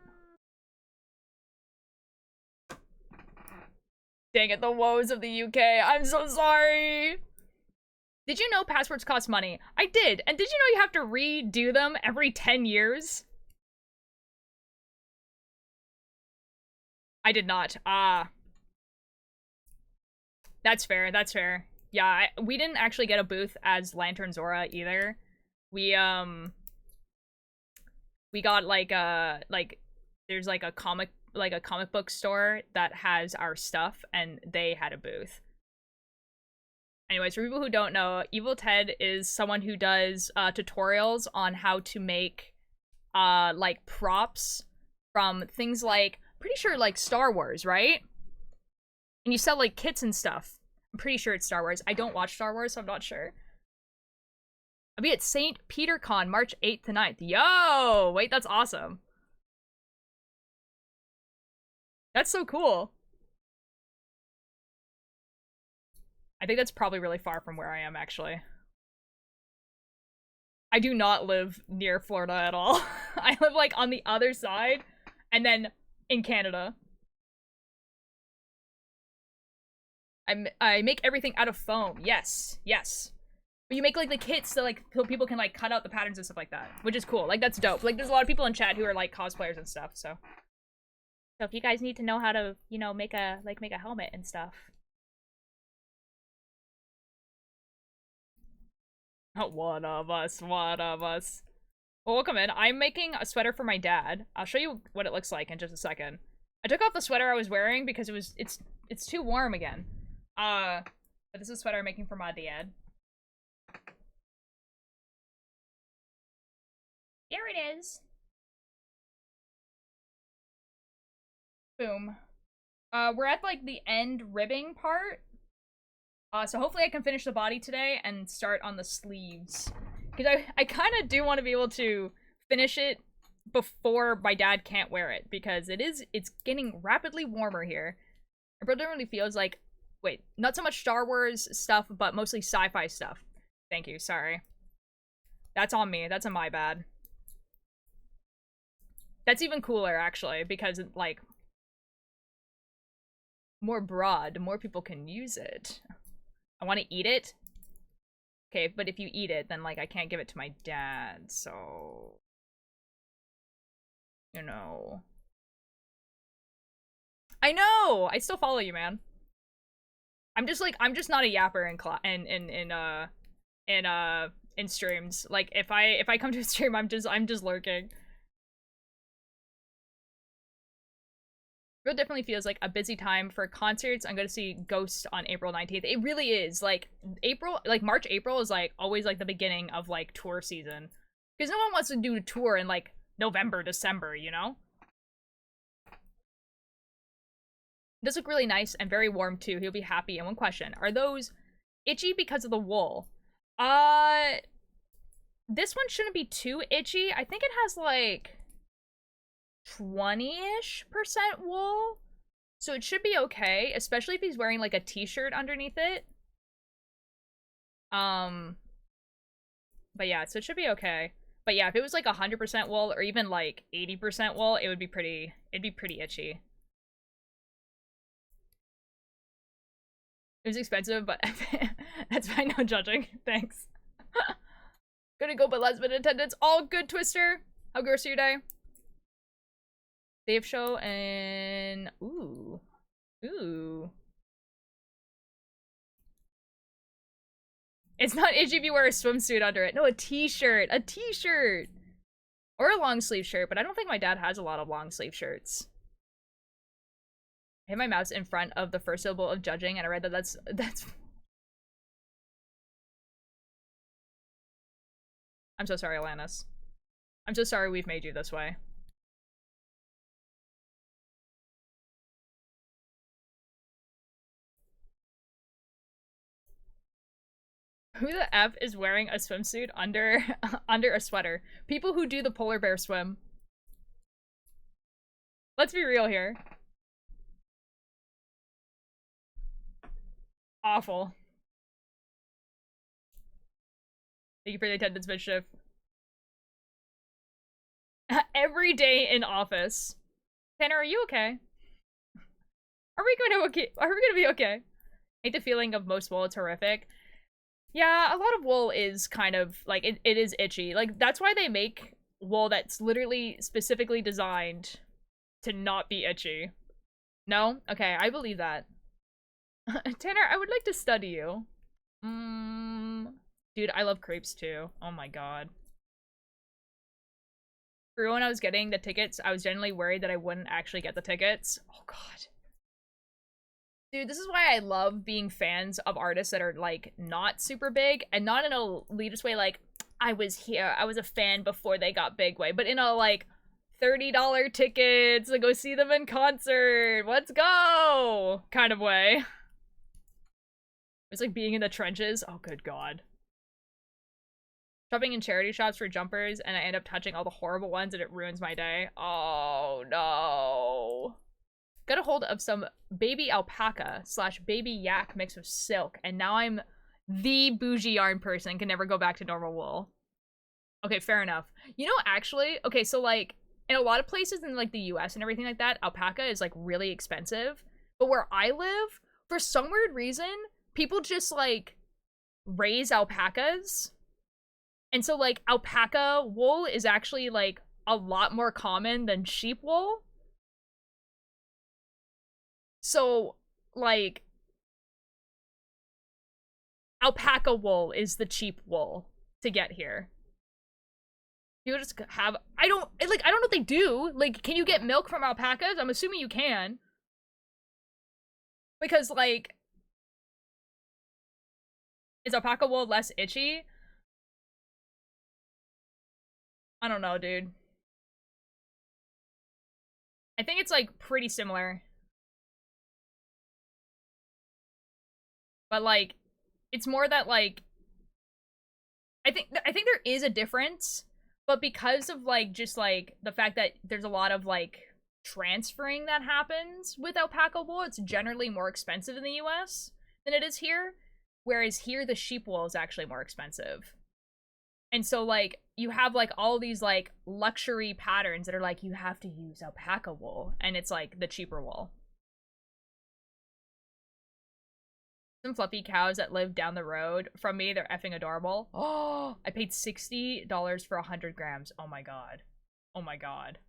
Dang it, the woes of the UK. I'm so sorry. Did you know passports cost money? I did. And did you know you have to redo them every 10 years? I did not. That's fair. That's fair. Yeah, we didn't actually get a booth as Lantern Zora either. We got like there's like a comic book store that has our stuff, and they had a booth. Anyways, for people who don't know, Evil Ted is someone who does tutorials on how to make like props from things like, pretty sure like Star Wars, right? And you sell like kits and stuff. I'm pretty sure it's Star Wars. I don't watch Star Wars, so I'm not sure. I'll be at St. Peter Con March 8th to 9th. Yo! Wait, that's awesome. That's so cool. I think that's probably really far from where I am, actually. I do not live near Florida at all. I live, like, on the other side, and then in Canada. I make everything out of foam. Yes, yes. But you make, like, the kits so, like, so people can, like, cut out the patterns and stuff like that, which is cool. Like, that's dope. Like, there's a lot of people in chat who are, like, cosplayers and stuff, so. So if you guys need to know how to, you know, make a helmet and stuff. One of us, one of us. Well, welcome in. I'm making a sweater for my dad. I'll show you what it looks like in just a second. I took off the sweater I was wearing because it's too warm again. But this is a sweater I'm making for my dad. Here it is. Boom. We're at like the end ribbing part. So hopefully I can finish the body today and start on the sleeves. Because I kind of do want to be able to finish it before my dad can't wear it. Because it's getting rapidly warmer here. My brother really feels like, wait, not so much Star Wars stuff, but mostly sci-fi stuff. Thank you, sorry. That's on me, that's on my bad. That's even cooler, actually, because, like, more broad, more people can use it. I want to eat it. Okay, but if you eat it, then, like, I can't give it to my dad, so... You know... I know! I still follow you, man. I'm just not a yapper in streams. Like, if I come to a stream, I'm just lurking. It definitely feels like a busy time for concerts. I'm going to see Ghost on April 19th. It really is. Like, March, April is, like, always, like, the beginning of, like, tour season. Because no one wants to do a tour in, like, November, December, you know? It does look really nice and very warm, too. He'll be happy. And one question. Are those itchy because of the wool? This one shouldn't be too itchy. I think it has, like... 20-ish% wool, so it should be okay, especially if he's wearing like a t-shirt underneath it. But yeah, so it should be okay. But yeah, if it was like 100% wool or even like 80% wool, it'd be pretty itchy. It was expensive, but that's fine, no judging. Thanks. Gonna go but last minute attendance. All good, Twister. How goes your day? Dave show and ooh. It's not itchy if you wear a swimsuit under it. No, a t-shirt. A t-shirt. Or a long sleeve shirt, but I don't think my dad has a lot of long sleeve shirts. I hit my mouse in front of the first syllable of judging, and I read that that's... I'm so sorry, Alanis. I'm so sorry we've made you this way. Who the F is wearing a swimsuit under under a sweater? People who do the polar bear swim. Let's be real here. Awful. Thank you for the attendance, Mischief. Every day in office. Tanner, are you okay? Are we going to be okay? I hate the feeling of most wool. It's horrific. Yeah, a lot of wool is kind of, like, it is itchy. Like, that's why they make wool that's literally specifically designed to not be itchy. No? Okay, I believe that. Tanner, I would like to study you. Dude, I love crepes too. Oh my god. For when I was getting the tickets, I was genuinely worried that I wouldn't actually get the tickets. Oh god. Dude, this is why I love being fans of artists that are, like, not super big, and not in a elitist way, like, I was here, I was a fan before they got big way, but in a, like, $30 tickets to go see them in concert, let's go, kind of way. It's like being in the trenches. Oh, good god. Shopping in charity shops for jumpers, and I end up touching all the horrible ones, and it ruins my day. Oh, no. Got a hold of some baby alpaca / baby yak mix with silk, and now I'm the bougie yarn person, can never go back to normal wool. Okay, fair enough. You know, actually, okay, so, like, in a lot of places in, like, the US and everything like that, alpaca is, like, really expensive. But where I live, for some weird reason, people just, like, raise alpacas. And so, like, alpaca wool is actually, like, a lot more common than sheep wool. So, like, alpaca wool is the cheap wool to get here. You just have, I don't know what they do. Like, can you get milk from alpacas? I'm assuming you can. Because, like, is alpaca wool less itchy? I don't know, dude. I think it's, like, pretty similar. But, like, it's more that, like, I think there is a difference, but because of, like, just, like, the fact that there's a lot of, like, transferring that happens with alpaca wool, it's generally more expensive in the US than it is here, whereas here the sheep wool is actually more expensive. And so, like, you have, like, all these, like, luxury patterns that are like, you have to use alpaca wool, and it's, like, the cheaper wool. Some fluffy cows that live down the road from me, they're effing adorable. Oh, I paid $60 for 100 grams. Oh my god. Oh my god.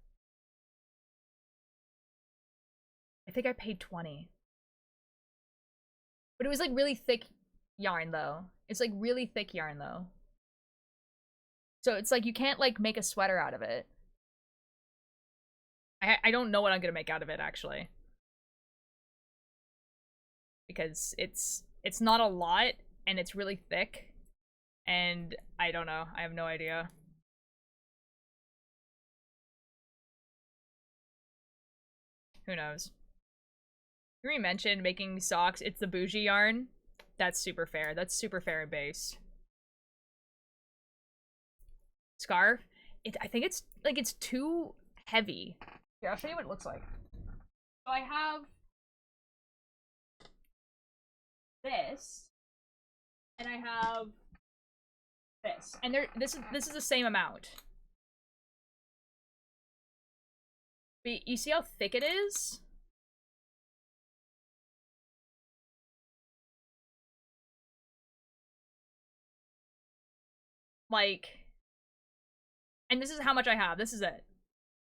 I think I paid 20. But it was, like, really thick yarn, though. It's, like, really thick yarn, though. So it's, like, you can't, like, make a sweater out of it. I don't know what I'm gonna make out of it, actually. Because it's not a lot, and it's really thick. And I don't know. I have no idea. Who knows? Yuri mentioned making socks. It's the bougie yarn. That's super fair. That's super fair and base. Scarf. I think it's, like, it's too heavy. Here, I'll show you what it looks like. So I have this, and I have this, and this is the same amount. But you see how thick it is? Like, and this is how much I have. This is it.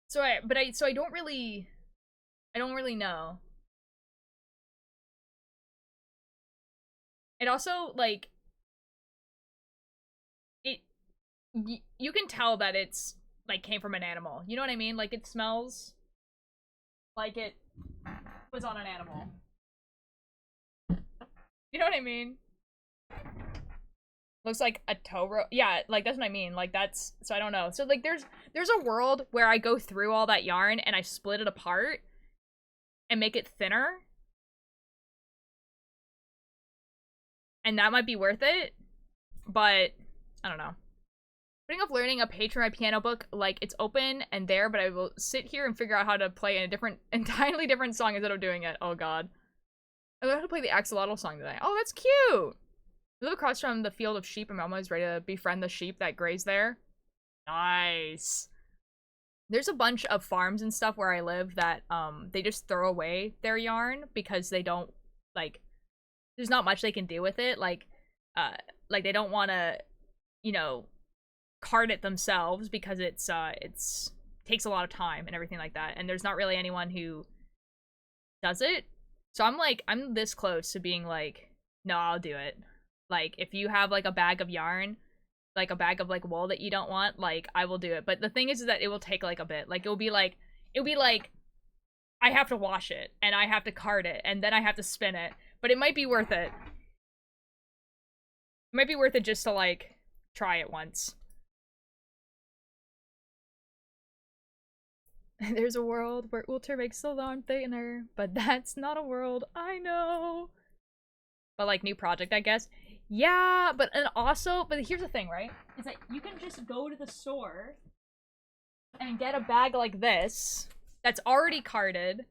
So I don't really know. It also, like, you can tell that it's like came from an animal. You know what I mean? Like it smells like it was on an animal. You know what I mean? Looks like a Toro. Yeah, like that's what I mean. Like that's so I don't know. So like there's a world where I go through all that yarn and I split it apart and make it thinner. And that might be worth it, but I don't know. Putting off learning a page for my piano book, like it's open and there, but I will sit here and figure out how to play in a entirely different song instead of doing it. Oh god. I learned how to play the axolotl song today. Oh, that's cute! We live across from the field of sheep and Mama is ready to befriend the sheep that graze there. Nice. There's a bunch of farms and stuff where I live that, they just throw away their yarn because they don't, like, there's not much they can do with it. Like they don't want to, you know, card it themselves because it's takes a lot of time and everything like that. And there's not really anyone who does it. So I'm this close to being like, no, I'll do it. Like, if you have, like, a bag of yarn, like, a bag of, like, wool that you don't want, like, I will do it. But the thing is that it will take, like, a bit. Like, it'll be like, I have to wash it, and I have to card it, and then I have to spin it. But it might be worth it. It might be worth it just to, like, try it once. There's a world where Ulter makes the yarn thinner, but that's not a world I know. But, like, new project, I guess. Yeah, but here's the thing, right? Is that you can just go to the store and get a bag like this that's already carded,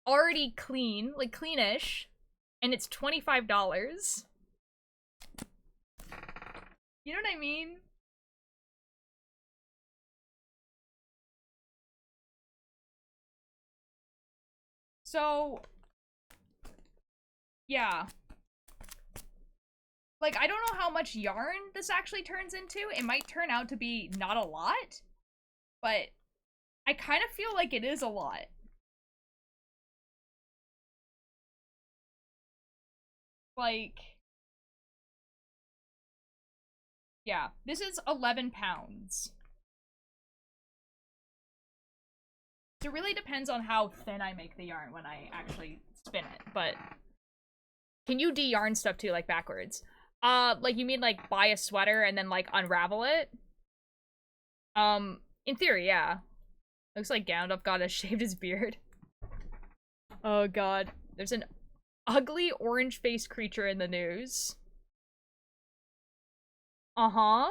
already clean, like cleanish, and it's $25. You know what I mean? So, yeah. Like, I don't know how much yarn this actually turns into. It might turn out to be not a lot, but I kind of feel like it is a lot. Like, yeah, this is 11 pounds. It really depends on how thin I make the yarn when I actually spin it, but can you de-yarn stuff too, like backwards? Like you mean like buy a sweater and then like unravel it? In theory, yeah. Looks like Gandalf got shaved his beard. Oh god. There's an ugly orange-faced creature in the news. Uh-huh.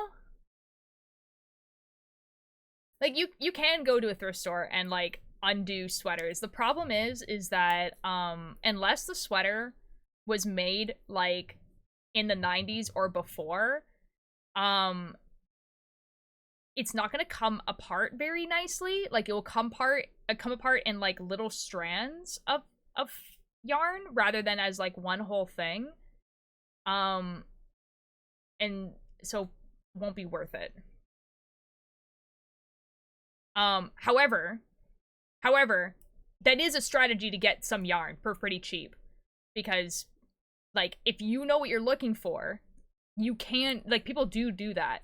Like you can go to a thrift store and like undo sweaters. The problem is that unless the sweater was made like in the 90s or before, it's not gonna come apart very nicely. Like it will come apart in like little strands of yarn rather than as like one whole thing. And so won't be worth it. However, that is a strategy to get some yarn for pretty cheap. Because, like, if you know what you're looking for, you can, like, people do that.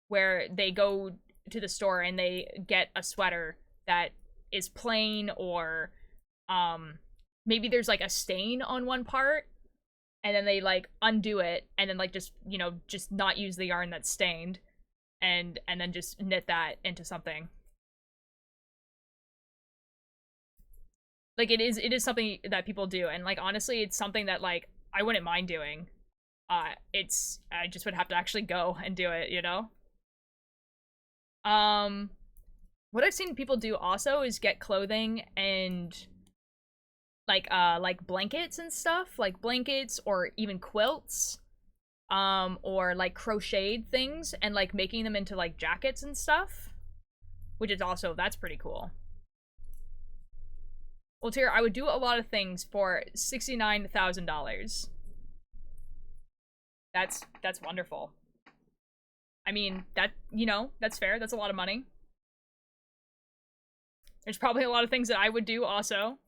Where they go to the store and they get a sweater that is plain or, maybe there's, like, a stain on one part. And then they, like, undo it and then, like, just, you know, just not use the yarn that's stained. And then just knit that into something. Like, it is something that people do, and, like, honestly, it's something that, like, I wouldn't mind doing. I just would have to actually go and do it, you know? What I've seen people do also is get clothing and, like blankets and stuff, like blankets or even quilts, or, like, crocheted things, and, like, making them into, like, jackets and stuff, which is also, that's pretty cool. Well, Tyr, I would do a lot of things for $69,000. That's wonderful. I mean, that, you know, that's fair. That's a lot of money. There's probably a lot of things that I would do also.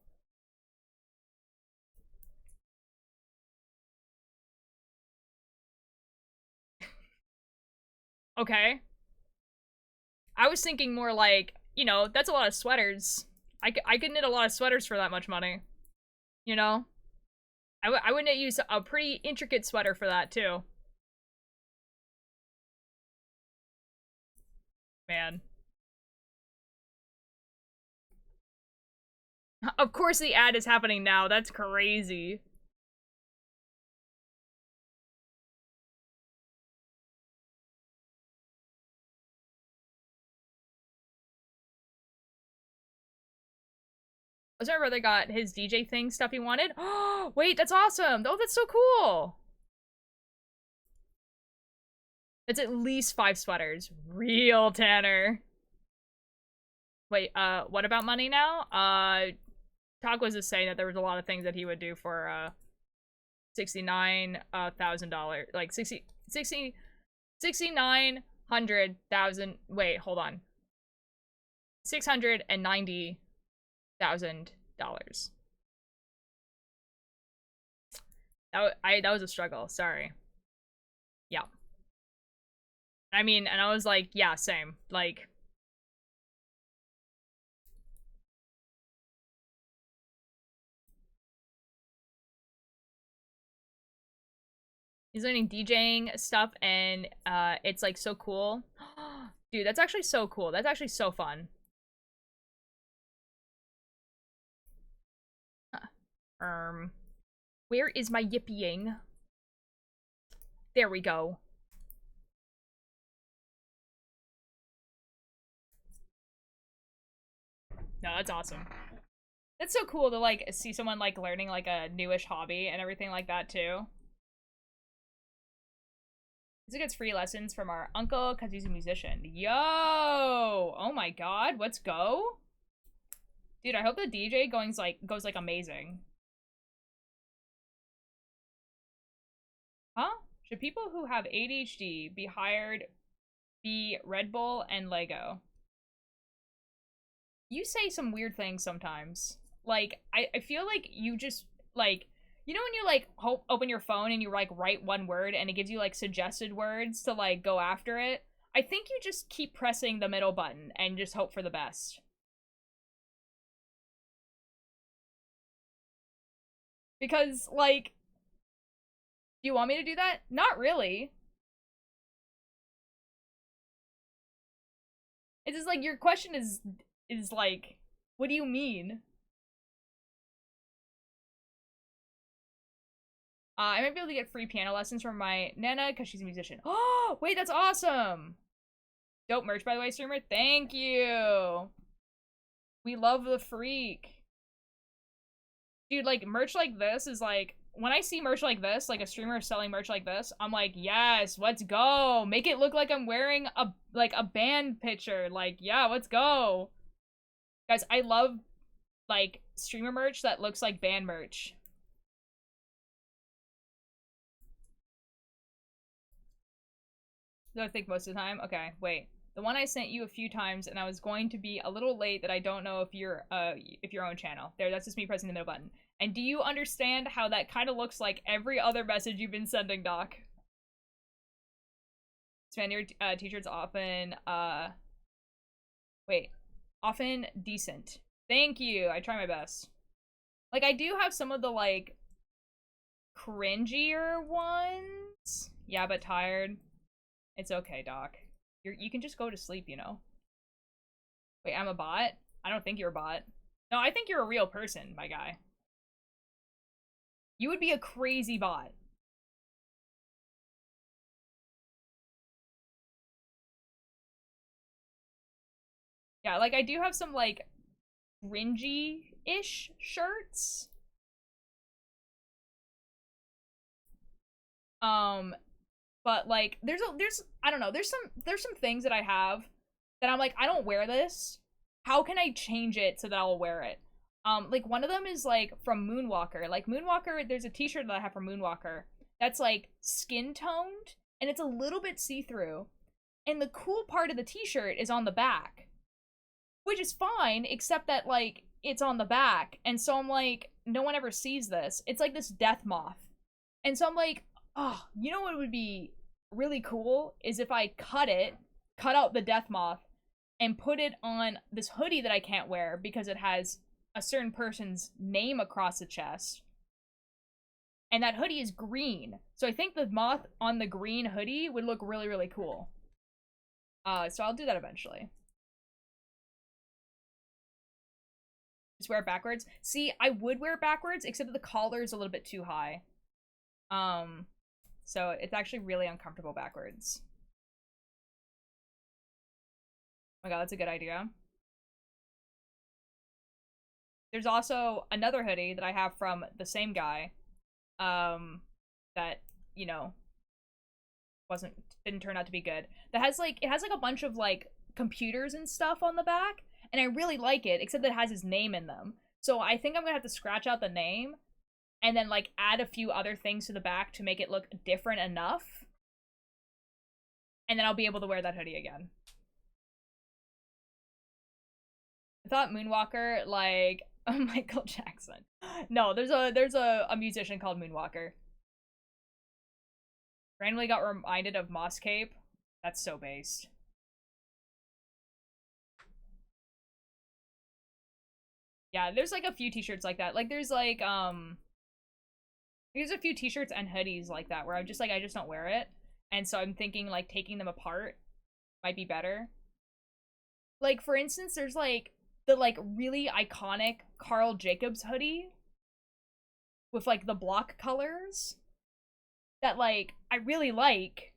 Okay. I was thinking more like, you know, that's a lot of sweaters. I could knit a lot of sweaters for that much money. You know? I would knit use a pretty intricate sweater for that, too. Man. Of course the ad is happening now. That's crazy. Oh, so my brother got his DJ thing stuff he wanted. Oh, wait, that's awesome. Oh, that's so cool. It's at least 5 sweaters. Real Tanner. Wait, what about money now? Talk was just saying that there was a lot of things that he would do for, $69,000. Like, 69,100,000. Wait, hold on. $690,000. That was a struggle. Sorry. Yeah. I mean, and I was like, yeah, same. Like, he's learning DJing stuff, and it's like so cool. Dude, that's actually so cool. That's actually so fun. Where is my yippying? There we go. No, that's awesome. That's so cool to, like, see someone, like, learning, like, a newish hobby and everything like that, too. He gets free lessons from our uncle because he's a musician. Yo! Oh my god, let's go? Dude, I hope the DJ goes like amazing. Huh? Should people who have ADHD be hired be Red Bull and Lego? You say some weird things sometimes. Like, I feel like you just, like, you know when you, like, open your phone and you, like, write one word and it gives you, like, suggested words to, like, go after it? I think you just keep pressing the middle button and just hope for the best. Because, like, do you want me to do that? Not really. It's just like, your question is like, what do you mean? I might be able to get free piano lessons from my Nana because she's a musician. Oh, wait, that's awesome. Dope merch, by the way, streamer. Thank you. We love the freak. Dude, like, merch like this is like, when I see merch like this, like a streamer selling merch like this, I'm like, yes, let's go. Make it look like I'm wearing a band picture. Like, yeah, let's go. Guys, I love, like, streamer merch that looks like band merch. Do I think most of the time? Okay, wait. The one I sent you a few times, and I was going to be a little late that I don't know if you're own channel. There, that's just me pressing the middle button. And do you understand how that kind of looks like every other message you've been sending, Doc? Expand your t-shirts often, wait. Often decent. Thank you, I try my best. Like, I do have some of the, like, cringier ones. Yeah, but tired. It's okay, Doc. You can just go to sleep, you know? Wait, I'm a bot? I don't think you're a bot. No, I think you're a real person, my guy. You would be a crazy bot. Yeah, like, I do have some, like, cringy-ish shirts. But, like, there's I don't know, there's some things that I have that I'm like, I don't wear this. How can I change it so that I'll wear it? Like, one of them is, like, from Moonwalker. Like, Moonwalker, there's a t-shirt that I have from Moonwalker that's, like, skin-toned, and it's a little bit see-through. And the cool part of the t-shirt is on the back. Which is fine, except that, like, it's on the back. And so I'm like, no one ever sees this. It's like this death moth. And so I'm like, oh, you know what would be really cool is if I cut out the death moth and put it on this hoodie that I can't wear because it has a certain person's name across the chest. And that hoodie is green. So I think the moth on the green hoodie would look really, really cool. So I'll do that eventually. Just wear it backwards. See, I would wear it backwards, except that the collar is a little bit too high. So it's actually really uncomfortable backwards. Oh my god, that's a good idea. There's also another hoodie that I have from the same guy, that, you know, didn't turn out to be good. That has like, it has like a bunch of like computers and stuff on the back, and I really like it, except that it has his name in them. So I think I'm gonna have to scratch out the name and then like add a few other things to the back to make it look different enough. And then I'll be able to wear that hoodie again. I thought Moonwalker, like, Michael Jackson. No, there's a musician called Moonwalker. Randomly got reminded of Moss Cape. That's so based. Yeah, there's like a few t-shirts like that. Like there's like there's a few t-shirts and hoodies like that where I'm just like, I just don't wear it. And so I'm thinking like taking them apart might be better. Like for instance, there's like the like really iconic Carl Jacobs hoodie with like the block colors that like I really like,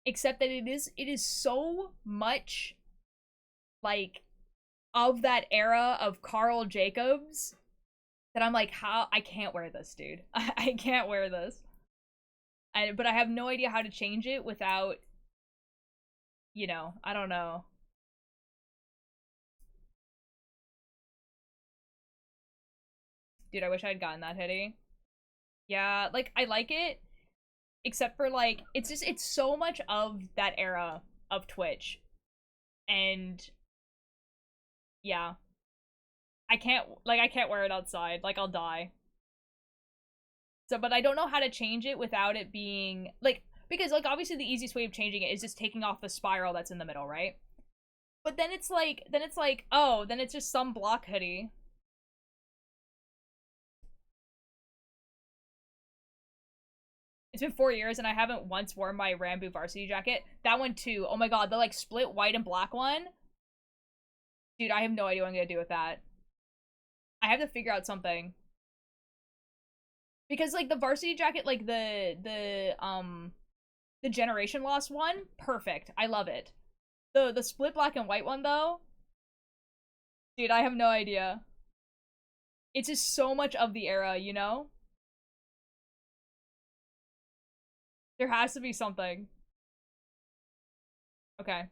except that it is so much like of that era of Carl Jacobs that I'm like, how I can't wear this, dude. I can't wear this. But I have no idea how to change it without, you know, I don't know. Dude, I wish I had gotten that hoodie. Yeah, like I like it, except for like it's so much of that era of Twitch. And yeah. I can't wear it outside. Like I'll die. So, but I don't know how to change it without it being like, because like obviously the easiest way of changing it is just taking off the spiral that's in the middle, right? But then it's like, oh, then it's just some block hoodie. It's been 4 years and I haven't once worn my Rambo varsity jacket. That one too. Oh my god, the like split white and black one. Dude, I have no idea what I'm gonna do with that. I have to figure out something. Because like the varsity jacket, like the Generation Lost one, perfect. I love it. The split black and white one though, dude, I have no idea. It's just so much of the era, you know? There has to be something. Okay.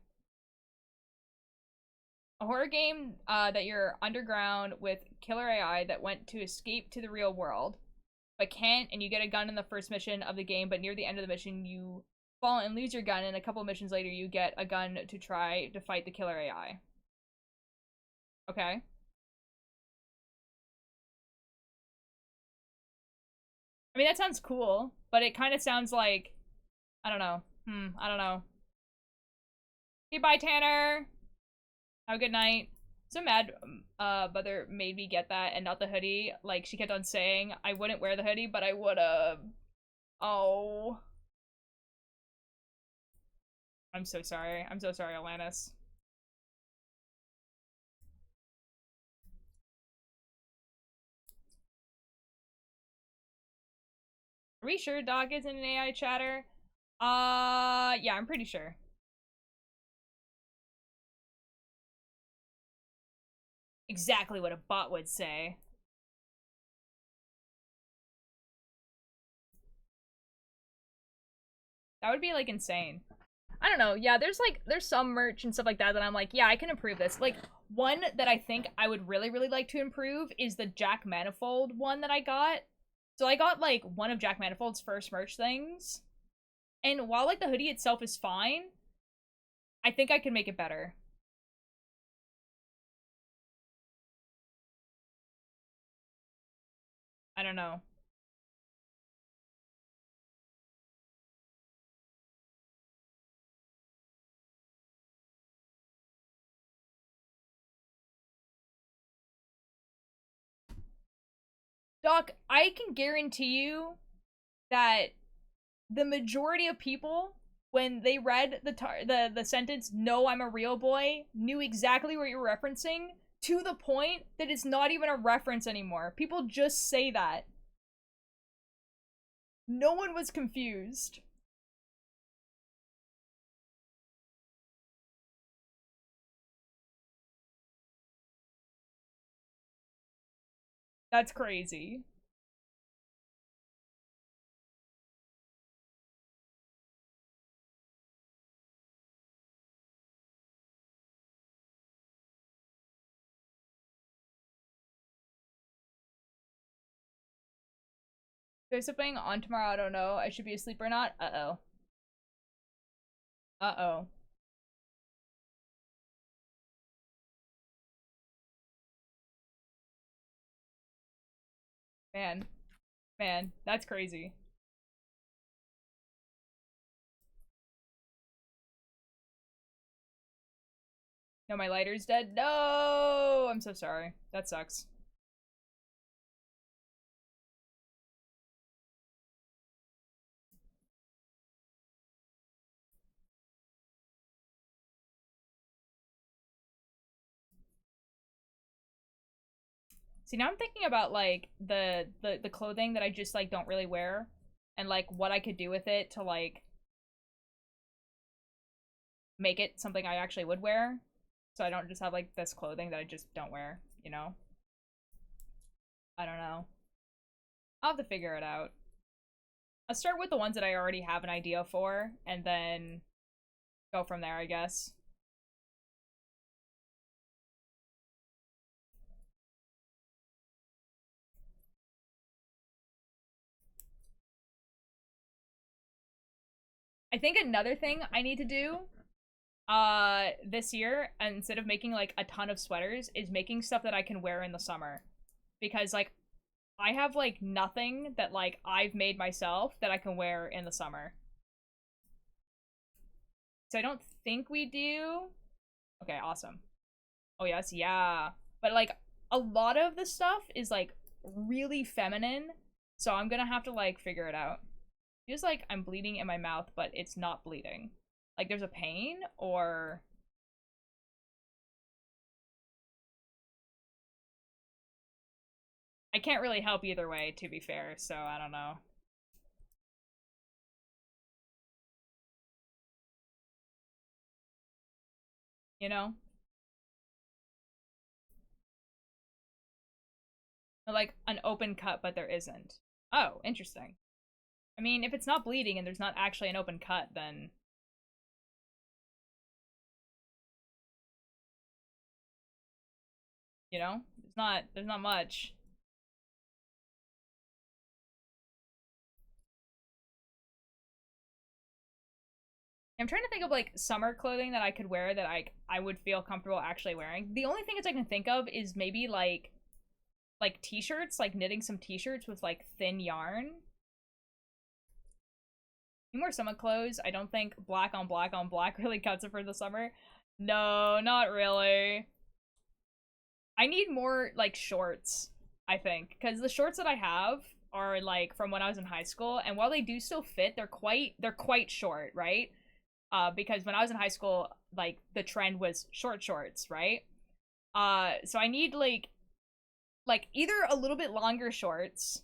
A horror game that you're underground with killer AI that went to escape to the real world, but can't, and you get a gun in the first mission of the game, but near the end of the mission you fall and lose your gun, and a couple missions later you get a gun to try to fight the killer AI. Okay. I mean, that sounds cool, but it kind of sounds like, I don't know. I don't know. Okay, bye, Tanner. Have a good night. So mad, mother made me get that and not the hoodie. Like, she kept on saying I wouldn't wear the hoodie, but I would've. Oh. I'm so sorry. I'm so sorry, Alanis. Are we sure Doc isn't an AI chatter? Yeah, I'm pretty sure. Exactly what a bot would say. That would be, like, insane. I don't know. Yeah, there's some merch and stuff like that that I'm like, yeah, I can improve this. Like, one that I think I would really, really like to improve is the Jack Manifold one that I got. So I got, like, one of Jack Manifold's first merch things. And while, like, the hoodie itself is fine, I think I can make it better. I don't know. Doc, I can guarantee you that the majority of people, when they read the sentence "No, I'm a real boy," knew exactly what you're referencing, to the point that it's not even a reference anymore. People just say that. No one was confused. That's crazy. There's something on tomorrow, I don't know. I should be asleep or not? Uh-oh. Uh-oh. Man. Man, that's crazy. No, my lighter's dead. No! I'm so sorry. That sucks. See, now I'm thinking about, like, the clothing that I just, like, don't really wear. And, like, what I could do with it to, like, make it something I actually would wear. So I don't just have, like, this clothing that I just don't wear, you know? I don't know. I'll have to figure it out. I'll start with the ones that I already have an idea for, and then go from there, I guess. I think another thing I need to do this year, instead of making like a ton of sweaters, is making stuff that I can wear in the summer. Because like I have like nothing that like I've made myself that I can wear in the summer. So I don't think we do. Okay, awesome. Oh yes, yeah. But like a lot of the stuff is like really feminine, so I'm gonna have to like figure it out. Feels like I'm bleeding in my mouth, but it's not bleeding. Like there's a pain, or I can't really help either way, to be fair, so I don't know. You know? Like an open cut, but there isn't. Oh, interesting. I mean, if it's not bleeding and there's not actually an open cut, then you know, there's not much. I'm trying to think of like summer clothing that I could wear that I would feel comfortable actually wearing. The only things I can think of is maybe like t-shirts, like knitting some t-shirts with like thin yarn. Any more summer clothes? I don't think black on black on black really cuts it for the summer. No, not really. I need more like shorts, I think, because the shorts that I have are like from when I was in high school, and while they do still fit, they're quite short, right? Because when I was in high school, like the trend was short shorts, right? So I need like either a little bit longer shorts,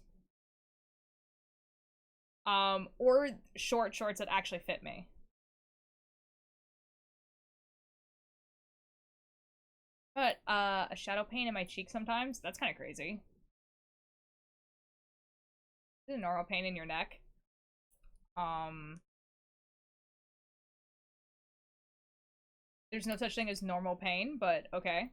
or short shorts that actually fit me. But a shadow pain in my cheek sometimes, that's kind of crazy. Is it a normal pain in your neck? Um, there's no such thing as normal pain, but okay.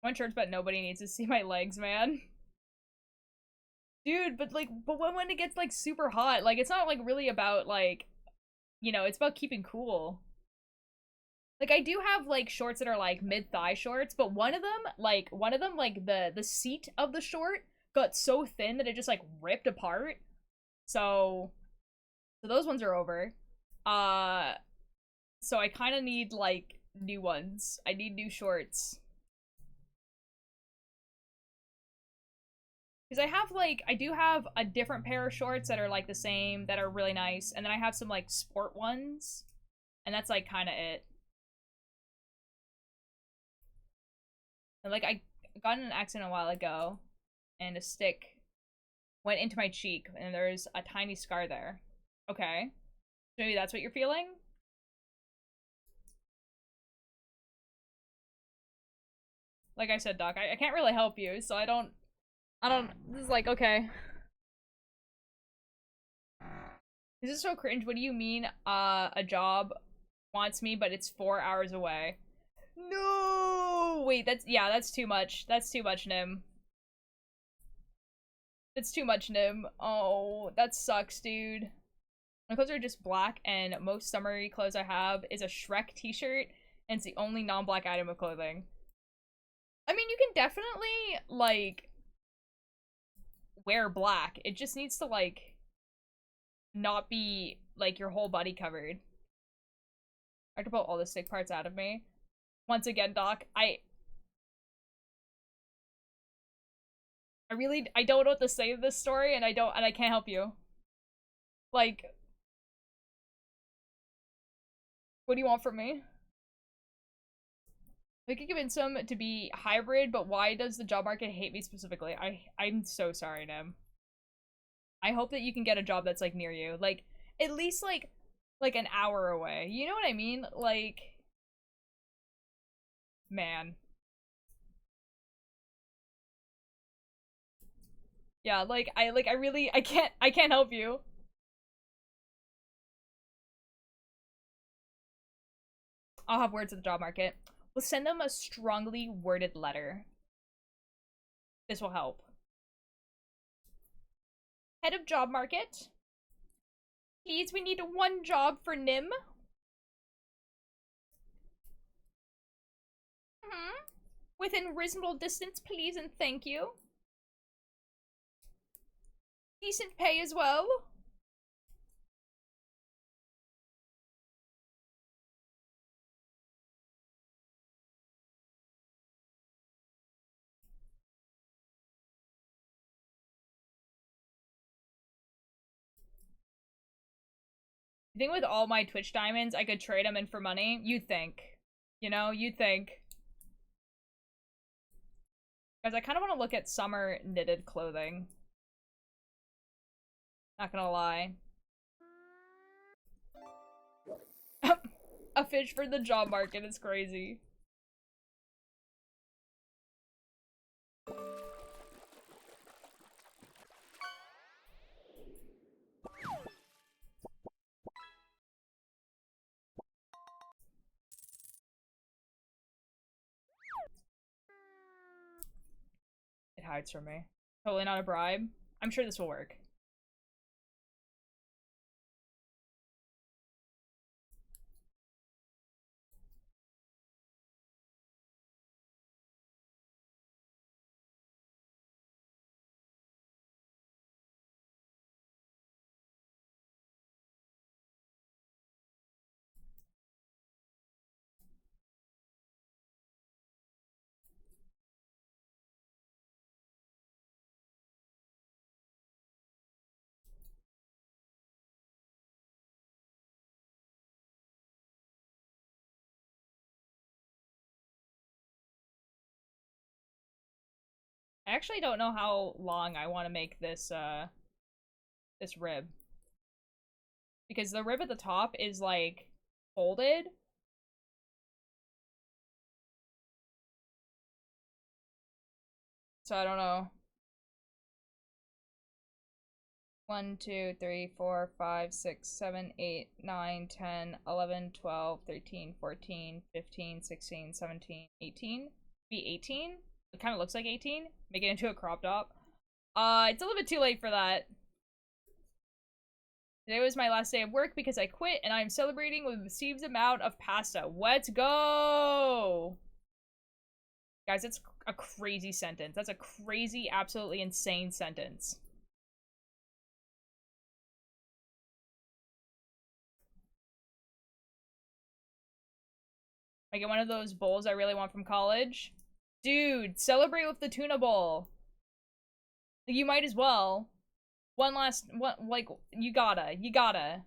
One church, but nobody needs to see my legs, man. Dude, but like, but when it gets like super hot, like it's not like really about like, you know, it's about keeping cool. Like I do have like shorts that are like mid-thigh shorts, but one of them like the seat of the short got so thin that it just like ripped apart. So those ones are over. Uh so I kind of need like new ones. I need new shorts. Because I have, like, I do have a different pair of shorts that are, like, the same, that are really nice. And then I have some, like, sport ones. And that's, like, kind of it. And, like, I got in an accident a while ago. And a stick went into my cheek. And there's a tiny scar there. Okay. Maybe that's what you're feeling? Like I said, Doc, I can't really help you, so I don't, this is like, okay. This is so cringe. What do you mean, a job wants me, but it's 4 hours away? No! Wait, that's too much. That's too much, Nim. It's too much, Nim. Oh, that sucks, dude. My clothes are just black, and most summery clothes I have is a Shrek t-shirt, and it's the only non-black item of clothing. I mean, you can definitely, like, wear black. It just needs to, like, not be, like, your whole body covered. I have to pull all the stick parts out of me. Once again, Doc, I don't know what to say to this story, and I can't help you. Like, what do you want from me? We could convince him to be hybrid, but why does the job market hate me specifically? I'm so sorry, Nim. I hope that you can get a job that's, like, near you. Like, at least, like an hour away. You know what I mean? Like, man. Yeah, like, I can't help you. I'll have words at the job market. We'll send them a strongly worded letter. This will help. Head of job market. Please, we need one job for Nim. Within reasonable distance, please and thank you. Decent pay as well. You think with all my Twitch diamonds, I could trade them in for money? You'd think. You know, you'd think. Guys, I kind of want to look at summer knitted clothing. Not gonna lie. A fish for the job market is crazy. It hides from me. Totally not a bribe. I'm sure this will work. I actually don't know how long I want to make this, this rib. Because the rib at the top is, like, folded. So I don't know. 1, 2, 3, 4, 5, 6, 7, 8, 9, 10, 11, 12, 13, 14, 15, 16, 17, 18. Be 18? It kind of looks like 18. Make it into a crop top. It's a little bit too late for that. Today was my last day of work because I quit, and I'm celebrating with a received amount of pasta. Let's go! Guys, that's a crazy sentence. That's a crazy, absolutely insane sentence. I get one of those bowls I really want from college. Dude, celebrate with the tuna bowl. You might as well. One, like, you gotta.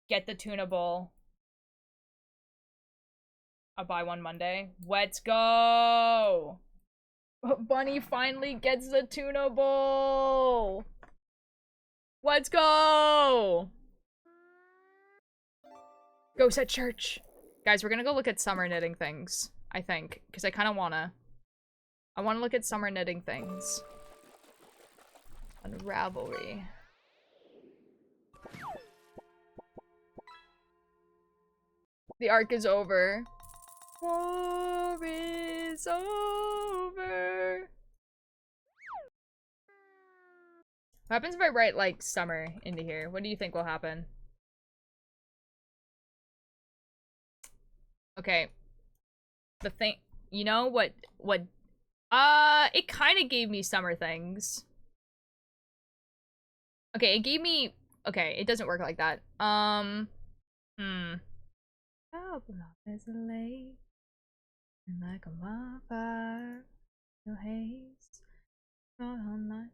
Get the tuna bowl. I'll buy one Monday. Let's go! Bunny finally gets the tuna bowl! Let's go! Ghost at church. Guys, we're gonna go look at summer knitting things, I think. Because I kind of wanna. I wanna look at summer knitting things. Unravelry. The arc is over. War is over. What happens if I write, like, summer into here? What do you think will happen? Okay. The thing, you know what, it kind of gave me summer things. Okay, it gave me, okay, it doesn't work like that. Oh, but love is late, and like a wildfire, no haze, not all night.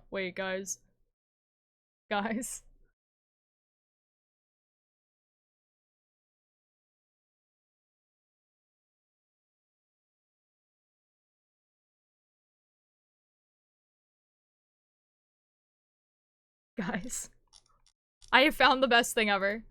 Wait, guys. Guys. Guys. I have found the best thing ever.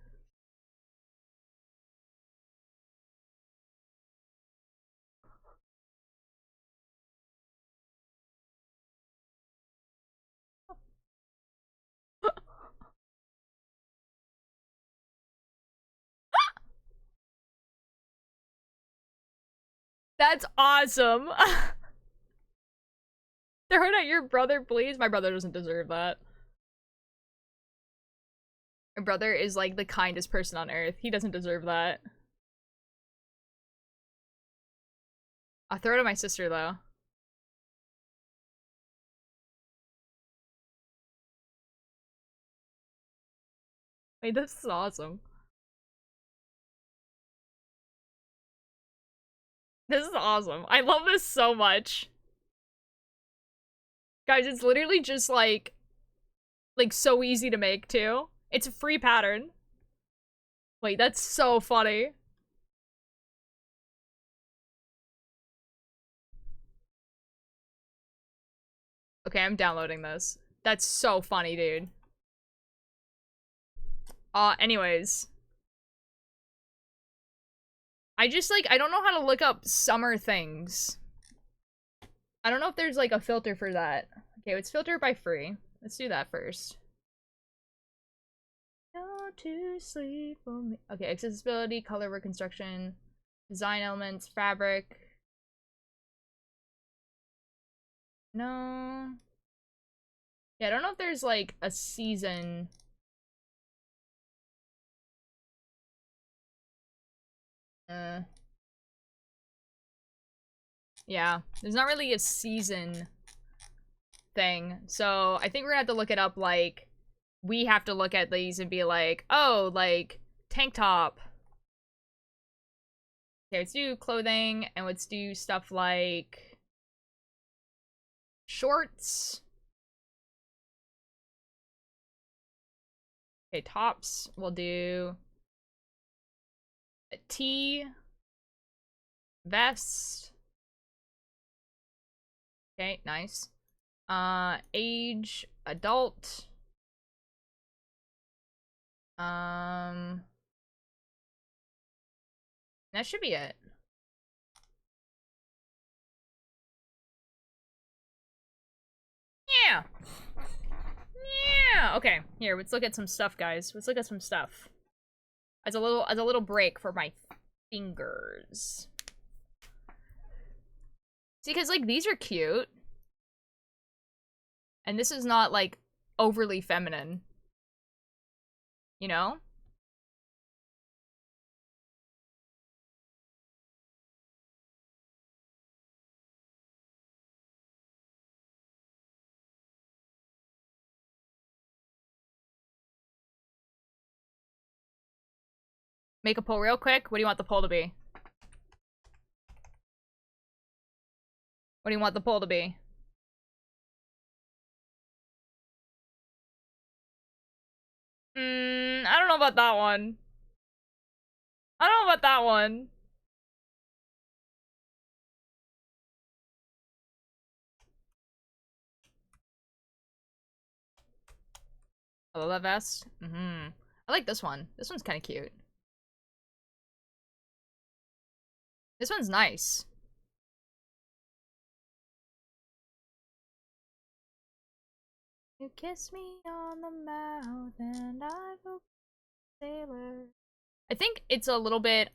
That's awesome. Throw it at your brother, please. My brother doesn't deserve that. My brother is like the kindest person on earth. He doesn't deserve that. I'll throw it at my sister though. Wait, this is awesome. This is awesome. I love this so much. Guys, it's literally just like so easy to make too. It's a free pattern. Wait, that's so funny. Okay, I'm downloading this. That's so funny, dude. Anyways. I just, like, I don't know how to look up summer things. I don't know if there's, like, a filter for that. Okay, let's filter by free. Let's do that first. Go to sleep for me. Okay, accessibility, color reconstruction, design elements, fabric. No. Yeah, I don't know if there's, like, a season. Yeah, there's not really a season thing. So I think we're gonna have to look it up, like, we have to look at these and be like, oh, like, tank top. Okay, let's do clothing, and let's do stuff like shorts. Okay, tops, we'll do a tee, vest. Okay, nice. Age, adult. That should be it. Yeah. Yeah. Okay. Here, let's look at some stuff, guys. Let's look at some stuff. As a little break for my fingers. See, because, like, these are cute. And this is not, like, overly feminine. You know? Make a poll real quick. What do you want the poll to be? What do you want the poll to be? I don't know about that one. I don't know about that one. I love that vest. I like this one. This one's kind of cute. This one's nice. You kiss me on the mouth and I go sailor. I think it's a little bit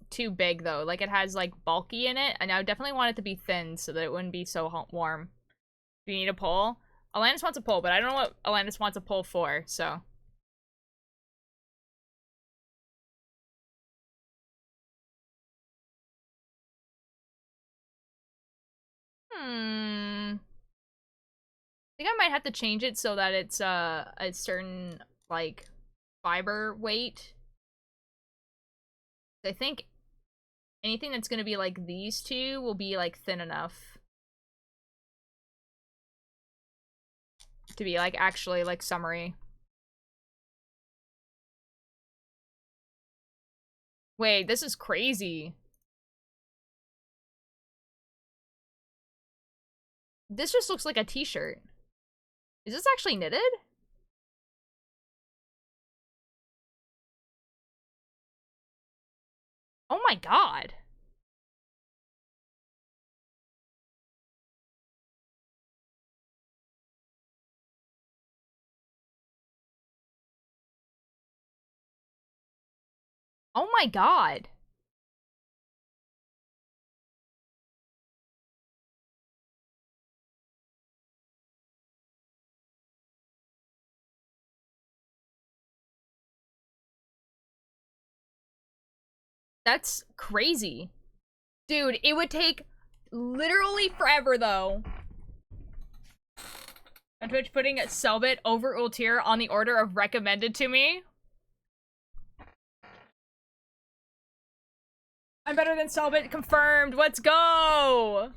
too big though. Like it has like bulky in it, and I would definitely want it to be thin so that it wouldn't be so warm. Do you need a pole? Alanis wants a pole, but I don't know what Alanis wants a pole for, so. I think I might have to change it so that it's a certain like fiber weight. I think anything that's gonna be like these two will be like thin enough to be like actually like summery. Wait, this is crazy. This just looks like a t-shirt. Is this actually knitted? Oh my god. Oh my god. That's crazy. Dude, it would take literally forever though. On Twitch putting Selbit over Ultir on the order of recommended to me. I'm better than Selbit, confirmed. Let's go.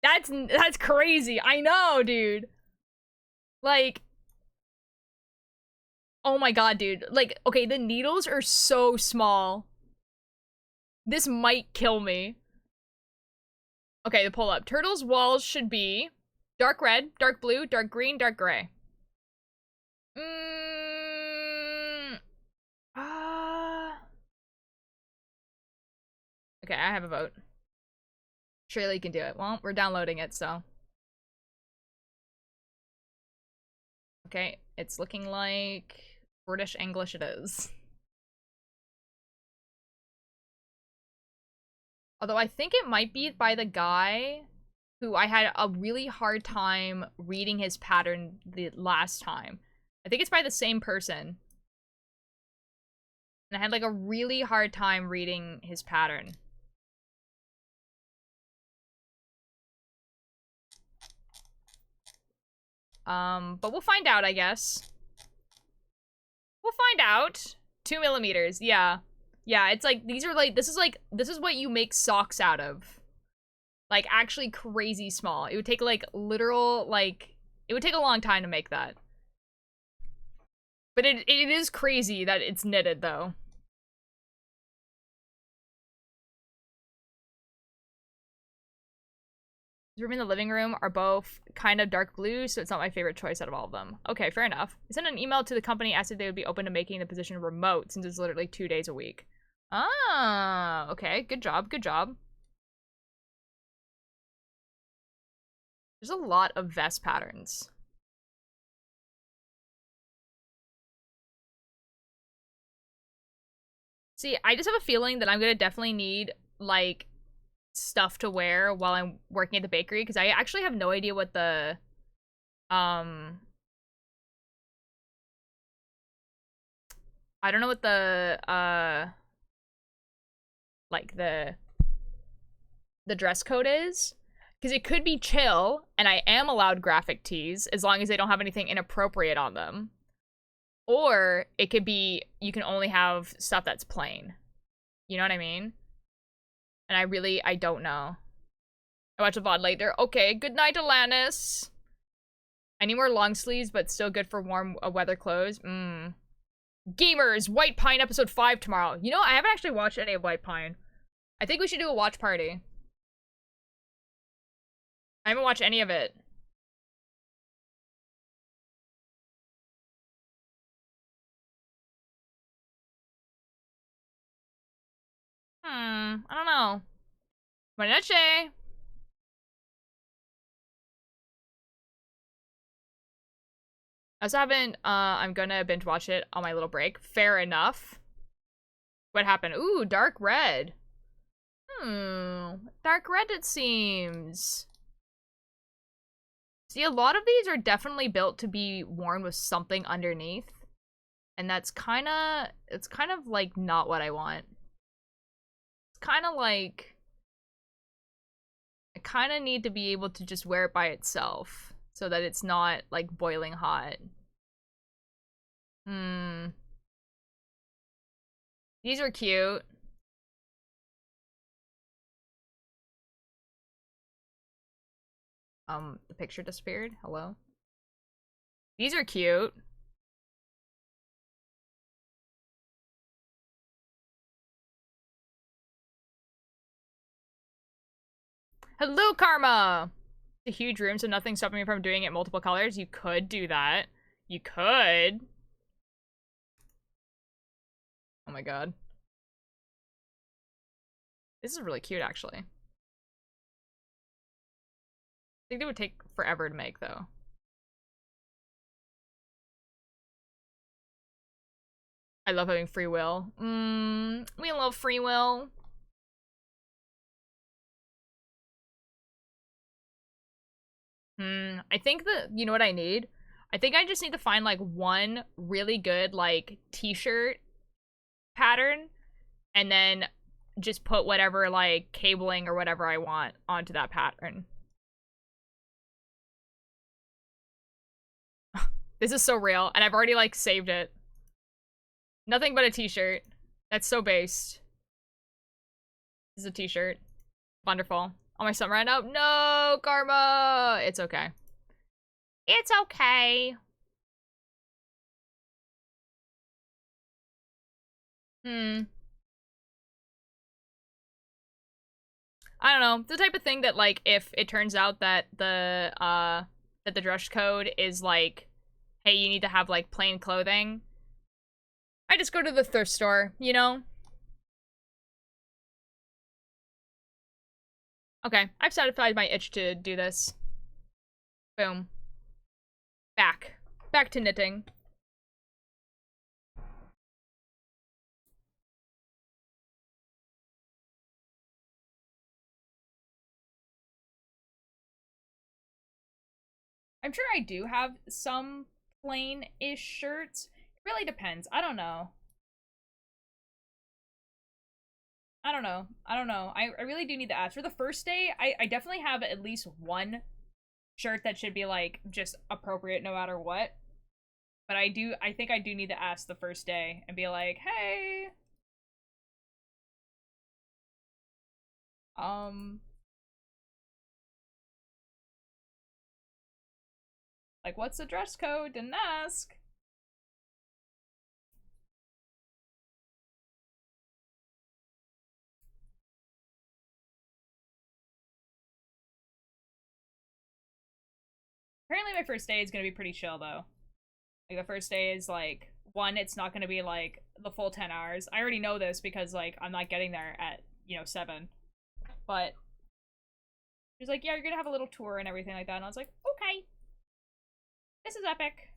That's crazy. I know, dude. Like, oh my god, dude. Like, okay, the needles are so small. This might kill me. Okay, the pull up. Turtle's walls should be dark red, dark blue, dark green, dark gray. Okay, I have a vote. Surely you can do it. Well, we're downloading it, so. Okay, it's looking like British English it is. Although I think it might be by the guy who I had a really hard time reading his pattern the last time. I think it's by the same person. And I had like a really hard time reading his pattern. But we'll find out, I guess. We'll find out. 2 millimeters, yeah. Yeah, it's like, these are like, this is what you make socks out of. Like, actually crazy small. It would take like, literal, like, it would take a long time to make that. But it is crazy that it's knitted, though. The room and the living room are both kind of dark blue, so it's not my favorite choice out of all of them. Okay, fair enough. I sent an email to the company asking if they would be open to making the position remote, since it's literally 2 days a week. Ah, okay. Good job, good job. There's a lot of vest patterns. See, I just have a feeling that I'm gonna definitely need, like, stuff to wear while I'm working at the bakery, because I actually have no idea what the, I don't know what the, like, the dress code is. Because it could be chill, and I am allowed graphic tees, as long as they don't have anything inappropriate on them. Or it could be you can only have stuff that's plain. You know what I mean? And I don't know. I watch a VOD later. Okay, good night, Alanis. I need more long sleeves, but still good for warm weather clothes. Gamers, White Pine episode 5 tomorrow. You know, I haven't actually watched any of White Pine. I think we should do a watch party. I haven't watched any of it. I don't know. Buenas noches. I also haven't, I'm gonna binge watch it on my little break. Fair enough. What happened? Ooh, dark red. Dark red it seems. See, a lot of these are definitely built to be worn with something underneath. And that's it's kind of like not what I want. It's kind of like, I kind of need to be able to just wear it by itself so that it's not like boiling hot. These are cute. The picture disappeared. Hello? These are cute. Hello, Karma! It's a huge room, so nothing's stopping me from doing it multiple colors. You could do that. You could. Oh my god. This is really cute, actually. I think it would take forever to make, though. I love having free will. We love free will. I think that, you know what I need? I think I just need to find, like, one really good, like, t-shirt pattern, and then just put whatever, like, cabling or whatever I want onto that pattern. This is so real, and I've already, like, saved it. Nothing but a t-shirt. That's so based. This is a t-shirt. Wonderful. On my sun right now? No, Karma! It's okay. It's okay. I don't know. The type of thing that, like, if it turns out that the dress code is like, hey, you need to have, like, plain clothing, I just go to the thrift store, you know? Okay, I've satisfied my itch to do this. Boom. Back. Back to knitting. I'm sure I do have some plain-ish shirts. It really depends. I don't know. I don't know. I really do need to ask. For the first day, I definitely have at least one shirt that should be, like, just appropriate no matter what. But I think I do need to ask the first day and be like, hey, like, what's the dress code? Didn't ask. Apparently my first day is gonna be pretty chill, though. Like, the first day is, like, one, it's not gonna be, like, the full 10 hours. I already know this because, like, I'm not getting there at, you know, 7. But she's like, yeah, you're gonna have a little tour and everything like that. And I was like, okay. This is epic.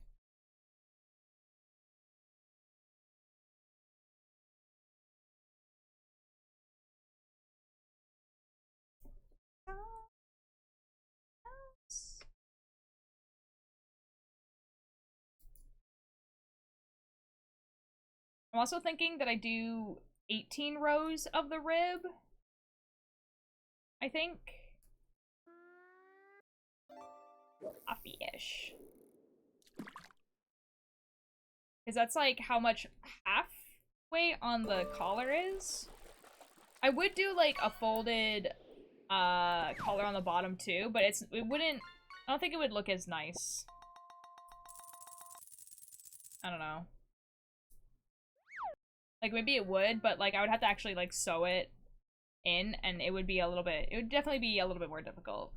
I'm also thinking that I do 18 rows of the rib. I think. Coffee-ish. Because that's like how much halfway on the collar is. I would do like a folded collar on the bottom too, but it wouldn't, I don't think it would look as nice. I don't know. Like maybe it would, but like I would have to actually like sew it in, and it would be a little bit, it would definitely be a little bit more difficult.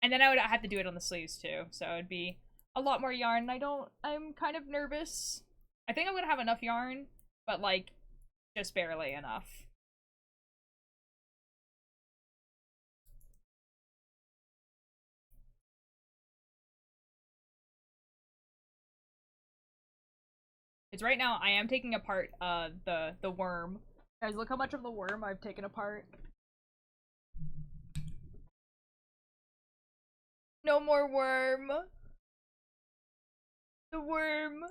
And then I would have to do it on the sleeves too, so it'd be a lot more yarn. I'm kind of nervous. I think I'm gonna have enough yarn, but like just barely enough. Because right now I am taking apart the worm. Guys, look how much of the worm I've taken apart. No more worm. The worm.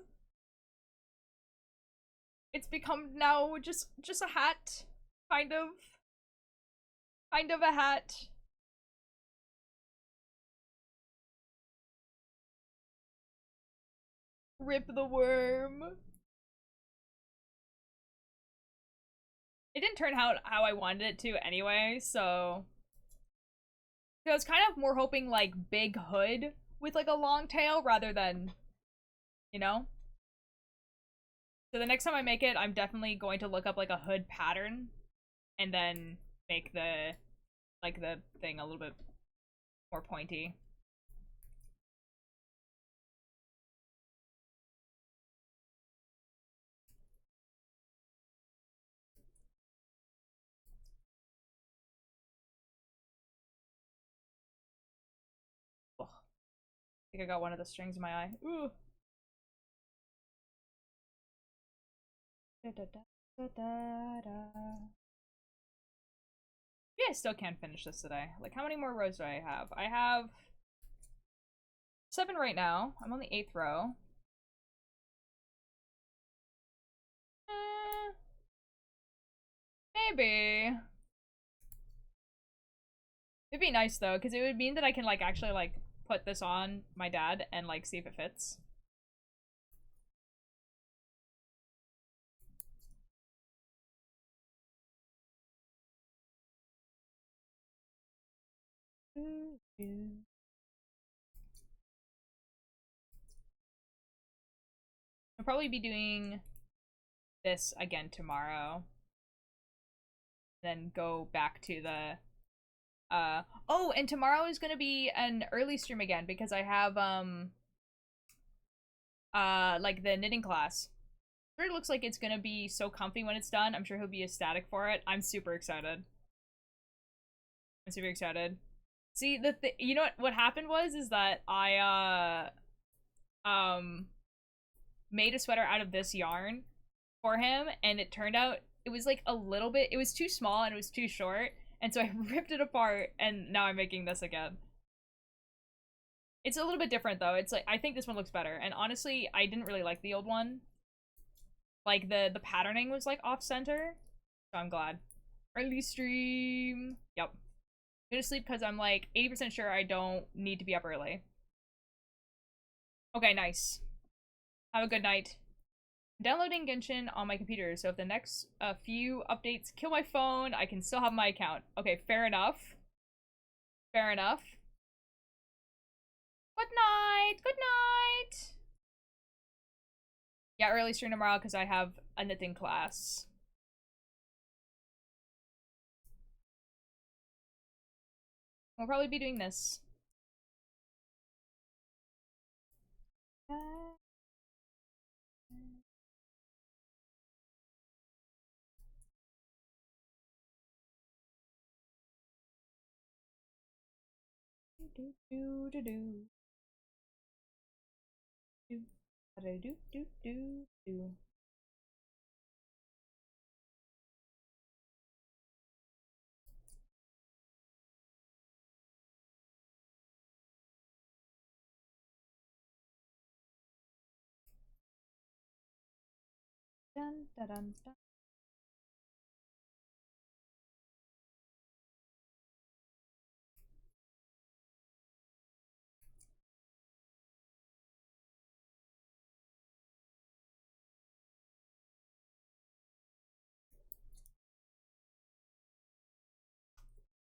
It's become now just a hat. Kind of. Kind of a hat. Rip the worm. It didn't turn out how I wanted it to anyway, so I was kind of more hoping like big hood with like a long tail rather than, you know? So the next time I make it, I'm definitely going to look up like a hood pattern and then make the like the thing a little bit more pointy. Ugh. I think I got one of the strings in my eye. Ooh. Da, da, da, da, da, da. Yeah, I still can't finish this today. Like, how many more rows do I have? I have 7 right now. I'm on the 8th row. Maybe. It'd be nice though, because it would mean that I can like actually like put this on my dad and like see if it fits. I'll probably be doing this again tomorrow. Then go back to the oh, and tomorrow is gonna be an early stream again because I have like the knitting class. It looks like it's gonna be so comfy when it's done. I'm sure he'll be ecstatic for it. I'm super excited. I'm super excited. See, you know what happened was is that I made a sweater out of this yarn for him, and it turned out it was like a little bit, it was too small and it was too short, and so I ripped it apart, and now I'm making this again. It's a little bit different though. It's like I think this one looks better, and honestly, I didn't really like the old one. Like the patterning was like off center, so I'm glad. Early stream. Yep. Go to sleep because I'm like 80% sure I don't need to be up early. Okay, nice. Have a good night. I'm downloading Genshin on my computer, so if the next few updates kill my phone, I can still have my account. Okay, fair enough. Fair enough. Good night! Good night! Yeah, early stream tomorrow because I have a knitting class. We'll probably be doing this. Do do do do. Do do do do do do. Dun dun dun dun.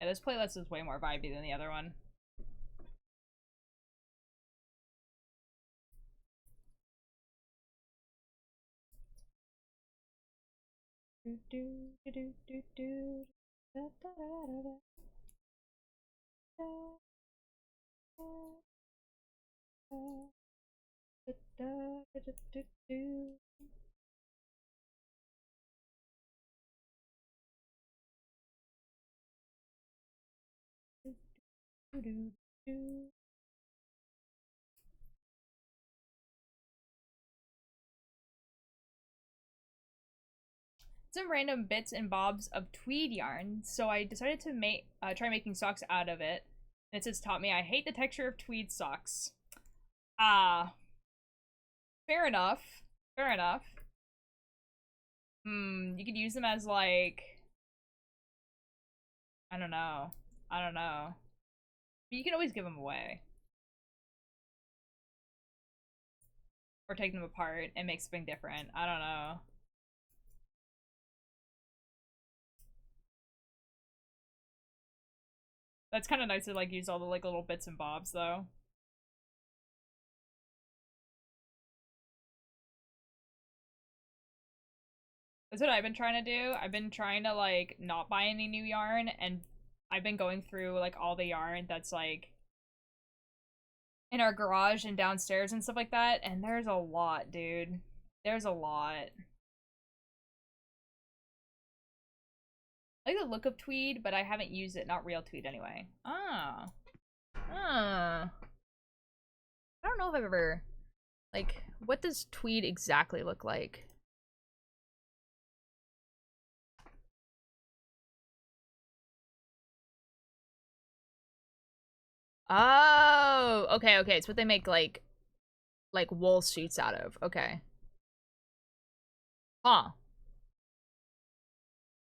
Yeah, this playlist is way more vibey than the other one. Some random bits and bobs of tweed yarn, so I decided to try making socks out of it. And it says, taught me I hate the texture of tweed socks. Fair enough. Fair enough. You could use them as, like, I don't know. I don't know. But you can always give them away. Or take them apart and make something different. I don't know. That's kind of nice to, like, use all the, like, little bits and bobs, though. That's what I've been trying to do. I've been trying to, like, not buy any new yarn, and I've been going through, like, all the yarn that's, like, in our garage and downstairs and stuff like that, and there's a lot, dude. There's a lot. I like the look of tweed, but I haven't used it. Not real tweed, anyway. I don't know if I've ever... Like, what does tweed exactly look like? Oh, okay, okay. It's what they make, like wool sheets out of. Okay. Huh.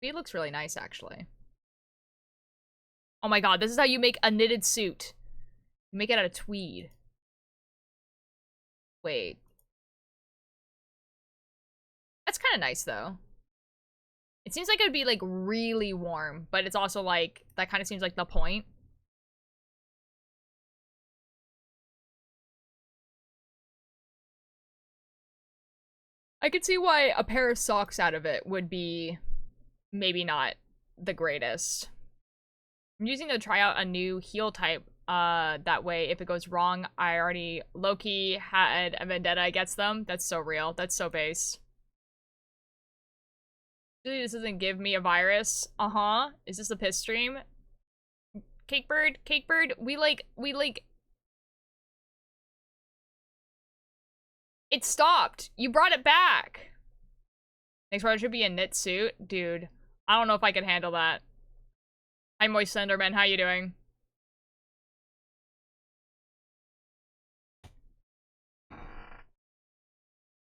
Tweed looks really nice, actually. Oh my god, this is how you make a knitted suit. You make it out of tweed. Wait. That's kind of nice, though. It seems like it would be, like, really warm, but it's also, like, that kind of seems like the point. I could see why a pair of socks out of it would be maybe not the greatest. I'm using to try out a new heel type. That way, if it goes wrong, I already Loki had a vendetta against them. That's so real. That's so base. Really, this doesn't give me a virus. Is this a piss stream? Cakebird, Cakebird, we like. It stopped. You brought it back. Next part should be a knit suit, dude. I don't know if I can handle that. Hi, Moist Slenderman. How you doing?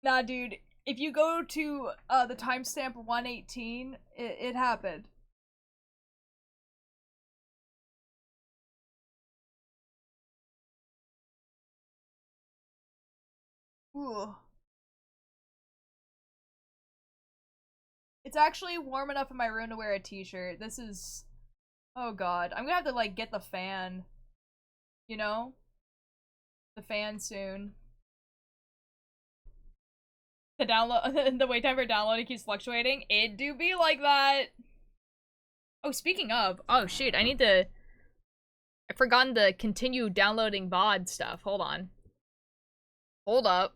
Nah, dude. If you go to the timestamp 118, it happened. Ooh. It's actually warm enough in my room to wear a t-shirt. This is... Oh god. I'm gonna have to, like, get the fan. You know? The fan soon. The download- the wait time for downloading keeps fluctuating. It do be like that. Oh, speaking of... Oh, shoot. I need to... I've forgotten to continue downloading VOD stuff. Hold on. Hold up.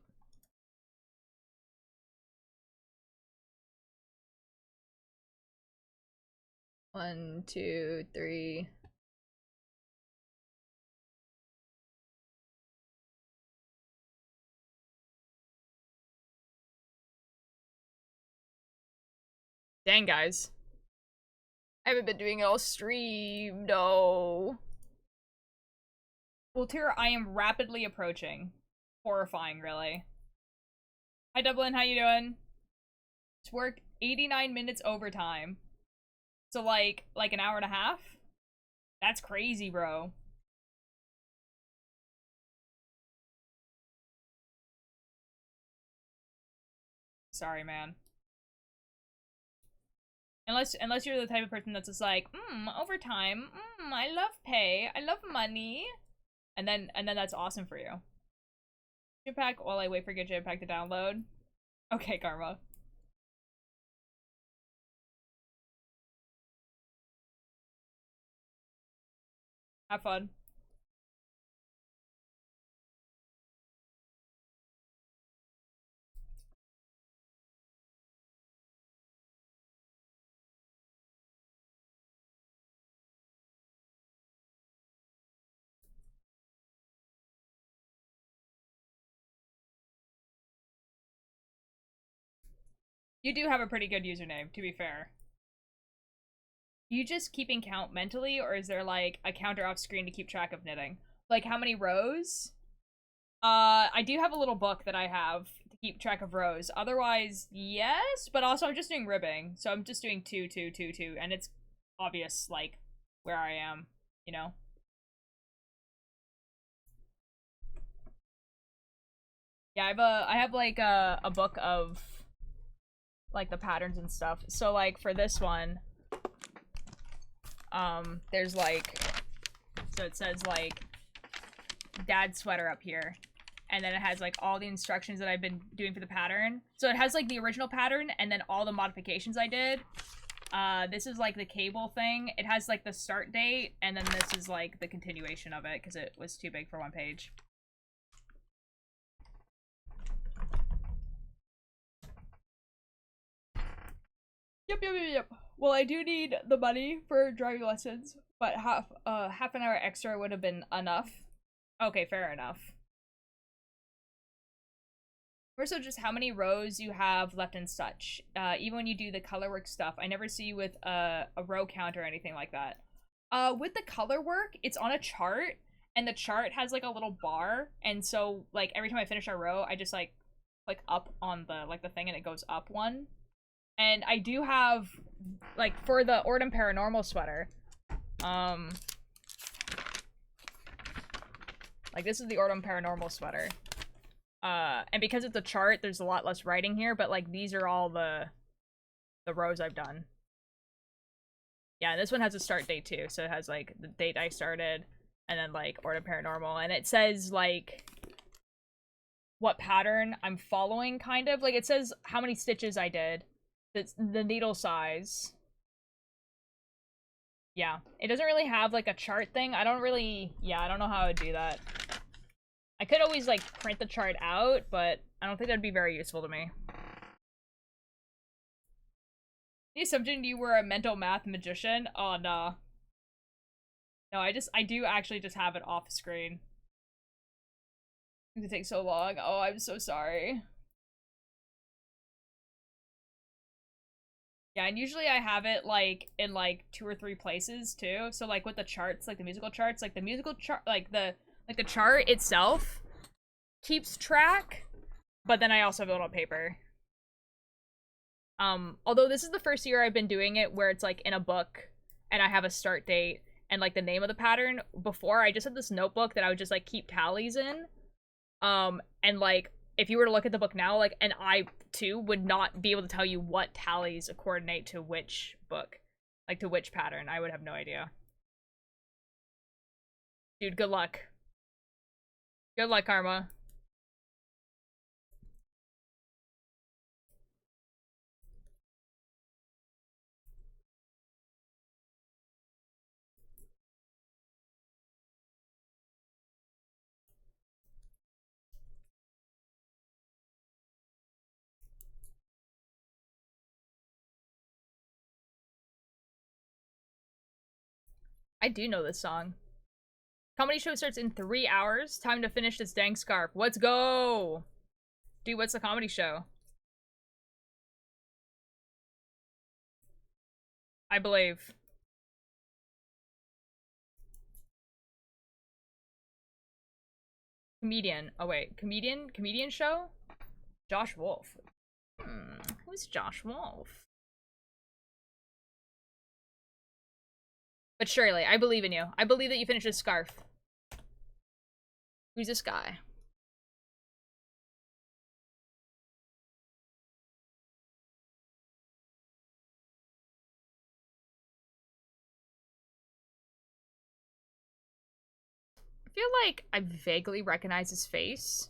One, two, three. Dang, guys. I haven't been doing it all stream, no. Well, tier I am rapidly approaching. Horrifying, really. Hi, Dublin, how you doing? It's work 89 minutes overtime. So, like an hour and a half? That's crazy, bro. Sorry, man. Unless you're the type of person that's just like, overtime, I love pay, I love money. And then that's awesome for you. Jetpack while I wait for Get Jetpack to download. Okay, Karma. Have fun. You do have a pretty good username, to be fair. You just keeping count mentally, or is there like a counter off screen to keep track of knitting? Like how many rows? I do have a little book that I have to keep track of rows. Otherwise, yes, but also I'm just doing ribbing. So I'm just doing 2, 2, 2, 2, and it's obvious, like, where I am, you know? Yeah, I have like a book of like the patterns and stuff. So like for this one, there's like, so it says like dad sweater up here, and then it has like all the instructions that I've been doing for the pattern. So it has like the original pattern and then all the modifications I did. This is like the cable thing. It has like the start date, and then this is like the continuation of it because it was too big for one page. Yep. Well, I do need the money for driving lessons, but half an hour extra would have been enough. Okay, fair enough. Also, just how many rows you have left and such. Even when you do the color work stuff, I never see you with a row count or anything like that. With the color work, it's on a chart, and the chart has like a little bar, and so like every time I finish a row, I just like click up on the thing, and it goes up one. And I do have, like, for the Ordem Paranormal sweater, like, this is the Ordem Paranormal sweater. And because it's a chart, there's a lot less writing here, but, like, these are all the rows I've done. Yeah, this one has a start date, too, so it has, like, the date I started, and then, like, Ordem Paranormal, and it says, like, what pattern I'm following, kind of. Like, it says how many stitches I did. The needle size. Yeah, it doesn't really have like a chart thing. I don't know how I would do that. I could always like print the chart out, but I don't think that'd be very useful to me. The assumption you were a mental math magician? Oh, no. No, I do actually just have it off screen. It takes so long. Oh, I'm so sorry. Yeah, and usually I have it, like, in, like, 2 or 3 places, too. So, like, with the charts, like, the musical charts, like, the musical chart, like, the chart itself keeps track, but then I also have it on paper. Although this is the first year I've been doing it where it's, like, in a book, and I have a start date, and, like, the name of the pattern. Before, I just had this notebook that I would just, like, keep tallies in. And, like, if you were to look at the book now, like, and I, too, would not be able to tell you what tallies coordinate to which book. Like, to which pattern. I would have no idea. Dude, good luck. Good luck, Karma. I do know this song. Comedy show starts in 3 hours. Time to finish this dang scarf. Let's go! Dude, what's the comedy show? I believe. Comedian. Oh, wait. Comedian show? Josh Wolf. Who's Josh Wolf? But surely, I believe in you. I believe that you finish this scarf. Who's this guy? feel like I vaguely recognize his face.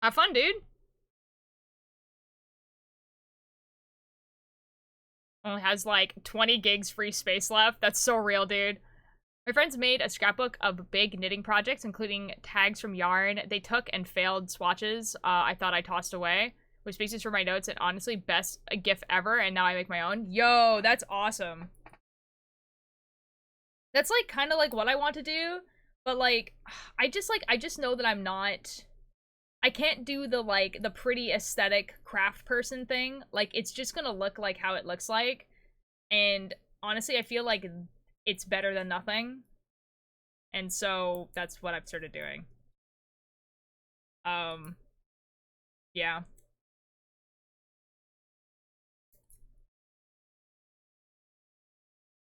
Have fun, dude. Only has like 20 gigs free space left. That's so real, dude. My friends made a scrapbook of big knitting projects, including tags from yarn they took and failed swatches I thought I tossed away, with spaces for my notes, and honestly, best a GIF ever, and now I make my own. Yo, that's awesome. That's like kind of like what I want to do, but like, I just know that I can't do the pretty aesthetic craft person thing. Like, it's just gonna look like how it looks like, and honestly, I feel like it's better than nothing. And so that's what I've started doing. Yeah.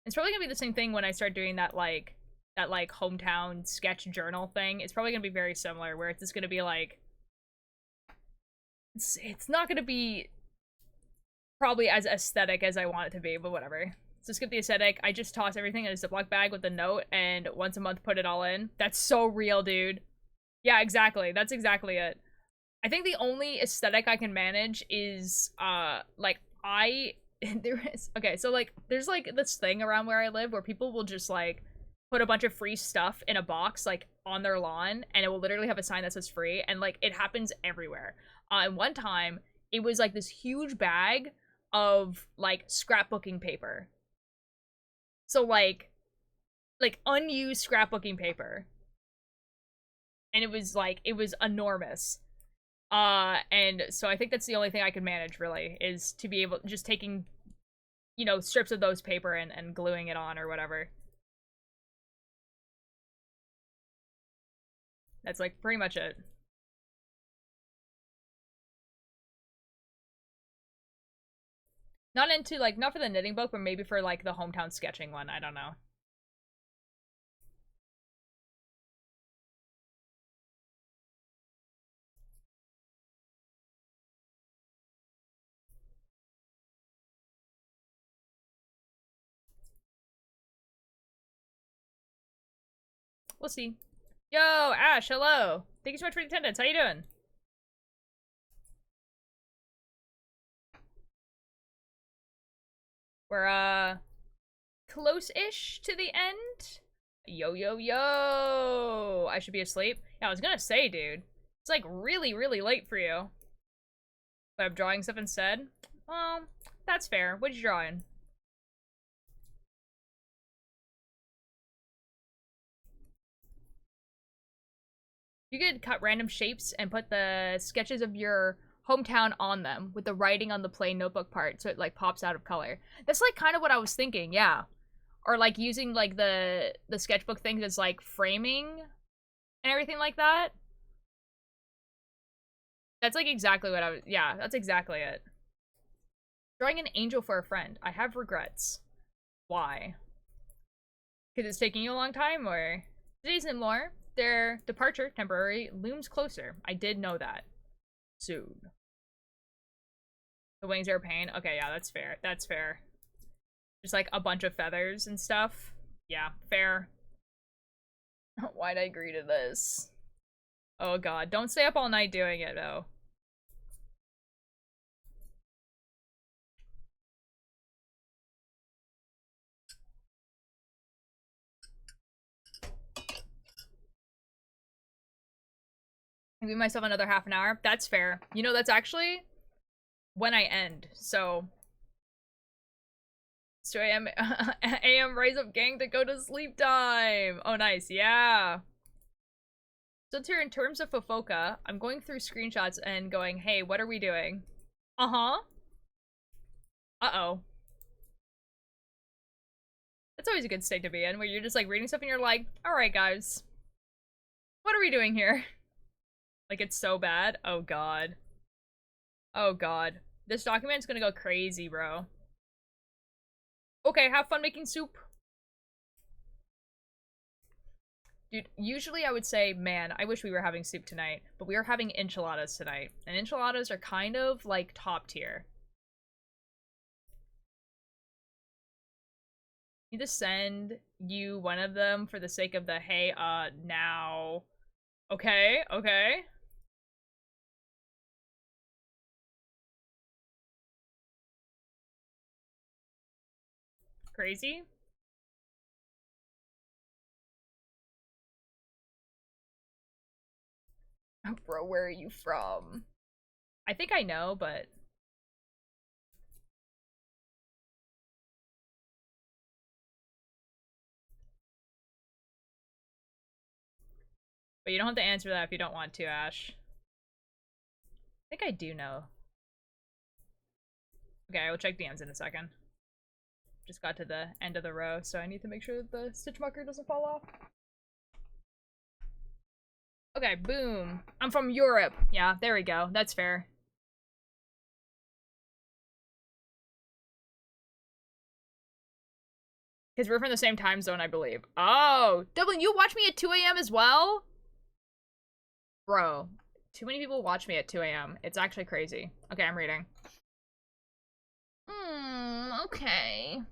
It's probably gonna be the same thing when I start doing that hometown sketch journal thing. It's probably gonna be very similar, where it's just gonna be like, it's not gonna be probably as aesthetic as I want it to be, but whatever. So skip the aesthetic. I just toss everything in a Ziploc bag with a note, and once a month put it all in. That's so real, dude. Yeah, exactly. That's exactly it. I think the only aesthetic I can manage is, like, okay, so, like, there's, like, this thing around where I live where people will just, like, put a bunch of free stuff in a box, like, on their lawn, and it will literally have a sign that says free, and, like, it happens everywhere. And one time, it was, like, this huge bag of, like, scrapbooking paper. So, like unused scrapbooking paper. And it was enormous. And so I think that's the only thing I can manage, really, is to be able, just taking, you know, strips of those paper and gluing it on or whatever. That's, like, pretty much it. Not into, like, not for the knitting book, but maybe for, like, the hometown sketching one. I don't know. We'll see. Yo, Ash, hello. Thank you so much for the attendance. How you doing? We're, close-ish to the end. Yo, yo, yo. I should be asleep. Yeah, I was gonna say, dude. It's, like, really, really late for you. But I'm drawing stuff instead? Well, that's fair. What you drawing? You could cut random shapes and put the sketches of your hometown on them with the writing on the plain notebook part so it, like, pops out of color. That's, like, kind of what I was thinking, yeah. Or, like, using, like, the sketchbook things as, like, framing and everything like that. That's, like, exactly what I was, yeah, that's exactly it. Drawing an angel for a friend. I have regrets. Why? Because it's taking you a long time, or? Today's in lore. Their departure, temporary, looms closer. I did know that. Soon. The wings are a pain. Okay, yeah, that's fair. That's fair. Just, like, a bunch of feathers and stuff. Yeah, fair. Why'd I agree to this? Oh god, don't stay up all night doing it, though. Give myself another half an hour. That's fair. You know, that's actually when I end, so 2 a.m. a.m. rise up gang to go to sleep time. Oh, nice. Yeah. So here, in terms of Fofoka, I'm going through screenshots and going, hey, what are we doing? Uh-huh. Uh-oh. That's always a good state to be in, where you're just, like, reading stuff and you're like, alright, guys. What are we doing here? Like, it's so bad. Oh, God. Oh, God. This document's gonna go crazy, bro. Okay, have fun making soup. Dude, usually I would say, man, I wish we were having soup tonight, but we are having enchiladas tonight. And enchiladas are kind of, like, top tier. Need to send you one of them for the sake of the, hey, now. Okay, okay. Crazy? Oh, bro, where are you from? I think I know, but... But you don't have to answer that if you don't want to, Ash. I think I do know. Okay, I will check DMs in a second. Just got to the end of the row, so I need to make sure that the stitch marker doesn't fall off. Okay, boom. I'm from Europe. Yeah, there we go. That's fair. Because we're from the same time zone, I believe. Oh! Dublin, you watch me at 2 a.m. as well? Bro, too many people watch me at 2 a.m. It's actually crazy. Okay, I'm reading. Okay.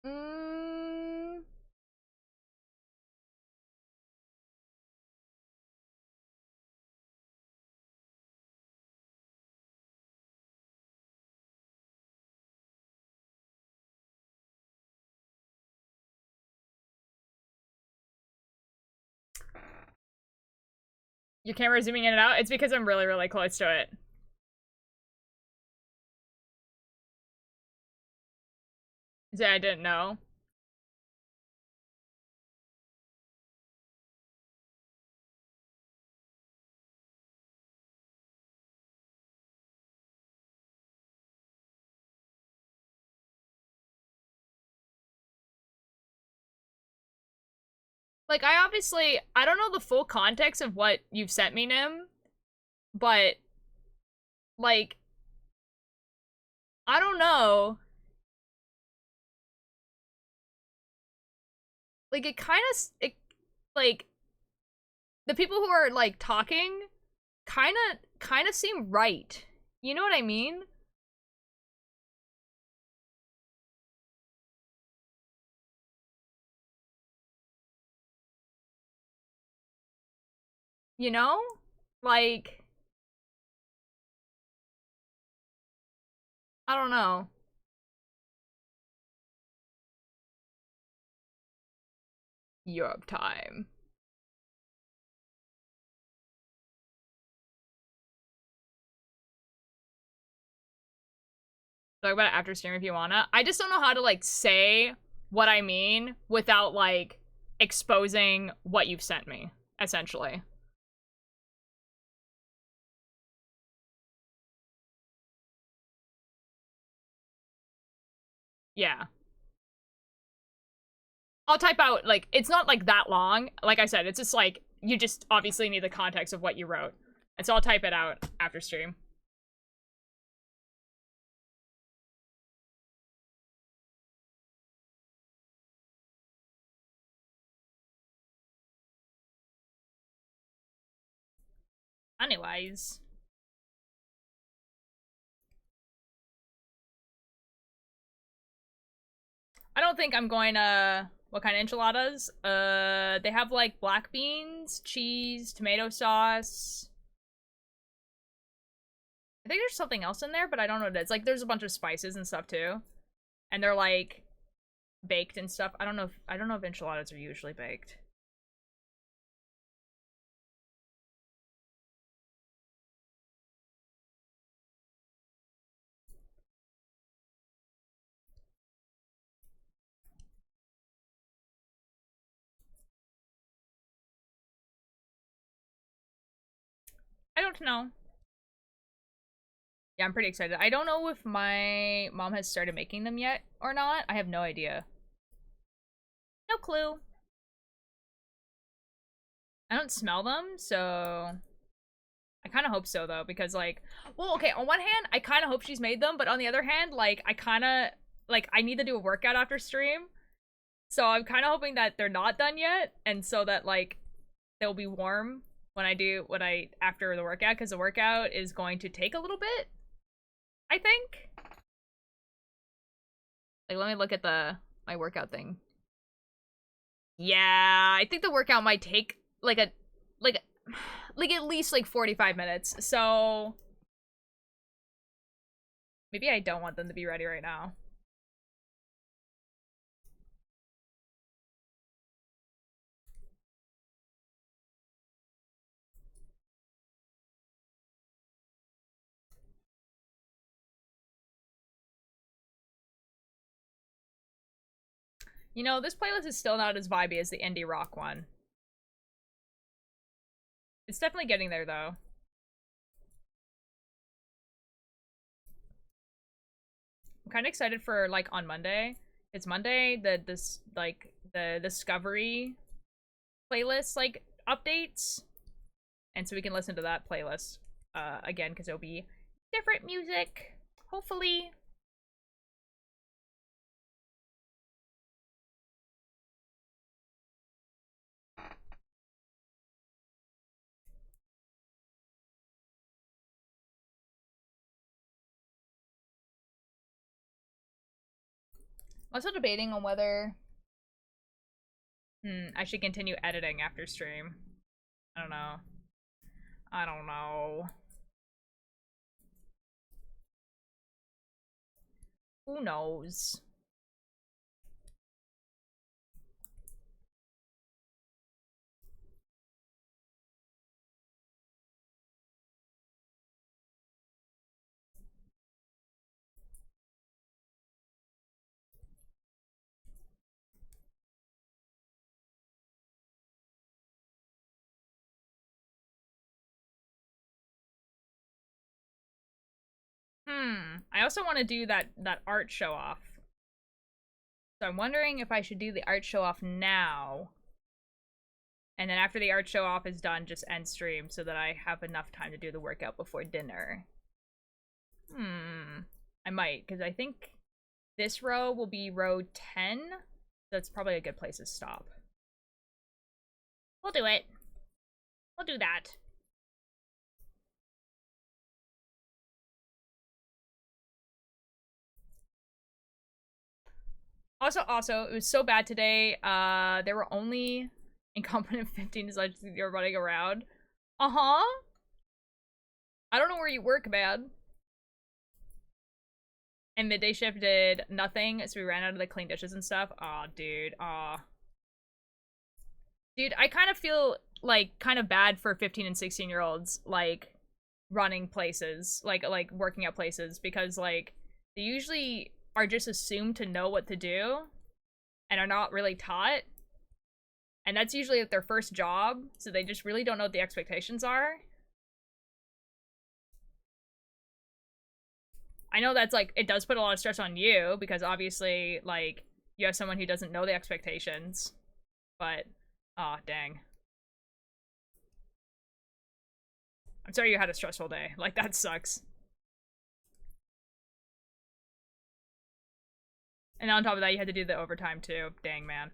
Mm. Your camera zooming in and out? It's because I'm really, really close to it. So I didn't know. Like, I don't know the full context of what you've sent me, Nim, but, like, I don't know. Like, like, the people who are, like, talking kinda seem right. You know what I mean? You know? Like, I don't know. Europe time. Talk about it after stream if you wanna. I just don't know how to, like, say what I mean without, like, exposing what you've sent me, essentially. Yeah. I'll type out, like, it's not, like, that long. Like I said, it's just, like, you just obviously need the context of what you wrote. And so I'll type it out after stream. Anyways. I don't think I'm going to... What kind of enchiladas? They have, like, black beans, cheese, tomato sauce. I think there's something else in there, but I don't know what it is. Like, there's a bunch of spices and stuff, too. And they're, like, baked and stuff. I don't know if enchiladas are usually baked. don't know. Yeah, I'm pretty excited. I don't know if my mom has started making them yet or not. I have no idea. No clue. I don't smell them, so I kind of hope so, though, because, like, well, okay, on one hand, I kind of hope she's made them, but on the other hand, like, I kind of, like, I need to do a workout after stream, so I'm kind of hoping that they're not done yet, and so that, like, they'll be warm when after the workout, because the workout is going to take a little bit, I think. Like, let me look at my workout thing. Yeah, I think the workout might take, like at least, like, 45 minutes, so maybe I don't want them to be ready right now. You know, this playlist is still not as vibey as the indie rock one. It's definitely getting there, though. I'm kind of excited for, like, on Monday. It's Monday, the Discovery playlist, like, updates. And so we can listen to that playlist, again, because it'll be different music, hopefully. I'm also debating on whether I should continue editing after stream. I don't know. I don't know. Who knows? I also want to do that art show off. So I'm wondering if I should do the art show off now. And then after the art show off is done, just end stream so that I have enough time to do the workout before dinner. I might, because I think this row will be row 10. That's probably a good place to stop. We'll do it. We'll do that. Also, it was so bad today. There were only incompetent 15 designers you're running around. I don't know where you work, man. And midday shift did nothing, so we ran out of the clean dishes and stuff. Aw, dude. Aw. Dude, I kind of feel, like, kind of bad for 15 and 16-year-olds, like, running places. Like, working at places. Because, like, they usually are just assumed to know what to do. And are not really taught. And that's usually their first job. So they just really don't know what the expectations are. I know that's, like, it does put a lot of stress on you, because obviously, like, you have someone who doesn't know the expectations. But, aw, dang. I'm sorry you had a stressful day. Like, that sucks. And on top of that, you had to do the overtime, too. Dang, man.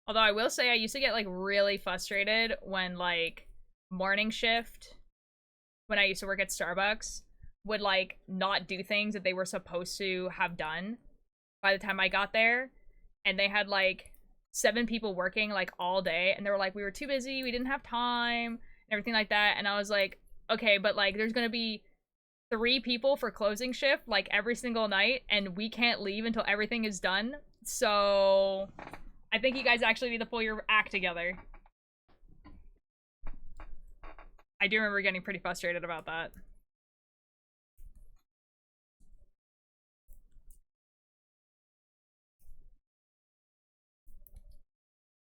Although I will say I used to get, like, really frustrated when, like, morning shift, when I used to work at Starbucks, would, like, not do things that they were supposed to have done by the time I got there. And they had, like, 7 people working, like, all day. And they were like, we were too busy, we didn't have time, and everything like that. And I was like, okay, but, like, there's gonna be 3 people for closing shift, like, every single night, and we can't leave until everything is done. So I think you guys actually need to pull your act together. I do remember getting pretty frustrated about that.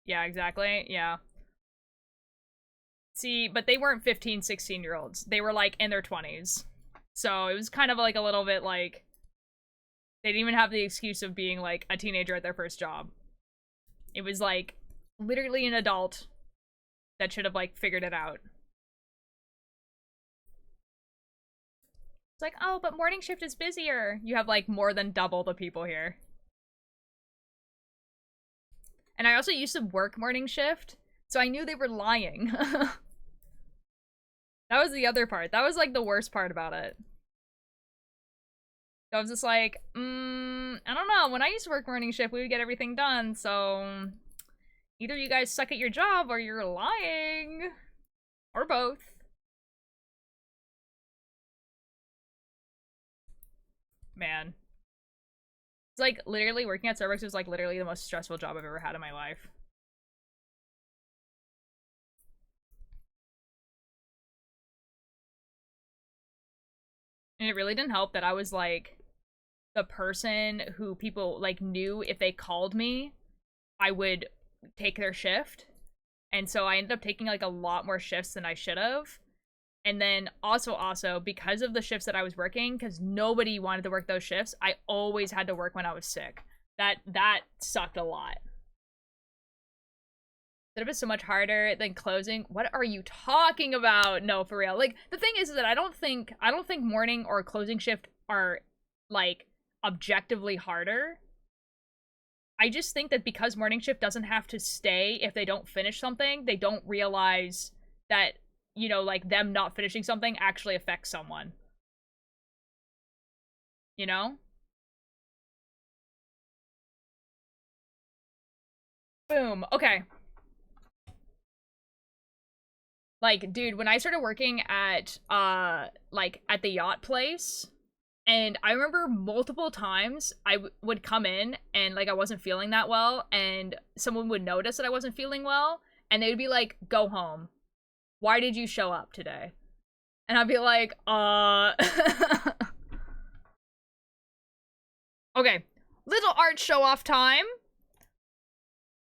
Yeah, exactly. Yeah. See, but they weren't 15, 16-year-olds. They were, like, in their 20s. So it was kind of, like, a little bit, like... They didn't even have the excuse of being, like, a teenager at their first job. It was, like, literally an adult that should have, like, figured it out. It's like, oh, but morning shift is busier. You have, like, more than double the people here. And I also used to work morning shift, so I knew they were lying. That was the other part. That was, like, the worst part about it. I was just like, I don't know. When I used to work morning shift, we would get everything done, so... Either you guys suck at your job, or you're lying. Or both. Man. It's like, literally, working at Starbucks was, like, literally the most stressful job I've ever had in my life. And it really didn't help that I was, like, the person who people, like, knew if they called me, I would take their shift. And so I ended up taking, like, a lot more shifts than I should have. And then also, because of the shifts that I was working, because nobody wanted to work those shifts, I always had to work when I was sick. That sucked a lot. That was so much harder than closing. What are you talking about? No, for real. Like, the thing is that I don't think morning or closing shift are, like, objectively harder. I just think that because morning shift doesn't have to stay if they don't finish something, they don't realize that, you know, like, them not finishing something actually affects someone. You know? Boom. Okay. Like, dude, when I started working at, like, at the yacht place, and I remember multiple times I would come in and, like, I wasn't feeling that well, and someone would notice that I wasn't feeling well, and they would be like, go home. Why did you show up today? And I'd be like, Okay, little art show-off time.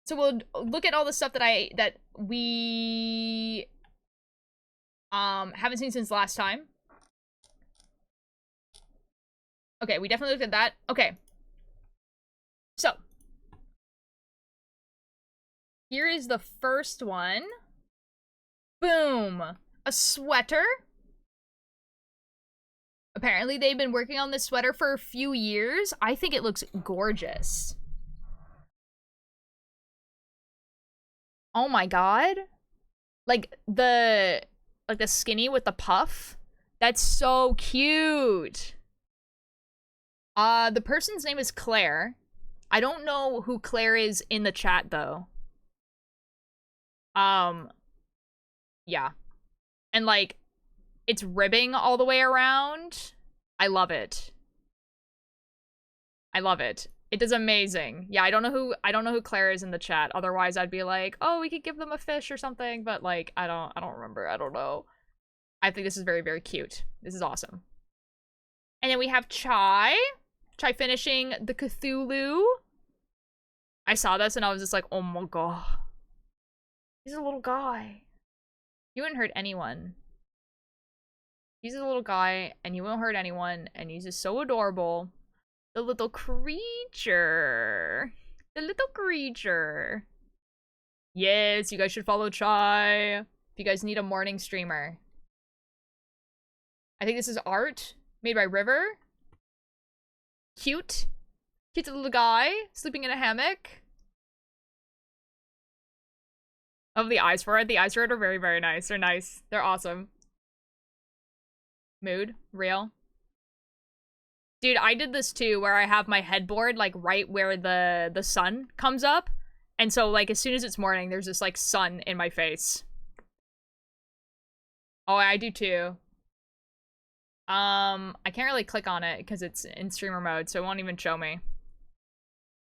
So we'll look at all the stuff that we haven't seen since last time. Okay, we definitely looked at that. Okay. So. Here is the first one. Boom. A sweater. Apparently they've been working on this sweater for a few years. I think it looks gorgeous. Oh my god. Like the skinny with the puff. That's so cute. The person's name is Claire. I don't know who Claire is in the chat though. Yeah. And like, it's ribbing all the way around. I love it. I love it. It does amazing. Yeah, I don't know who Claire is in the chat. Otherwise I'd be like, oh, we could give them a fish or something, but like, I don't remember. I don't know. I think this is very, very cute. This is awesome. And then we have Chai. Chai finishing the Cthulhu. I saw this and I was just like, oh my god. He's a little guy. You wouldn't hurt anyone. He's a little guy and you won't hurt anyone and he's just so adorable. The little creature. The little creature. Yes, you guys should follow Chai. If you guys need a morning streamer. I think this is art made by River. Cute. Cute little guy sleeping in a hammock. Of the eyes for it. The eyes for it are very, very nice. They're nice. They're awesome. Mood. Real. Dude, I did this too, where I have my headboard, like, right where the sun comes up. And so, like, as soon as it's morning, there's this, like, sun in my face. Oh, I do too. I can't really click on it because it's in streamer mode, so it won't even show me.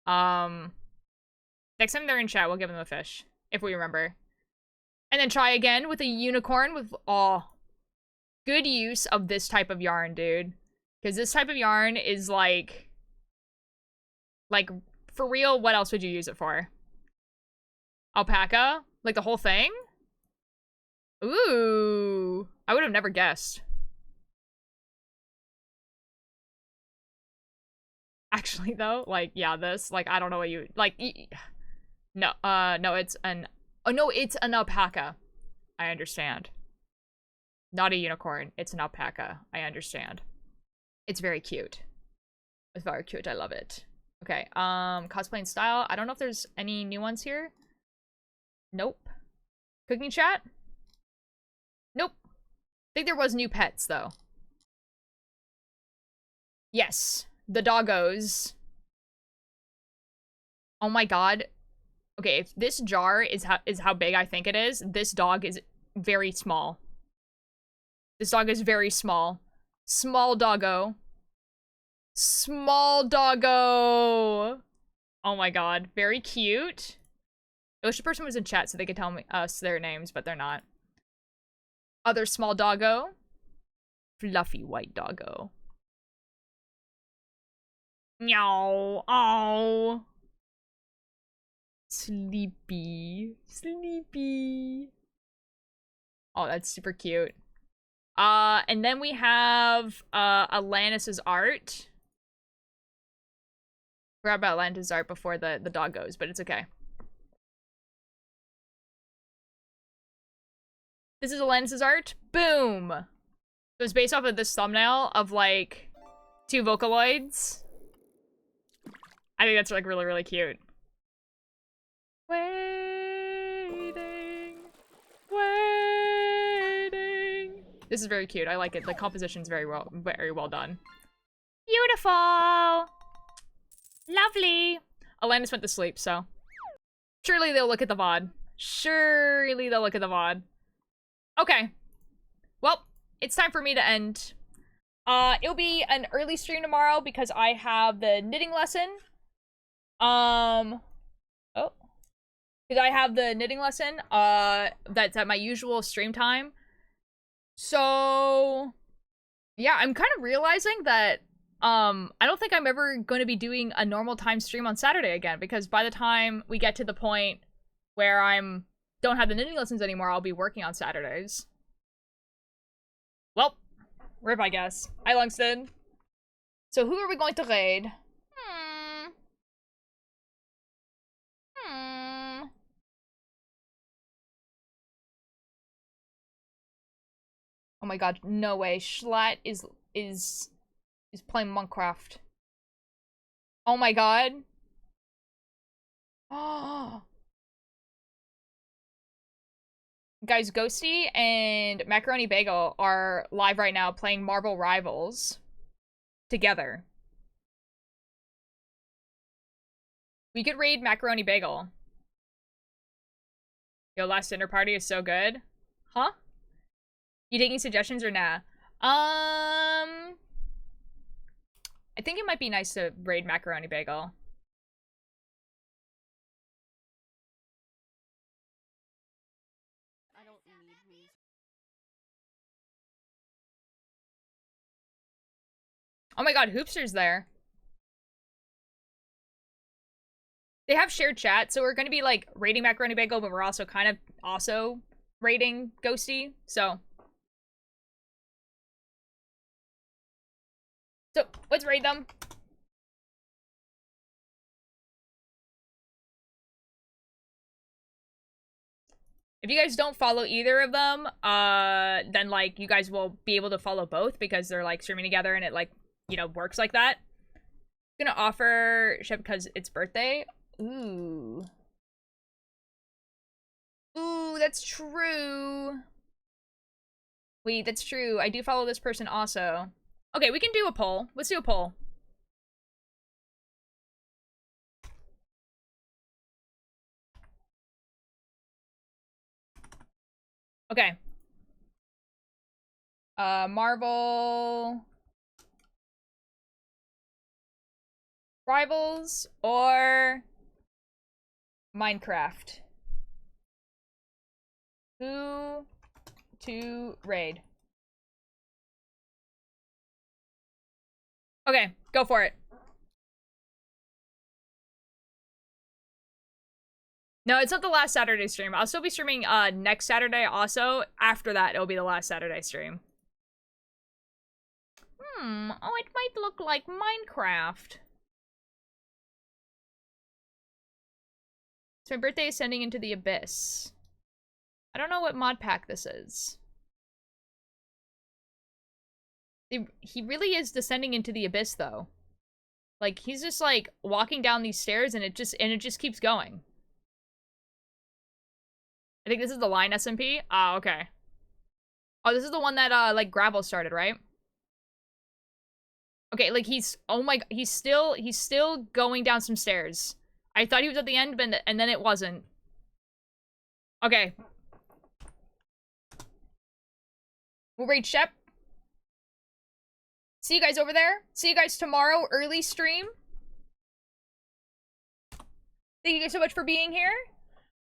Next time they're in chat, we'll give them a fish, if we remember. And then try again with a unicorn with, oh, good use of this type of yarn, dude. Because this type of yarn is like, for real, what else would you use it for? Alpaca? Like the whole thing? Ooh. I would have never guessed. Actually, though, like, yeah, this, like, I don't know what you, like, no, no, it's an, oh, no, it's an alpaca. I understand. Not a unicorn. It's an alpaca. I understand. It's very cute. It's very cute. I love it. Okay, cosplay and style. I don't know if there's any new ones here. Nope. Cooking chat? Nope. I think there was new pets, though. Yes. The doggos. Oh my god. Okay, if this jar is how big I think it is, this dog is very small. This dog is very small. Small doggo. Small doggo! Oh my god. Very cute. I wish the person was in chat so they could tell us their names, but they're not. Other small doggo. Fluffy white doggo. Meow. Oh. Sleepy. Sleepy. Oh, that's super cute. And then we have, Alanis's art. Forgot about Atlantis art before the dog goes, but it's okay. This is Atlantis art. Boom! So it's based off of this thumbnail of, like, 2 Vocaloids. I think that's, like, really, really cute. Waiting. Waiting. This is very cute. I like it. The composition's very well done. Beautiful! Lovely! Alanis went to sleep, so. Surely they'll look at the VOD. Surely they'll look at the VOD. Okay. Well, it's time for me to end. It'll be an early stream tomorrow because I have the knitting lesson. Oh. Because I have the knitting lesson, that's at my usual stream time. So, yeah, I'm kind of realizing that I don't think I'm ever going to be doing a normal time stream on Saturday again, because by the time we get to the point where don't have the knitting lessons anymore, I'll be working on Saturdays. Well, rip, I guess. Hi, Langston. So who are we going to raid? Oh my god, no way. Schlatt is playing Minecraft. Oh my god. Oh. Guys, Ghosty and Macaroni Bagel are live right now playing Marvel Rivals together. We could raid Macaroni Bagel. Yo, last dinner party is so good. Huh? You taking suggestions or nah? I think it might be nice to raid Macaroni Bagel. Oh my god, Hoopster's there. They have shared chat, so we're gonna be like raiding Macaroni Bagel, but we're also kind of raiding Ghosty, so. So, let's raid them. If you guys don't follow either of them, then, like, you guys will be able to follow both because they're, like, streaming together and it, like, you know, works like that. I'm gonna offer Shep because it's birthday. Ooh. Ooh, that's true. Wait, that's true. I do follow this person also. Okay, we can do a poll. Let's do a poll. Okay. Marvel Rivals or Minecraft? Who to raid? Okay, go for it. No, it's not the last Saturday stream. I'll still be streaming next Saturday also. After that, it'll be the last Saturday stream. Oh, it might look like Minecraft. So my birthday is sending into the abyss. I don't know what mod pack this is. He really is descending into the abyss though. Like he's just like walking down these stairs and it just keeps going. I think this is the line SMP. Oh, okay. Oh, this is the one that like Gravel started, right? Okay, like he's still going down some stairs. I thought he was at the end, but and then it wasn't. Okay. We'll raid Shep. See you guys over there. See you guys tomorrow, early stream. Thank you guys so much for being here.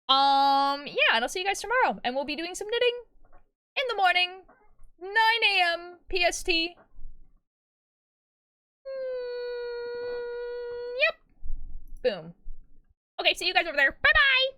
Yeah, and I'll see you guys tomorrow. And we'll be doing some knitting in the morning. 9 a.m. PST. Yep. Boom. Okay, see you guys over there. Bye-bye!